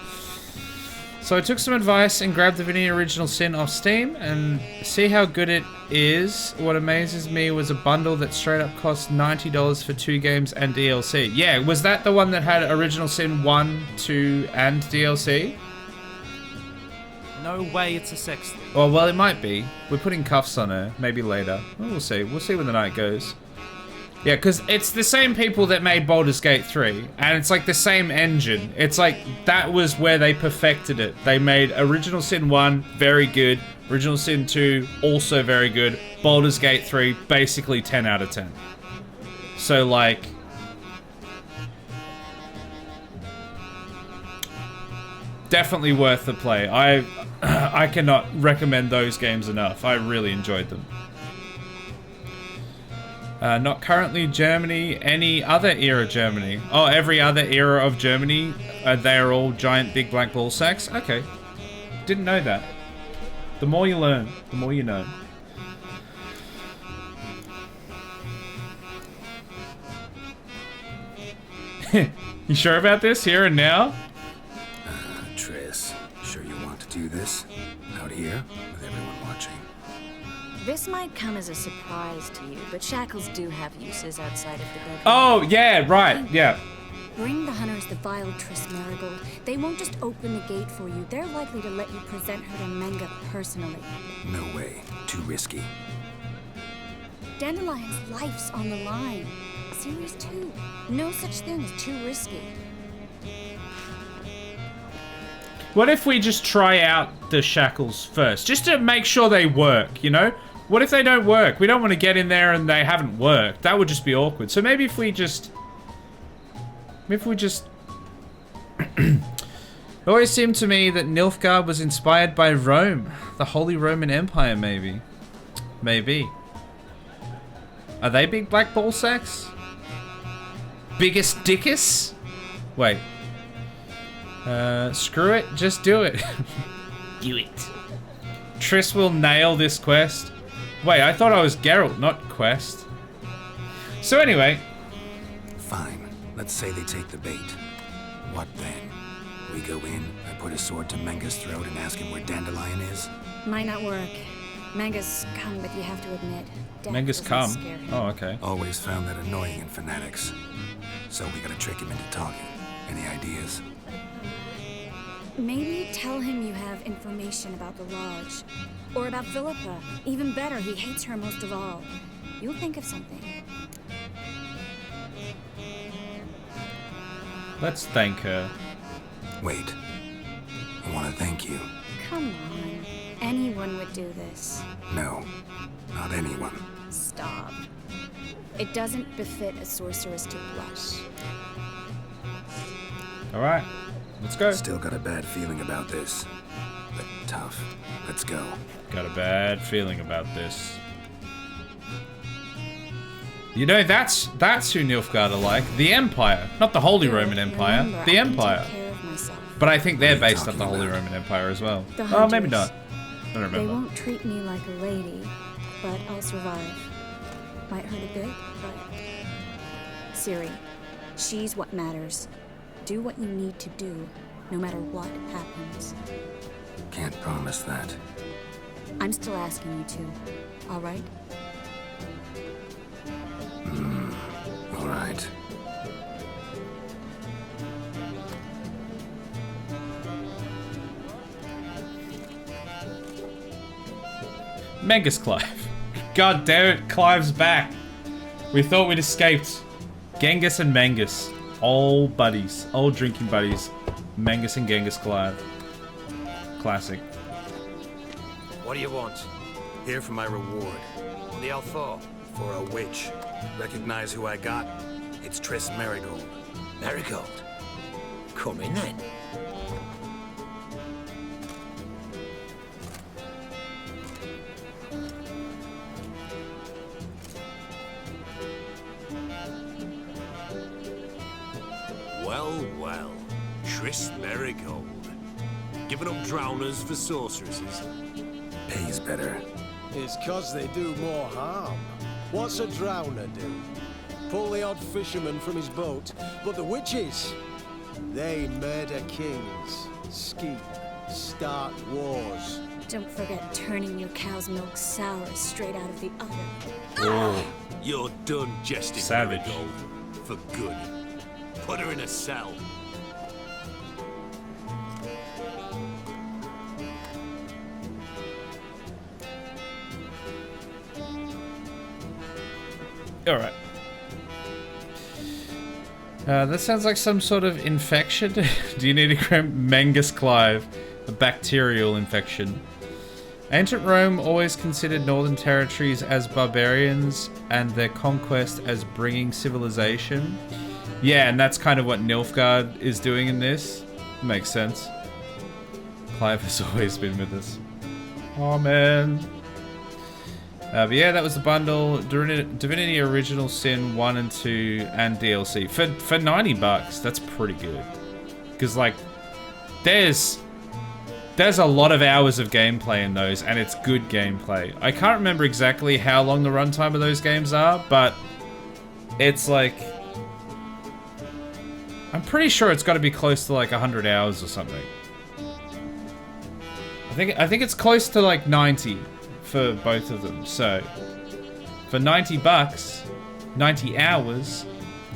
So I took some advice and grabbed the Vanilla Original Sin off Steam and see how good it is. What amazes me was a bundle that straight up cost $90 for 2 games and DLC. Yeah, was that the one that had Original Sin 1, 2, and DLC? No way it's a sex thing. Oh, well, it might be. We're putting cuffs on her. Maybe later. Well, we'll see. We'll see when the night goes. Yeah, because it's the same people that made Baldur's Gate 3, and it's like the same engine. It's like, that was where they perfected it. They made Original Sin 1, very good. Original Sin 2, also very good. Baldur's Gate 3, basically 10 out of 10. So, like... definitely worth the play. I cannot recommend those games enough. I really enjoyed them. Not currently Germany, any other era Germany. Oh, every other era of Germany, they are all giant big black ball sacks? Okay. Didn't know that. The more you learn, the more you know. You sure about this, here and now? Triss, sure you want to do this? Out here, with everyone watching? This might come as a surprise to you, but shackles do have uses outside of the bedroom. Oh, yeah, right, yeah. Bring the hunters the vile Triss Marigold. They won't just open the gate for you. They're likely to let you present her to Menga personally. No way. Too risky. Dandelion's life's on the line. Series 2. No such thing as too risky. What if we just try out the shackles first? Just to make sure they work, you know? What if they don't work? We don't want to get in there and they haven't worked. That would just be awkward. So maybe if we just... It always seemed to me that Nilfgaard was inspired by Rome. The Holy Roman Empire, maybe. Maybe. Are they big black ball sacks? Biggest dickus? Wait. Screw it. Just do it. Do it. Triss will nail this quest. Wait, I thought I was Geralt, not Quest. So anyway. Fine. Let's say they take the bait. What then? We go in, I put a sword to Menga's throat and ask him where Dandelion is? Might not work. Menga's come, but you have to admit. Menga's come? Oh, okay. Always found that annoying in fanatics. So we gotta trick him into talking. Any ideas? Maybe tell him you have information about the Lodge. Or about Philippa. Even better, he hates her most of all. You'll think of something. Let's thank her. Wait. I want to thank you. Come on. Anyone would do this. No. Not anyone. Stop. It doesn't befit a sorceress to blush. Alright. Let's go. Still got a bad feeling about this. But tough. Let's go. Got a bad feeling about this. You know, that's who Nilfgaard are like. The Empire. Not the Holy Roman Empire. The Empire. But I think they're based on the Holy Roman Empire as well. Oh, maybe not. I don't remember. They won't treat me like a lady, but I'll survive. Might hurt a bit, but... Siri, she's what matters. Do what you need to do, no matter what happens. Can't promise that. I'm still asking you to, all right? All right. Mengus Clive. God damn it, Clive's back. We thought we'd escaped. Genghis and Mengus. Old buddies. Old drinking buddies. Mengus and Genghis Clive. Classic. What do you want? Here for my reward. What the hell for? For a witch. Recognize who I got? It's Triss Marigold. Marigold? Come in then. Well, well. Triss Marigold. Giving up drowners for sorceresses. Pays better. It's 'cause they do more harm. What's a drowner do? Pull the odd fisherman from his boat. But the witches, they murder kings, scheme, start wars. Don't forget turning your cow's milk sour straight out of the oven. Oh. You're done jesting, Savage. Marigold. For good. Put her in a cell. Alright. That sounds like some sort of infection. Do you need to grab Mengus Clive? A bacterial infection. Ancient Rome always considered northern territories as barbarians and their conquest as bringing civilization. Yeah, and that's kind of what Nilfgaard is doing in this. Makes sense. Clive has always been with us. Oh man. But yeah, that was the bundle. Divinity Original Sin 1 and 2 and DLC. For $90, that's pretty good. Because like, there's a lot of hours of gameplay in those, and it's good gameplay. I can't remember exactly how long the runtime of those games are, but it's like, I'm pretty sure it's got to be close to like 100 hours or something. I think it's close to like 90 for both of them. So for $90, 90 hours,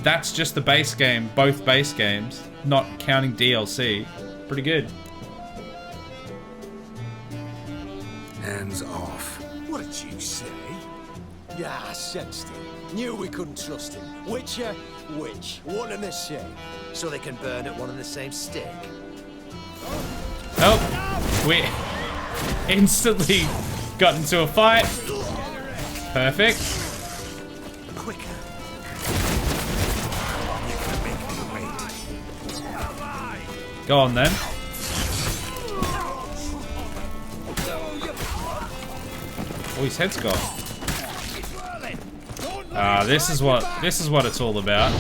that's just the base game, both base games, not counting DLC. Pretty good. Hands off. What did you say? Yeah, I sensed it. Knew we couldn't trust him. Witcher, witch, one and the same. So they can burn at one and the same stick. Oh, we instantly got into a fight. Perfect. Quicker. Go on then. Oh, his head's gone. Ah, this is what it's all about.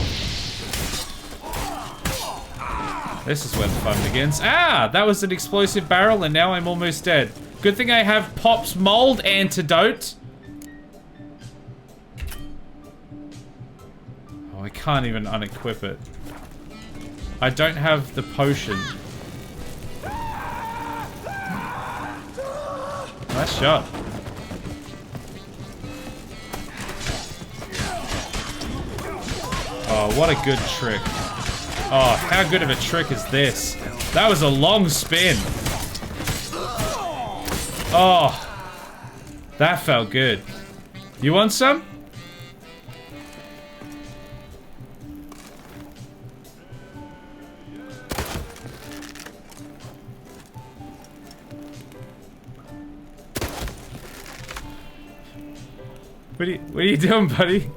This is where the fun begins. Ah, that was an explosive barrel and now I'm almost dead. Good thing I have Pop's mold antidote. Oh, I can't even unequip it. I don't have the potion. Nice shot. Oh, what a good trick. Oh, how good of a trick is this? That was a long spin. Oh, that felt good. You want some? What are you doing, buddy?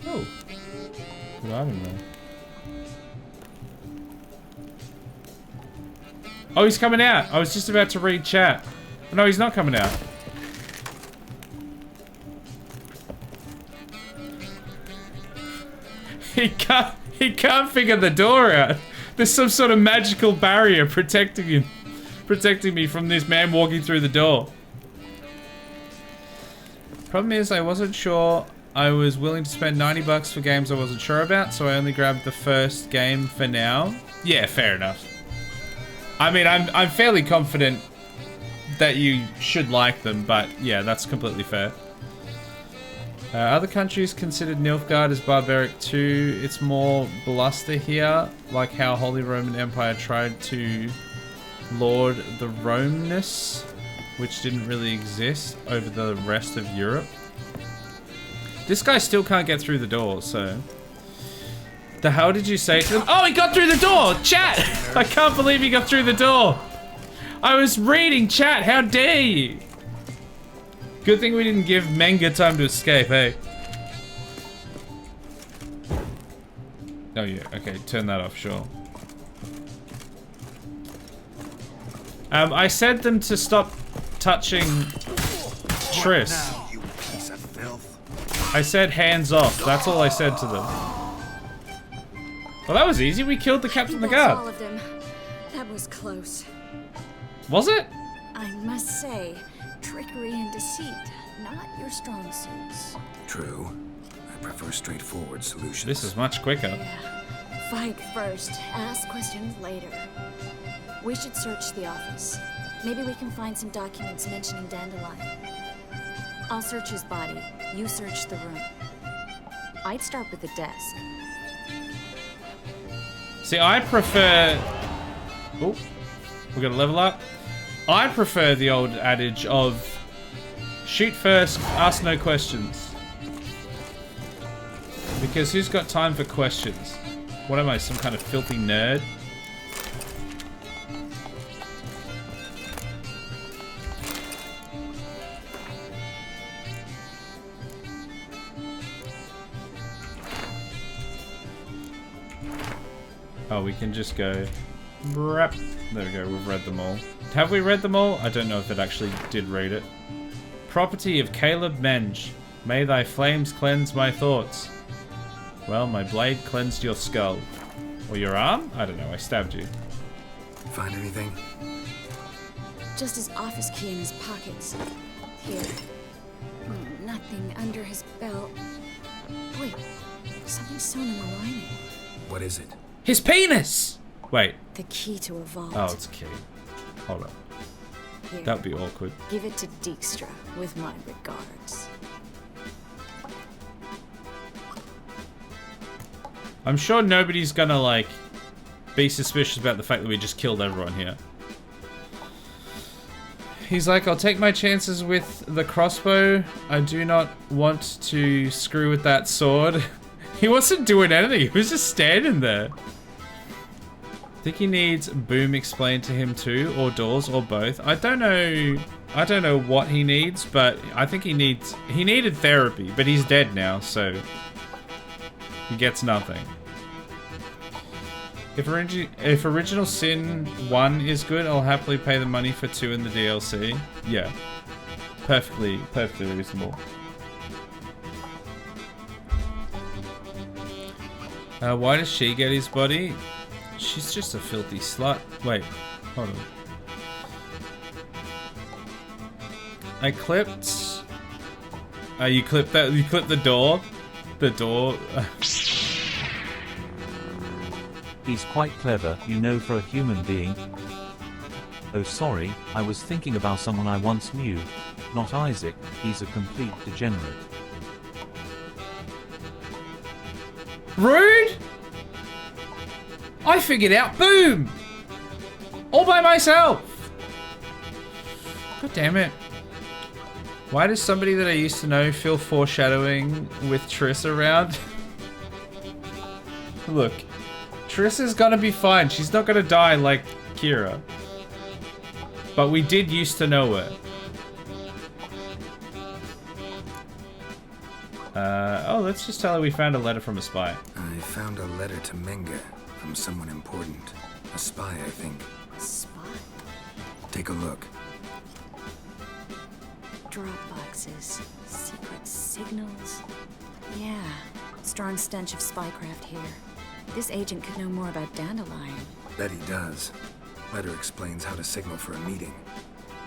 Oh. Good item there. Oh, he's coming out. I was just about to read chat. No, he's not coming out. He can't figure the door out. There's some sort of magical barrier protecting him protecting me from this man walking through the door. Problem is, I wasn't sure I was willing to spend 90 bucks for games I wasn't sure about, so I only grabbed the first game for now. Yeah, fair enough. I mean, I'm fairly confident that you should like them, but yeah, that's completely fair. Other countries considered Nilfgaard as barbaric too. It's more bluster here, like how Holy Roman Empire tried to lord the Romanus, which didn't really exist over the rest of Europe. This guy still can't get through the door, so... The hell did you say to them? Oh, he got through the door! Chat! I can't believe he got through the door! I was reading chat, how dare you! Good thing we didn't give Menga time to escape, hey? Oh yeah, okay, turn that off, sure. I said them to stop touching Triss. You piece of filth. I said hands off, that's all I said to them. Well, that was easy, we killed the captain of the guard. All of them. That was close. Was it? I must say, trickery and deceit, not your strong suits. True. I prefer straightforward solutions. This is much quicker. Yeah. Fight first, ask questions later. We should search the office. Maybe we can find some documents mentioning Dandelion. I'll search his body. You search the room. I'd start with the desk. See, I prefer... Oh, we got to level up. I prefer the old adage of shoot first, ask no questions. Because who's got time for questions? What am I, some kind of filthy nerd? Oh, we can just go... There we go, we've read them all. Have we read them all? I don't know if it actually did read it. Property of Caleb Menge. May thy flames cleanse my thoughts. Well, my blade cleansed your skull. Or your arm? I don't know, I stabbed you. Find anything? Just his office key in his pockets. Here. Nothing under his belt. Wait, something sewn in the lining. What is it? His penis! Wait. The key to a vault. Oh, it's a key. Hold on. Here. That'd be awkward. Give it to Dijkstra with my regards. I'm sure nobody's gonna, like, be suspicious about the fact that we just killed everyone here. He's like, I'll take my chances with the crossbow. I do not want to screw with that sword. He wasn't doing anything. He was just standing there. I think he needs Boom explained to him too, or doors, or both. I don't know what he needs, but I think he needed therapy, but he's dead now, so he gets nothing. If Original Sin 1 is good, I'll happily pay the money for 2 in the DLC. Yeah. Perfectly reasonable. Why does she get his body? She's just a filthy slut. Wait, hold on. I clipped... you clipped that? You clipped the door? The door... He's quite clever, you know, for a human being. Oh sorry, I was thinking about someone I once knew. Not Isaac, he's a complete degenerate. Rude! I figured out Boom! All by myself! God damn it. Why does somebody that I used to know feel foreshadowing with Triss around? Look, Triss is gonna be fine. She's not gonna die like Kira. But we did used to know her. Oh, let's just tell her we found a letter from a spy. I found a letter to Menga from someone important. A spy, I think. A spy? Take a look. Drop boxes, secret signals. Yeah, strong stench of spycraft here. This agent could know more about Dandelion. Bet he does. Letter explains how to signal for a meeting.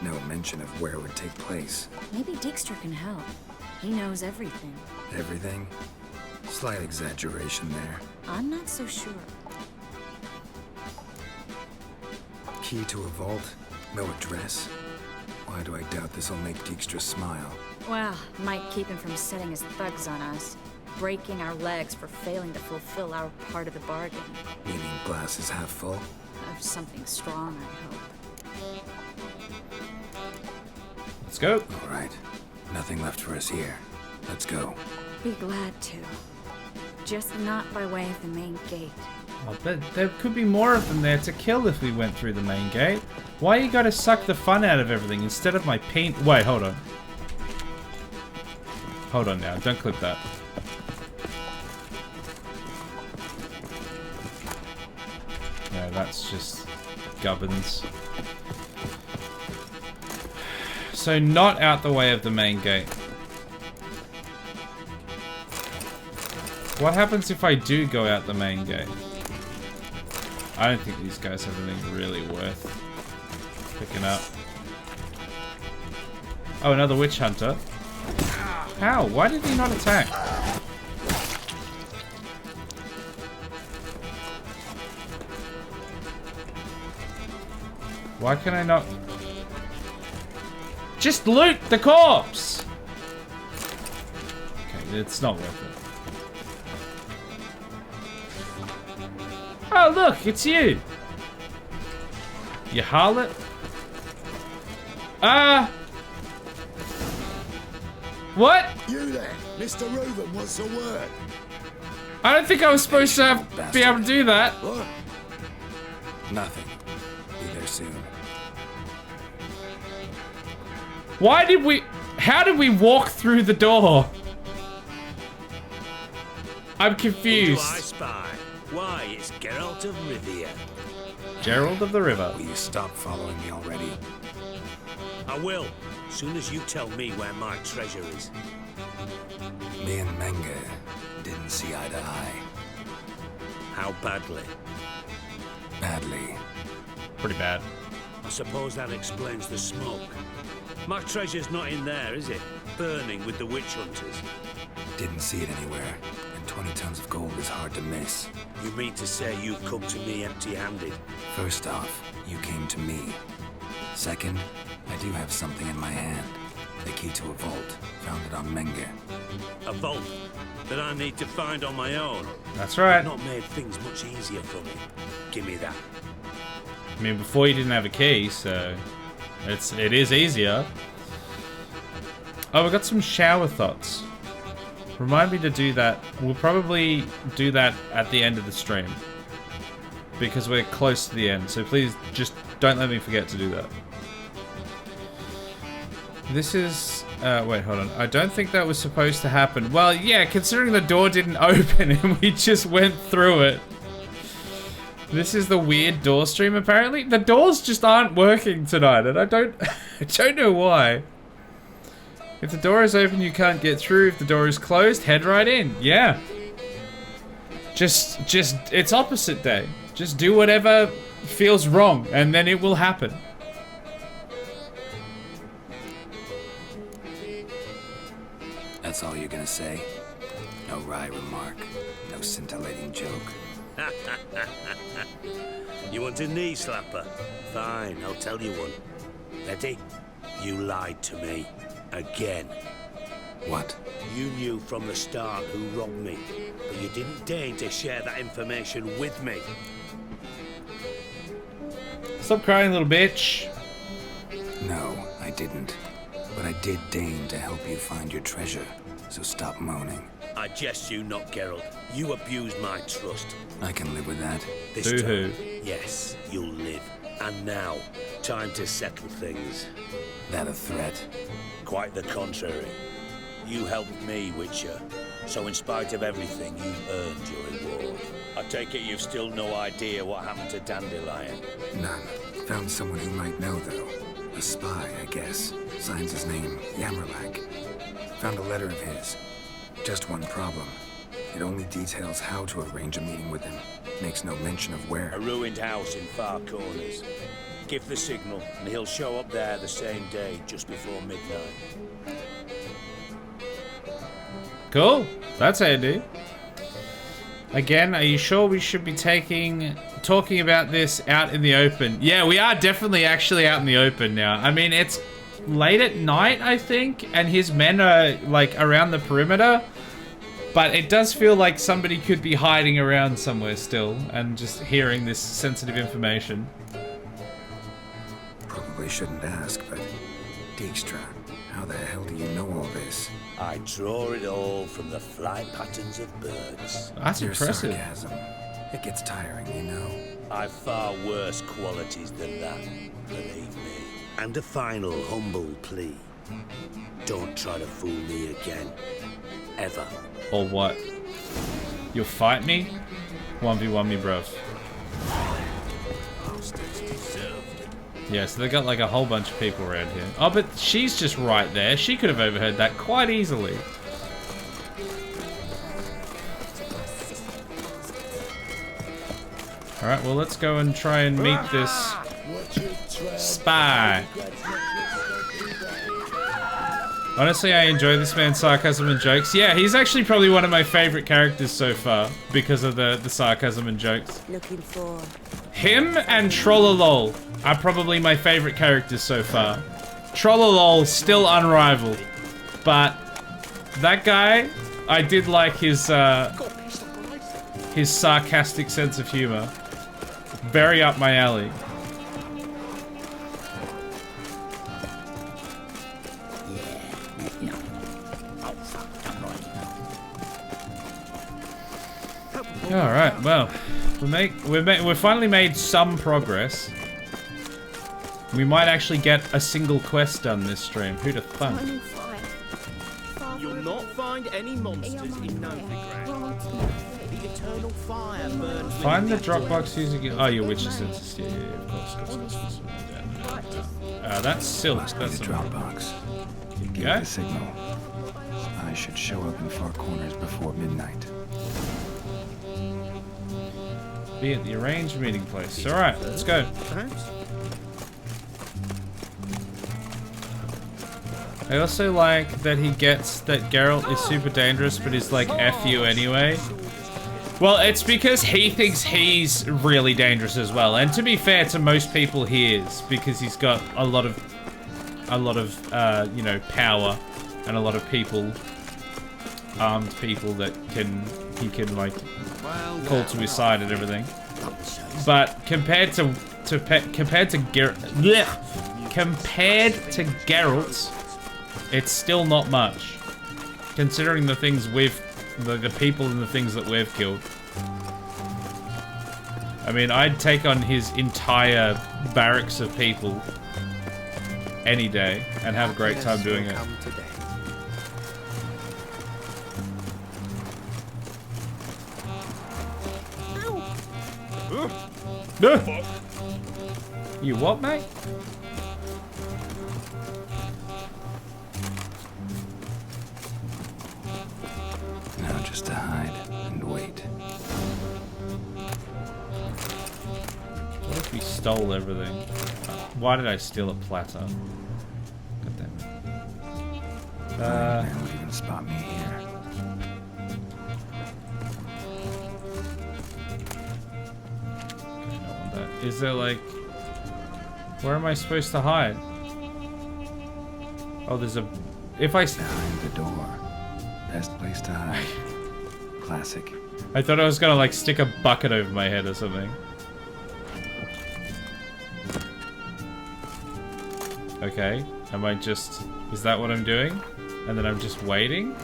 No mention of where it would take place. Maybe Dijkstra can help. He knows everything. Everything? Slight exaggeration there. I'm not so sure. Key to a vault? No address? Why do I doubt this'll make Dijkstra smile? Well, might keep him from setting his thugs on us. Breaking our legs for failing to fulfill our part of the bargain. Meaning glass is half full? Of something strong, I hope. Let's go. All right. Nothing left for us here. Let's go. Be glad to. Just not by way of the main gate. Oh, there could be more of them there to kill if we went through the main gate. Why you gotta suck the fun out of everything instead of my paint? Wait, hold on. Hold on now. Don't clip that. No, that's just gubbins. So not out the way of the main gate. What happens if I do go out the main gate? I don't think these guys have anything really worth picking up. Oh, another witch hunter. How? Why did he not attack? Why can I not? Just loot the corpse! Okay, it's not worth it. Oh, look, it's you. You harlot. What? You there, Mr. Reuben, what's the word? I don't think I was supposed to be able to do that. What? Nothing. Be there soon. Why did we... How did we walk through the door? I'm confused. Who do I spy? Why, it's Geralt of Rivia. Gerald of the River. Will you stop following me already? I will, soon as you tell me where my treasure is. Me and Menge didn't see eye to eye. How badly? Badly. Pretty bad. I suppose that explains the smoke. My treasure's not in there, is it? Burning with the witch hunters. Didn't see it anywhere, and 20 tons of gold is hard to miss. You mean to say you've come to me empty-handed? First off, you came to me. Second, I do have something in my hand. The key to a vault, found it on Menge. A vault that I need to find on my own. That's right. You've not made things much easier for me. Give me that. I mean, before you didn't have a key, so it is easier. Oh, we got some shower thoughts. Remind me to do that. We'll probably do that at the end of the stream, because we're close to the end. So please, just don't let me forget to do that. This is... wait, hold on. I don't think that was supposed to happen. Well, yeah, considering the door didn't open and we just went through it. This is the weird door stream, apparently. The doors just aren't working tonight, and I don't know why. If the door is open, you can't get through. If the door is closed, head right in. Yeah. Just, it's opposite day. Just do whatever feels wrong, and then it will happen. That's all you're gonna say? No wry remark, no scintillating joke. You want a knee slapper? Fine, I'll tell you one. Ready? You lied to me. Again. What? You knew from the start who robbed me, but you didn't deign to share that information with me. Stop crying, little bitch. No, I didn't. But I did deign to help you find your treasure, so stop moaning. I jest you not, Geralt. You abused my trust. I can live with that. This time, yes, you'll live. And now, time to settle things. That a threat? Quite the contrary. You helped me, Witcher. So in spite of everything, you've earned your reward. I take it you've still no idea what happened to Dandelion? None. Found someone who might know, though. A spy, I guess. Signs his name, Yammerlak. Found a letter of his. Just one problem. It only details how to arrange a meeting with him. Makes no mention of where. A ruined house in Far Corners. Give the signal, and he'll show up there the same day, just before midnight. Cool. That's handy. Again, are you sure we should be talking about this out in the open? Yeah, we are definitely actually out in the open now. I mean, it's late at night, I think, and his men are, like, around the perimeter. But it does feel like somebody could be hiding around somewhere still and just hearing this sensitive information. Probably shouldn't ask, but Dijkstra, how the hell do you know all this? I draw it all from the flight patterns of birds. That's Your impressive. sarcasm. It gets tiring, you know. I've far worse qualities than that, believe me. And a final humble plea. Don't try to fool me again. Ever. Or what? You'll fight me? 1v1 me, bruv. Yeah, so they got like a whole bunch of people around here. Oh, but she's just right there. She could have overheard that quite easily. Alright, well, let's go and try and meet this spy. Honestly, I enjoy this man's sarcasm and jokes. Yeah, he's actually probably one of my favorite characters so far because of the sarcasm and jokes. Looking for Him and Trollalol are probably my favorite characters so far. Trollalol still unrivaled, but that guy, I did like his sarcastic sense of humor. Very up my alley. All right, well, we've finally made some progress. We might actually get a single quest done this stream. Who'd have thunk? You'll not find any monsters in Novigrad. The eternal fire burns. Find the Dropbox using. Oh, your witcher senses. Yeah, of course. That's Silk. That's the Dropbox. Give the signal. I should show up in Far Corners before midnight. Be at the arranged meeting place. All right, let's go. I also like that he gets that Geralt is super dangerous, but is like F you anyway. Well, it's because he thinks he's really dangerous as well. And to be fair to most people, he is, because he's got a lot of you know, power and a lot of people, armed people that he can like call to his side and everything. But compared to Geralt, it's still not much, considering the things the people and the things that we've killed. I mean, I'd take on his entire barracks of people any day and have a great time doing it. You what, mate? Now just to hide and wait. What if we stole everything? Why did I steal a platter? God damn it. Man would even spot me here. Is there like... Where am I supposed to hide? Oh, there's a... If I... Behind the door. Best place to hide. Classic. I thought I was gonna like stick a bucket over my head or something. Okay. Am I just... Is that what I'm doing? And then I'm just waiting?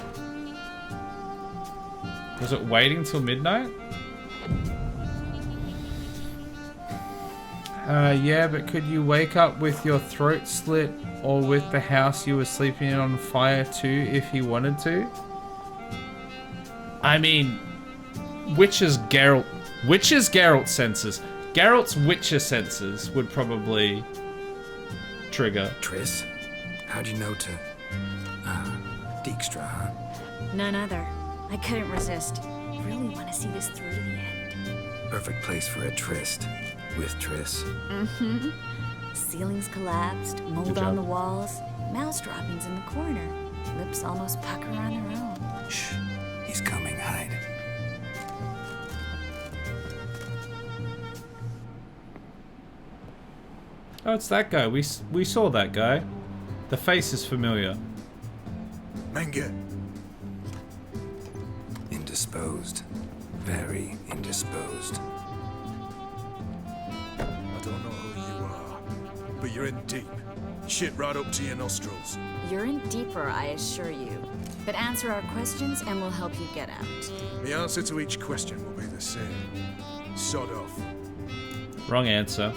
Was it waiting till midnight? Yeah, but could you wake up with your throat slit or with the house you were sleeping in on fire too if you wanted to? I mean, Witcher's Geralt senses. Geralt's Witcher senses would probably trigger. Triss, how'd you know to... Dijkstra, huh? None other. I couldn't resist. really want to see this through to the end. Perfect place for a tryst. With Triss. Mm-hmm. Ceilings collapsed, mold on the walls, mouse droppings in the corner. Lips almost pucker on their own. Shh. He's coming. Hide. Oh, it's that guy. We saw that guy. The face is familiar. Manga. Indisposed. Very indisposed. I don't know who you are, but you're in deep. Shit right up to your nostrils. You're in deeper, I assure you. But answer our questions and we'll help you get out. The answer to each question will be the same. Sod off. Wrong answer.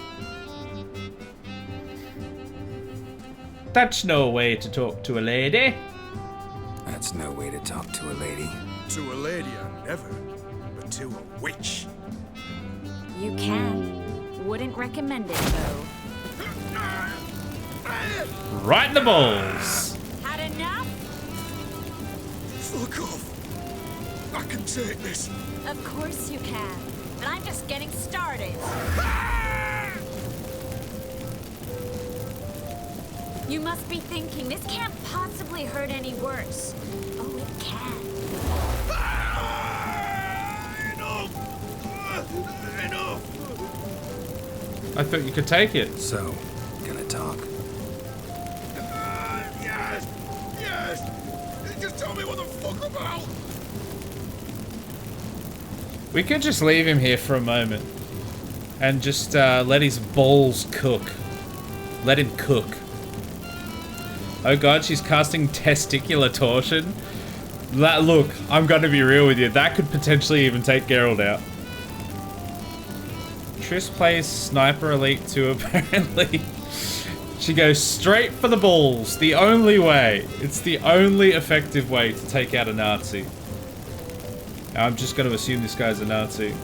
That's no way to talk to a lady. That's no way to talk to a lady. To a lady, I never. But to a witch. You can. Wouldn't recommend it, though. Right in the balls. Had enough? Fuck off. I can take this. Of course you can. But I'm just getting started. You must be thinking, this can't possibly hurt any worse. Oh, it can. Enough! I thought you could take it. So, gonna talk? Yes! Yes! Just tell me what the fuck about! We could just leave him here for a moment. And just let his balls cook. Let him cook. Oh god, she's casting testicular torsion. Look, I'm gonna be real with you. That could potentially even take Geralt out. Triss plays Sniper Elite 2 apparently. She goes straight for the balls. The only way. It's the only effective way to take out a Nazi. I'm just gonna assume this guy's a Nazi.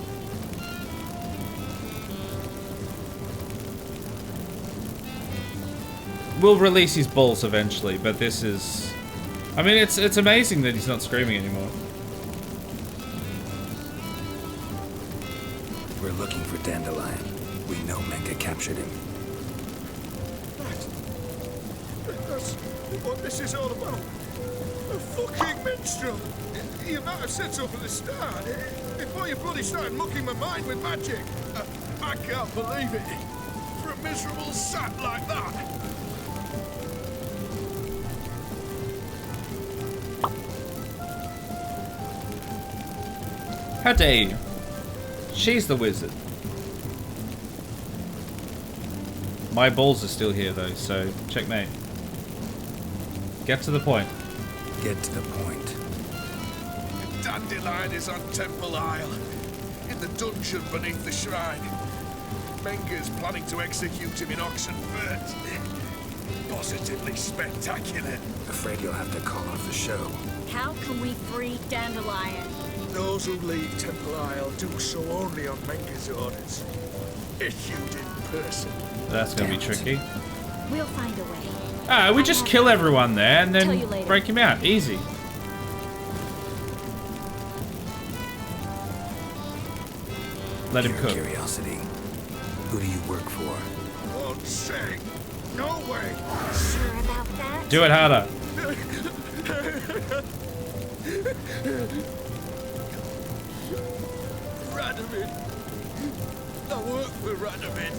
We'll release his balls eventually, but this is... I mean, it's amazing that he's not screaming anymore. We're looking for Dandelion. We know Menka captured him. That's what this is all about. A fucking minstrel. You might have said so from the start. Before you bloody started mucking my mind with magic. I can't believe it. For a miserable sap like that. How dare you? She's the wizard. My balls are still here though, so checkmate. Get to the point. Get to the point. Dandelion is on Temple Isle, in the dungeon beneath the shrine. Menga's planning to execute him in Oxenfurt. Positively spectacular. Afraid you'll have to call off the show. How can we free Dandelion? Those who leave Temple Isle do so only on Menga's orders. Issued in person. That's gonna be tricky. We'll find a way. Ah, we just kill everyone there and then break him out. Easy. Let him cook. Curiosity. Who do you work for? Won't say. No way. Sure about that? Do it harder. Radovid. I work for Radovid.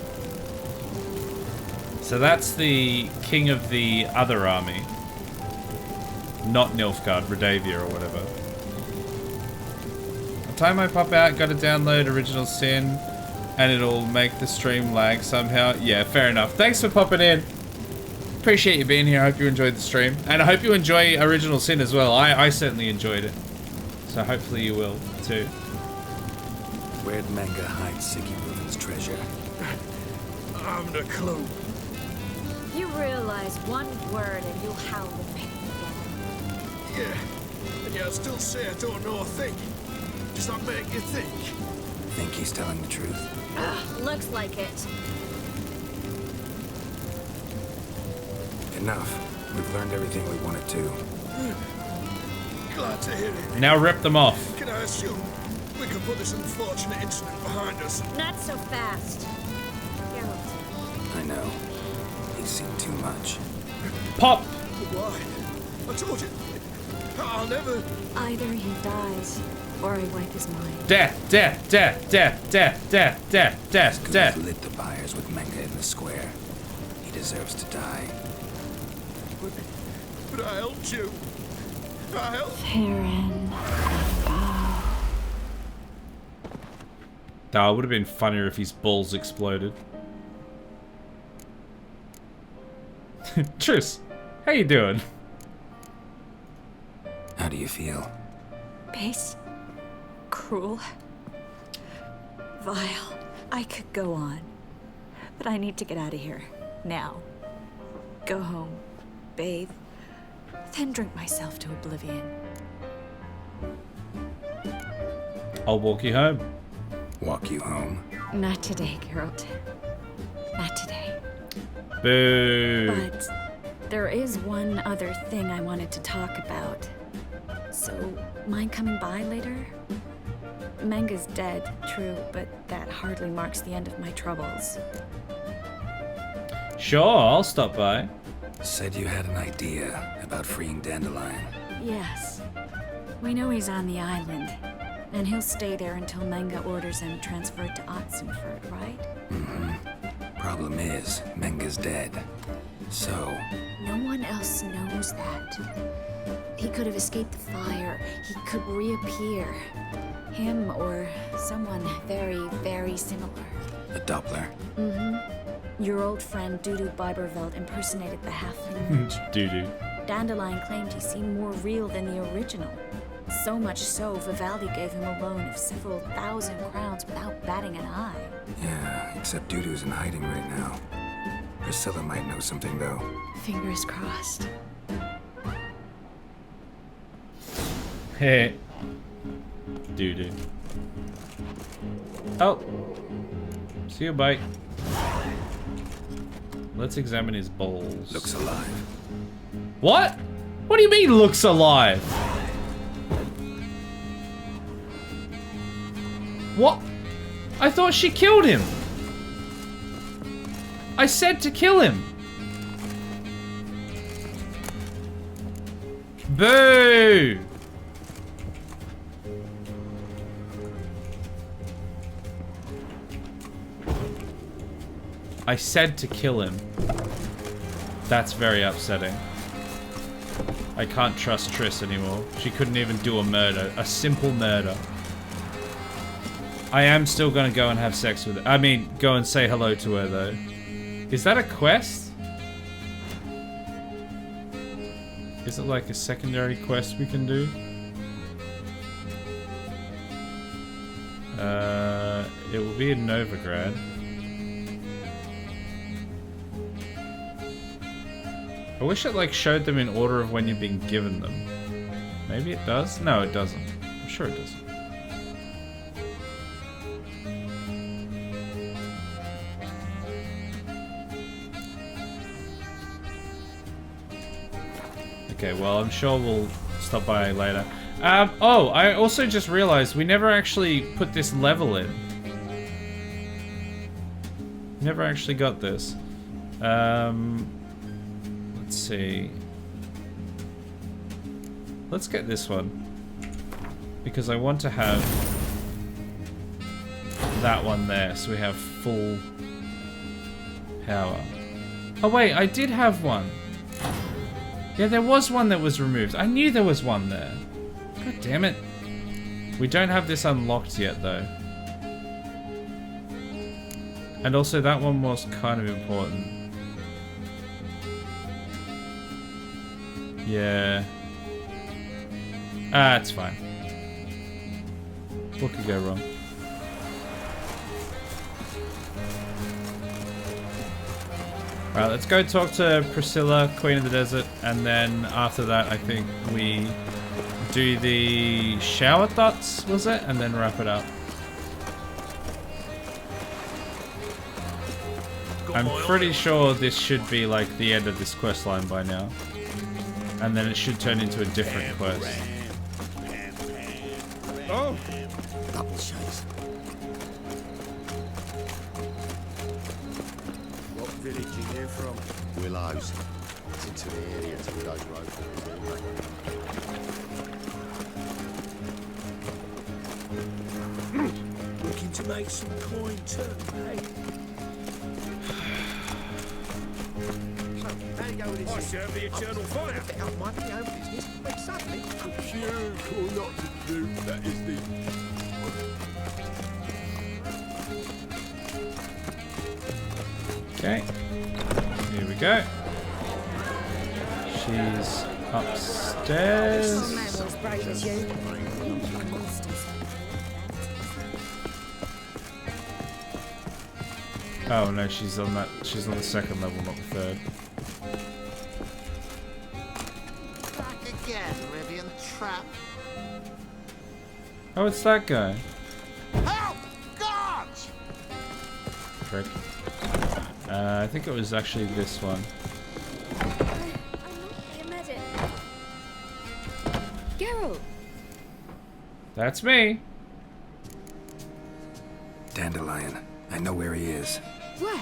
So that's the king of the other army. Not Nilfgaard, Redavia or whatever. The time I pop out, gotta download Original Sin and it'll make the stream lag somehow. Yeah, fair enough. Thanks for popping in. Appreciate you being here. I hope you enjoyed the stream. And I hope you enjoy Original Sin as well. I certainly enjoyed it. So hopefully you will too. Where'd Menga hide Siggy Reuben's treasure? I haven't a clue. You realize one word and you'll howl with pain again. Yeah, and yet I still say I don't know a thing. Does that make you think? Think he's telling the truth? Looks like it. Enough. We've learned everything we wanted to. Glad to hear it. Now rip them off. Can I assume We can put this unfortunate incident behind us. Not so fast. Geralt. I know. He's seen too much. Pop! Why? I told you. I'll never... Either he dies, or I wipe his mind. Death, death, death, death, death, death, death, death, death. Lit the fires with Menga in the square. He deserves to die. But I helped you. I helped... Farron. Nah, it would have been funnier if his balls exploded. Tris, how you doing? How do you feel? Base. Cruel. Vile. I could go on. But I need to get out of here. Now. Go home. Bathe. Then drink myself to oblivion. I'll walk you home. Walk you home? Not today, Geralt. Not today. Boo. But there is one other thing I wanted to talk about. So, mind coming by later? Menga's dead, true, but that hardly marks the end of my troubles. Sure, I'll stop by. Said you had an idea about freeing Dandelion. Yes. We know he's on the island, and he'll stay there until Menga orders him transferred to Otzenford, right? Mm-hmm. Problem is, Menga's dead. So... No one else knows that. He could have escaped the fire. He could reappear. Him or someone very, very similar. A Doppler? Mm-hmm. Your old friend Dudu Biberveld impersonated the halfling witch. Dudu. Dandelion claimed he seemed more real than the original. So much so, Vivaldi gave him a loan of several thousand crowns without batting an eye. Yeah, except Dudu's in hiding right now. Priscilla might know something, though. Fingers crossed. Hey. Dudu. Oh. See you, bye. Let's examine his balls. Looks alive. What? What do you mean, looks alive? What? I thought she killed him. I said to kill him. Boo! I said to kill him. That's very upsetting. I can't trust Triss anymore. She couldn't even do a murder. A simple murder. I am still gonna go and have sex with her. I mean, go and say hello to her, though. Is that a quest? Is it like a secondary quest we can do? It will be in Novigrad. I wish it like showed them in order of when you've been given them. Maybe it does? No, it doesn't. I'm sure it doesn't. Okay, well, I'm sure we'll stop by later. Oh, I also just realized we never actually put this level in. Never actually got this. Let's see. Let's get this one. Because I want to have that one there, so we have full power. Oh wait, I did have one. Yeah, there was one that was removed. I knew there was one there. God damn it. We don't have this unlocked yet, though. And also, that one was kind of important. Yeah. Ah, it's fine. What could go wrong? Alright, let's go talk to Priscilla, Queen of the Desert, and then after that I think we do the shower thoughts, was it? And then wrap it up. I'm pretty sure this should be like the end of this quest line by now. And then it should turn into a different quest. Oh! Double chase. What village are you from? Willows. It's into the area to those roads. Looking to make some coin too, eh? There you go with this. I serve the eternal fire. I might be own business, but suddenly... Puke or not to do, that is the... Okay. Here we go. She's upstairs. Oh no, she's on that. She's on the second level, not the third. Back again, Rivian Trap. Oh, it's that guy. Help! God! Frick. I think it was actually this one. I'm not the medic. Geralt! That's me. Dandelion. I know where he is. Where?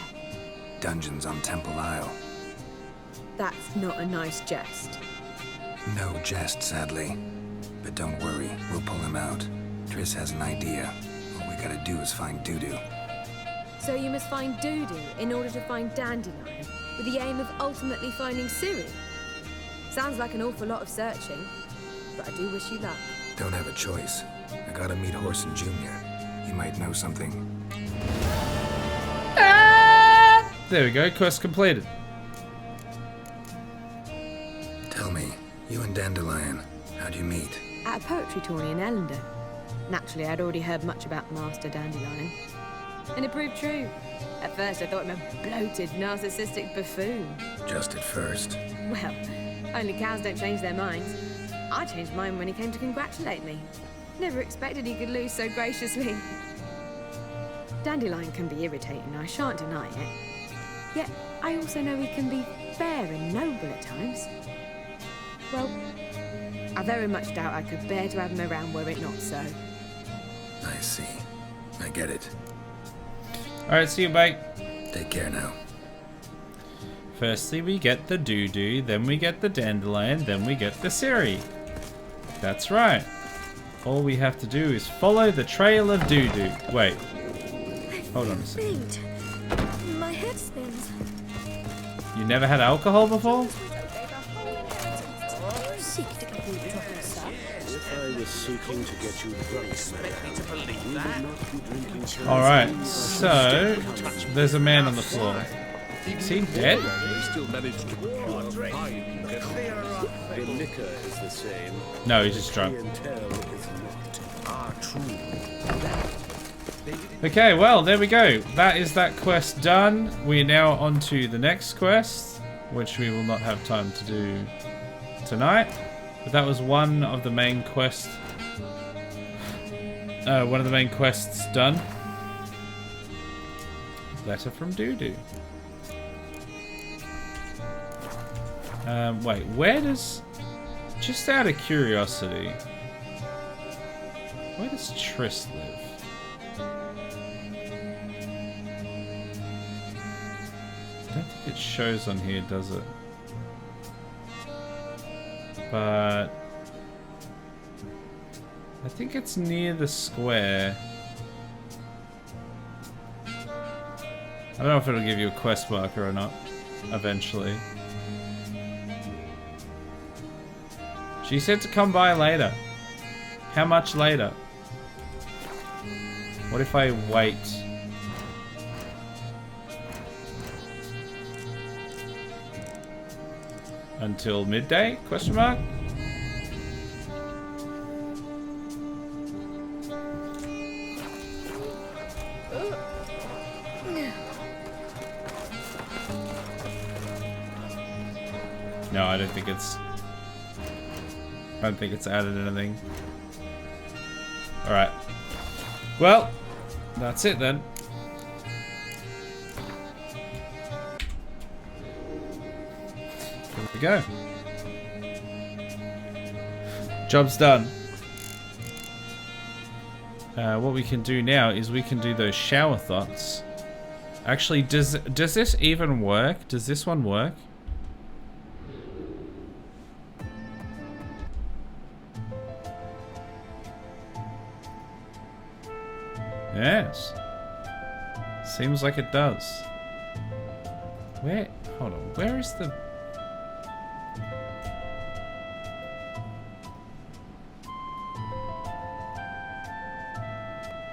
Dungeons on Temple Isle. That's not a nice jest. No jest, sadly. But don't worry, we'll pull him out. Triss has an idea. All we gotta do is find Dudu. So you must find Dudu in order to find Dandelion, with the aim of ultimately finding Ciri. Sounds like an awful lot of searching, but I do wish you luck. Don't have a choice. I gotta meet Horson Jr. He might know something. There we go, quest completed. Tell me, you and Dandelion, how'd you meet? At a poetry tourney in Ellender. Naturally, I'd already heard much about Master Dandelion. And it proved true. At first, I thought him a bloated, narcissistic buffoon. Just at first. Well, only cows don't change their minds. I changed mine when he came to congratulate me. Never expected he could lose so graciously. Dandelion can be irritating, I shan't deny it. Yet, I also know he can be fair and noble at times. Well, I very much doubt I could bear to have him around were it not so. I see. I get it. Alright, see you, mate. Take care now. Firstly, we get the Dudu, then we get the Dandelion, then we get the Ciri. That's right. All we have to do is follow the trail of Dudu. Wait. Hold on a second. My head spins. You never had alcohol before? Seek to get you drunk, sir. If I was seeking to get you drunk, expect me to believe that? Alright, so there's a man on the floor. Is he dead? They still managed to the liquor is the same. No, he's just drunk. Okay, well, there we go. That is that quest done. We're now on to the next quest, which we will not have time to do tonight. But that was one of the main quests. One of the main quests done. Letter from Dudu. Wait, where does... Just out of curiosity, where does Triss live? I don't think it shows on here, does it? But I think it's near the square. I don't know if it'll give you a quest marker or not, eventually. She said to come by later. How much later? What if I wait? Until midday? Question mark? No, I don't think it's... I don't think it's added anything. Alright. Well, that's it then. Here we go. Job's done. what we can do now is we can do those shower thoughts. Actually, does this even work? Does this one work? Yes. Seems like it does. Where? Hold on. Where is the...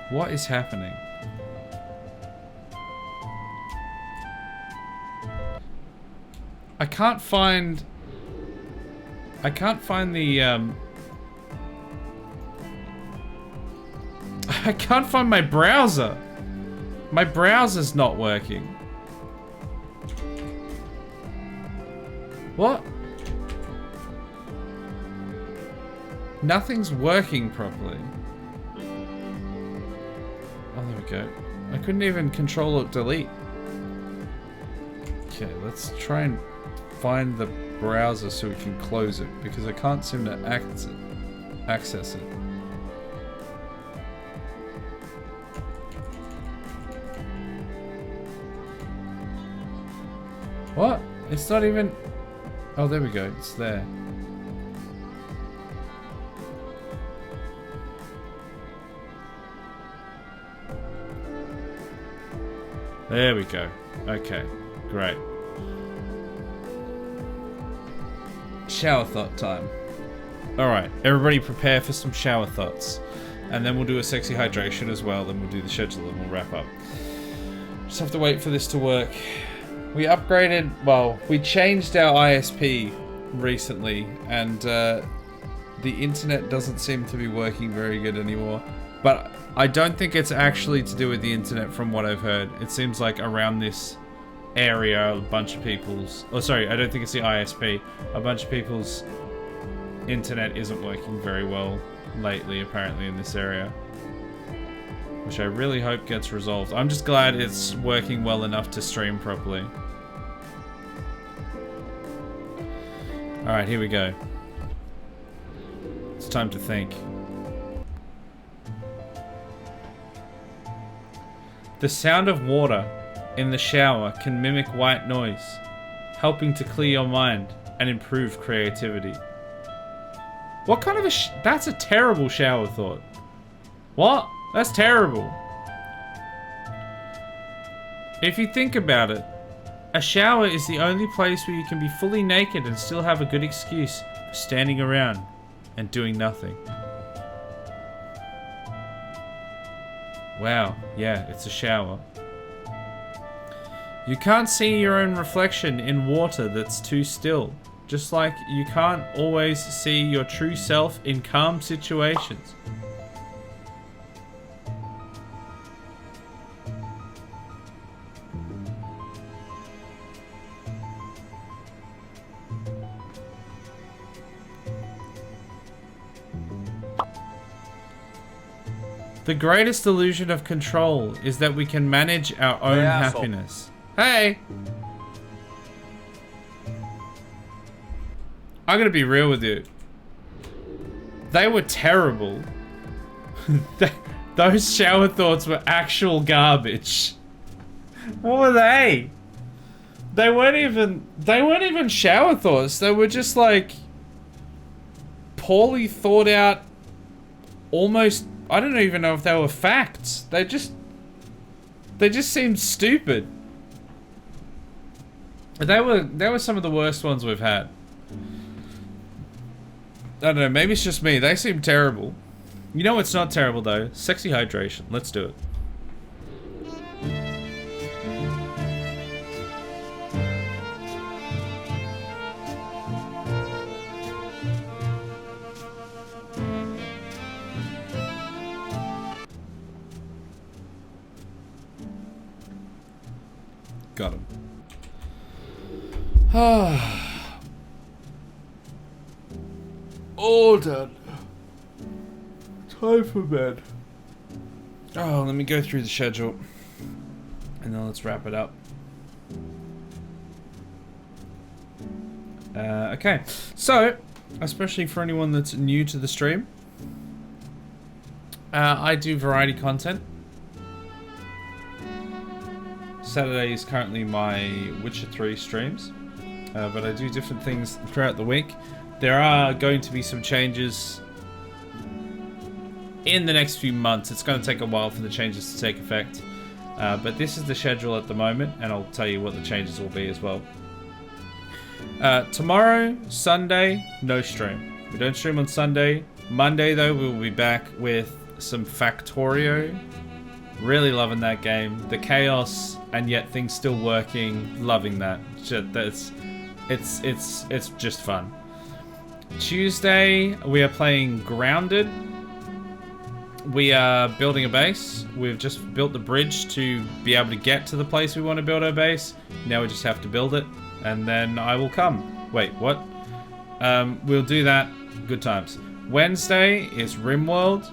What is happening? I can't find the I can't find my browser. My browser's not working. What? Nothing's working properly. Oh, there we go. I couldn't even control or delete. Okay, let's try and find the browser so we can close it, because I can't seem to access it. What? It's not even... Oh, there we go. It's there. There we go. Okay, great. Shower thought time. Alright, everybody prepare for some shower thoughts. And then we'll do a sexy hydration as well, then we'll do the schedule and we'll wrap up. Just have to wait for this to work. We upgraded, well, we changed our ISP recently, and the internet doesn't seem to be working very good anymore. But I don't think it's actually to do with the internet from what I've heard. It seems like around this area, a bunch of people's... Oh, sorry, I don't think it's the ISP. A bunch of people's internet isn't working very well lately, apparently, in this area. Which I really hope gets resolved. I'm just glad it's working well enough to stream properly. Alright, here we go. It's time to think. The sound of water in the shower can mimic white noise, helping to clear your mind and improve creativity. What kind of a that's a terrible shower thought. What? That's terrible. If you think about it, a shower is the only place where you can be fully naked and still have a good excuse for standing around and doing nothing. Wow, yeah, it's a shower. You can't see your own reflection in water that's too still. Just like you can't always see your true self in calm situations. The greatest illusion of control is that we can manage our own happiness. Hey! I'm gonna be real with you. They were terrible. Those shower thoughts were actual garbage. What were they? They weren't even shower thoughts. They were just like poorly thought out, almost, I don't even know if they were facts. They just seemed stupid. They were some of the worst ones we've had. I don't know, maybe it's just me. They seem terrible. You know what's not terrible though? Sexy hydration. Let's do it. Got him. All done. Time for bed. Oh, let me go through the schedule. And then let's wrap it up. Okay. So, especially for anyone that's new to the stream, I do variety content. Saturday is currently my Witcher 3 streams, but I do different things throughout the week. There are going to be some changes in the next few months. It's going to take a while for the changes to take effect, but this is the schedule at the moment, and I'll tell you what the changes will be as well. Tomorrow, Sunday, no stream. We don't stream on Sunday. Monday, though, we'll be back with some Factorio. Really loving that game. The chaos and yet things still working. Loving that. It's just fun. Tuesday, we are playing Grounded. We are building a base. We've just built the bridge to be able to get to the place we want to build our base. Now we just have to build it, and then I will come. Wait, what? We'll do that. Good times. Wednesday is RimWorld.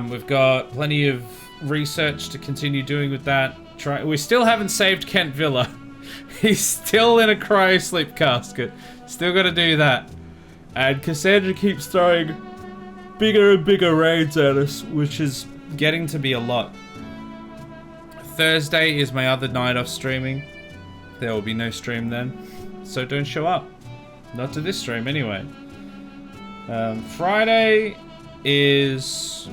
We've got plenty of research to continue doing with that. We still haven't saved Kent Villa. He's still in a cryo-sleep casket. Still got to do that. And Cassandra keeps throwing bigger and bigger raids at us, which is getting to be a lot. Thursday is my other night off streaming. There will be no stream then, so don't show up. Not to this stream anyway. Friday is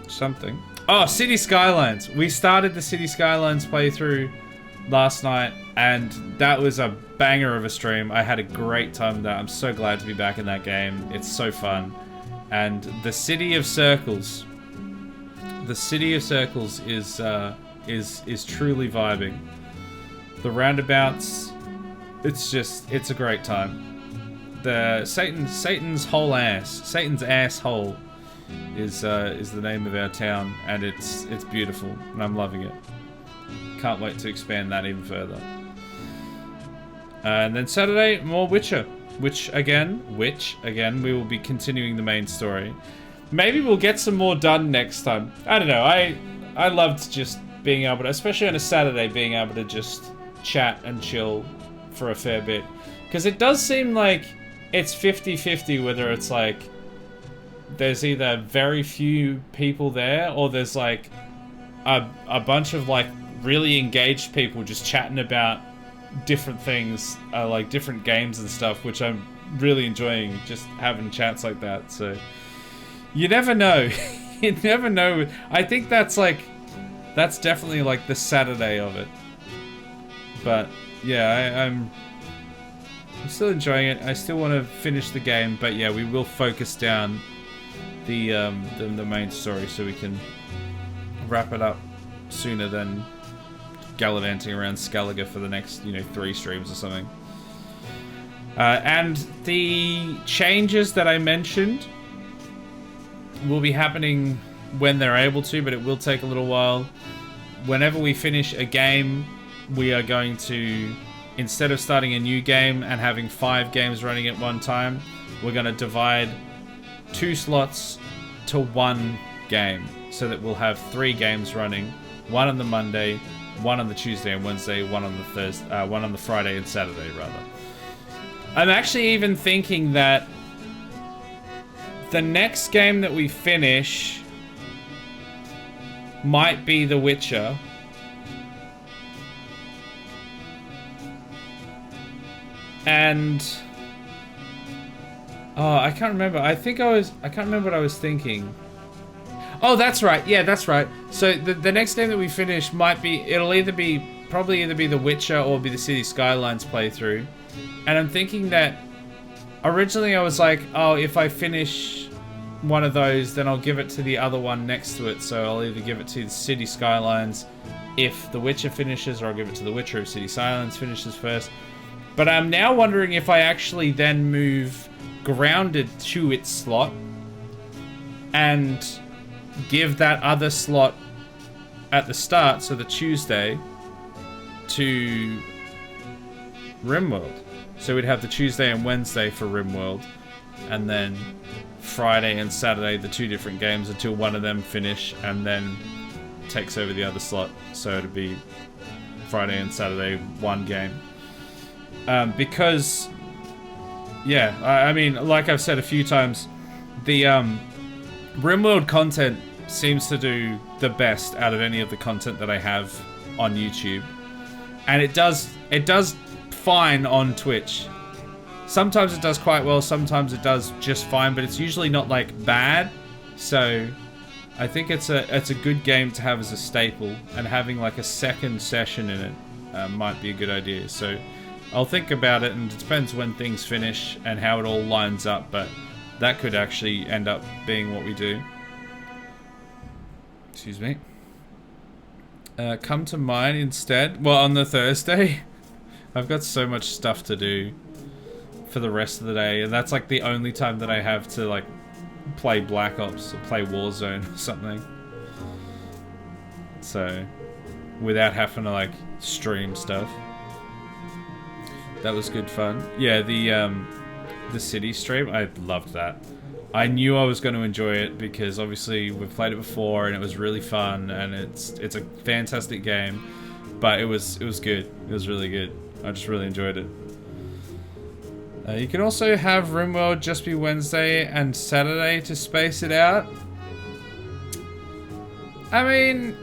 something. Oh, City Skylines. We started the City Skylines playthrough last night, and that was a banger of a stream. I had a great time with that. I'm so glad to be back in that game. It's so fun. And the City of Circles. The City of Circles is truly vibing. The roundabouts, it's a great time. The Satan's whole ass, Satan's asshole is the name of our town, and it's beautiful, and I'm loving it. Can't wait to expand that even further. And then Saturday, more Witcher, which again, we will be continuing the main story. Maybe we'll get some more done next time. I don't know. I loved just being able to, especially on a Saturday, being able to just chat and chill for a fair bit, because it does seem like it's 50-50 whether it's like there's either very few people there or there's like a bunch of like really engaged people just chatting about different things, like different games and stuff, which I'm really enjoying, just having chats like that. So you never know. You never know. I think that's definitely like the Saturday of it. But yeah, I'm still enjoying it. I still want to finish the game, but yeah, we will focus down the main story so we can wrap it up sooner than gallivanting around Skellige for the next 3 streams or something. And the changes that I mentioned will be happening when they're able to, but it will take a little while. Whenever we finish a game, we are going to, instead of starting a new game and having 5 games running at one time, we're going to divide 2 slots to 1 game, so that we'll have 3 games running, 1 on the Monday, 1 on the Tuesday and Wednesday, 1 on the Thursday, 1 on the Friday and Saturday rather. I'm actually even thinking that the next game that we finish might be The Witcher. And oh, I can't remember. I can't remember what I was thinking. Oh, that's right. Yeah, that's right. So the next game that we finish might be, probably either be The Witcher or be the City Skylines playthrough. And I'm thinking that originally I was like, oh, if I finish one of those, then I'll give it to the other one next to it. So I'll either give it to the City Skylines if The Witcher finishes, or I'll give it to The Witcher if City Skylines finishes first. But I'm now wondering if I actually then move Grounded to its slot and give that other slot at the start, so the Tuesday, to RimWorld. So we'd have the Tuesday and Wednesday for RimWorld, and then Friday and Saturday, the 2 different games until one of them finish, and then takes over the other slot. So it'd be Friday and Saturday, 1 game. Because, yeah, I mean, like I've said a few times, The RimWorld content seems to do the best out of any of the content that I have on YouTube, and it does fine on Twitch. Sometimes it does quite well, sometimes it does just fine, but it's usually not like bad. So I think it's a good game to have as a staple, and having like a second session in it might be a good idea. So I'll think about it, and it depends when things finish and how it all lines up, but that could actually end up being what we do. Excuse me. Come to mine instead. Well, on the Thursday, I've got so much stuff to do for the rest of the day, and that's like the only time that I have to like play Black Ops or play Warzone or something. So, without having to like stream stuff. That was good fun. Yeah, the city stream, I loved that. I knew I was going to enjoy it because obviously we've played it before and it was really fun, and it's a fantastic game, but it was good. It was really good. I just really enjoyed it. You can also have RimWorld just be Wednesday and Saturday to space it out. I mean,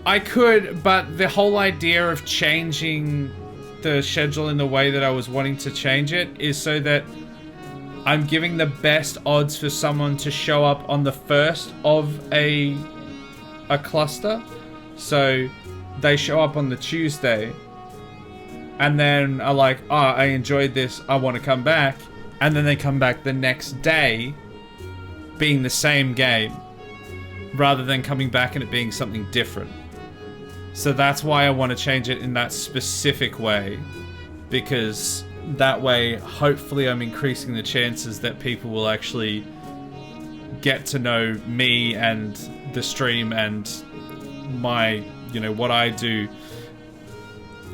I could, but the whole idea of changing the schedule in the way that I was wanting to change it is so that I'm giving the best odds for someone to show up on the first of a cluster. So they show up on the Tuesday and then are like, oh, I enjoyed this, I want to come back. And then they come back the next day being the same game rather than coming back and it being something different. So that's why I want to change it in that specific way, because that way, hopefully I'm increasing the chances that people will actually get to know me and the stream and my, you know, what I do,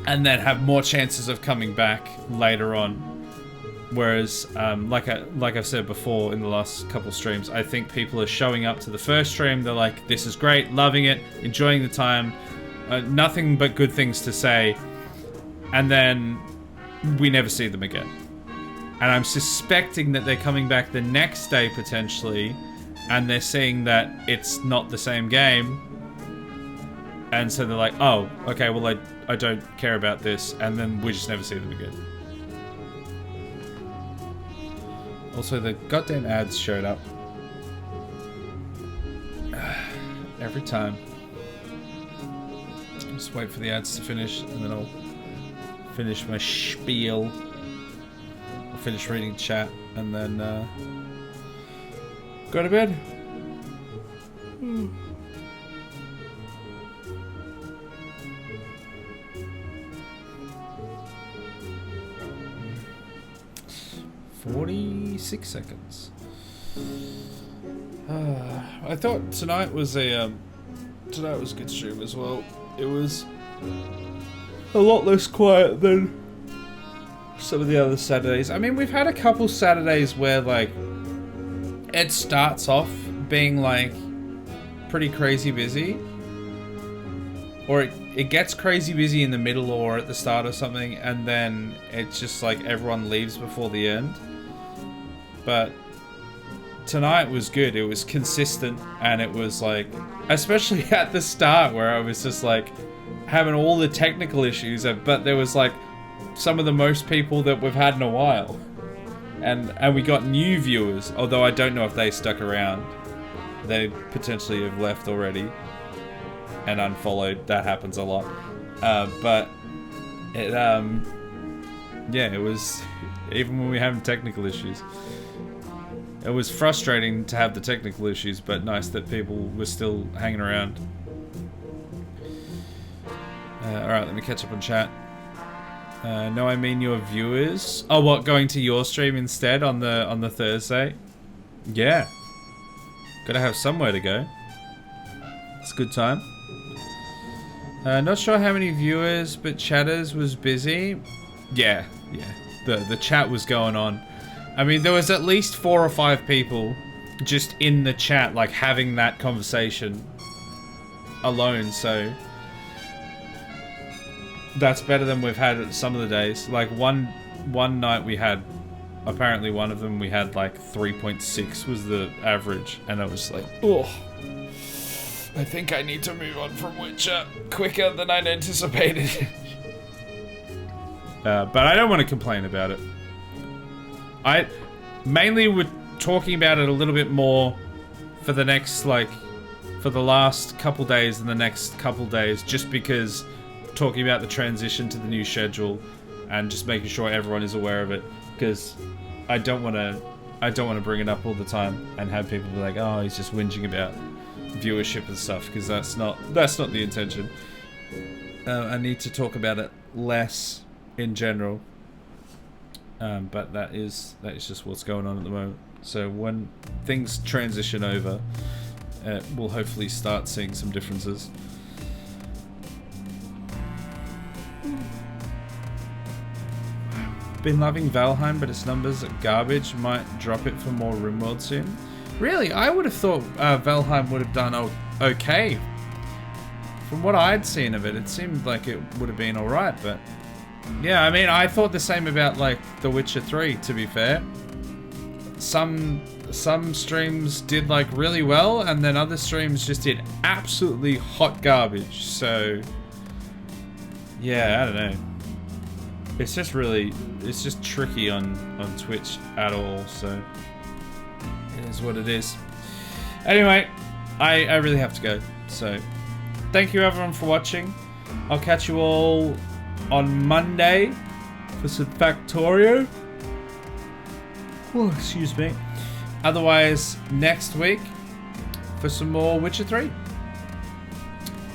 and then have more chances of coming back later on. Whereas, like I've said before in the last couple streams, I think people are showing up to the first stream, they're like, this is great, loving it, enjoying the time, nothing but good things to say, and then we never see them again. And I'm suspecting that they're coming back the next day potentially, and they're seeing that it's not the same game, and so they're like, oh, okay, well I don't care about this, and then we just never see them again. Also, the goddamn ads showed up. Every time. Just wait for the ads to finish, and then I'll finish my spiel. I'll finish reading chat, and then go to bed. Hmm. 46 seconds. I thought tonight was a good stream as well. It was a lot less quiet than some of the other Saturdays. I mean, we've had a couple Saturdays where like it starts off being like pretty crazy busy, or it gets crazy busy in the middle or at the start or something, and then it's just like everyone leaves before the end. But tonight was good. It was consistent, and it was like, especially at the start where I was just like having all the technical issues, but there was like some of the most people that we've had in a while, and we got new viewers, although I don't know if they stuck around. They potentially have left already and unfollowed. That happens a lot. But it yeah, it was, even when we were having technical issues, it was frustrating to have the technical issues, but nice that people were still hanging around. Alright, let me catch up on chat. No, I mean your viewers. Oh, what, going to your stream instead on the Thursday? Yeah. Gotta have somewhere to go. It's a good time. Not sure how many viewers, but chatters was busy. Yeah. The chat was going on. I mean, there was at least 4 or 5 people just in the chat, like, having that conversation alone, so that's better than we've had some of the days. Like, one night we had apparently one of them we had like 3.6 was the average, and I was like, oh, I think I need to move on from Witcher quicker than I'd anticipated. But I don't want to complain about it. I mainly we're talking about it a little bit more for the next, like, for the last couple days and the next couple days, just because talking about the transition to the new schedule and just making sure everyone is aware of it, because I don't want to bring it up all the time and have people be like, oh, he's just whinging about viewership and stuff, because that's not the intention. I need to talk about it less in general, but that is just what's going on at the moment. So when things transition over, we'll hopefully start seeing some differences. Been loving Valheim, but its numbers are garbage. Might drop it for more RimWorld soon. Really, I would have thought Valheim would have done okay. From what I'd seen of it, it seemed like it would have been alright, but yeah, I mean, I thought the same about like The Witcher 3, to be fair. Some streams did like really well, and then other streams just did absolutely hot garbage. So yeah, I don't know. It's just tricky on Twitch at all, so it is what it is. Anyway, I really have to go, so thank you everyone for watching. I'll catch you all on Monday for some Factorio. Oh, excuse me. Otherwise, next week for some more Witcher 3.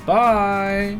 Bye!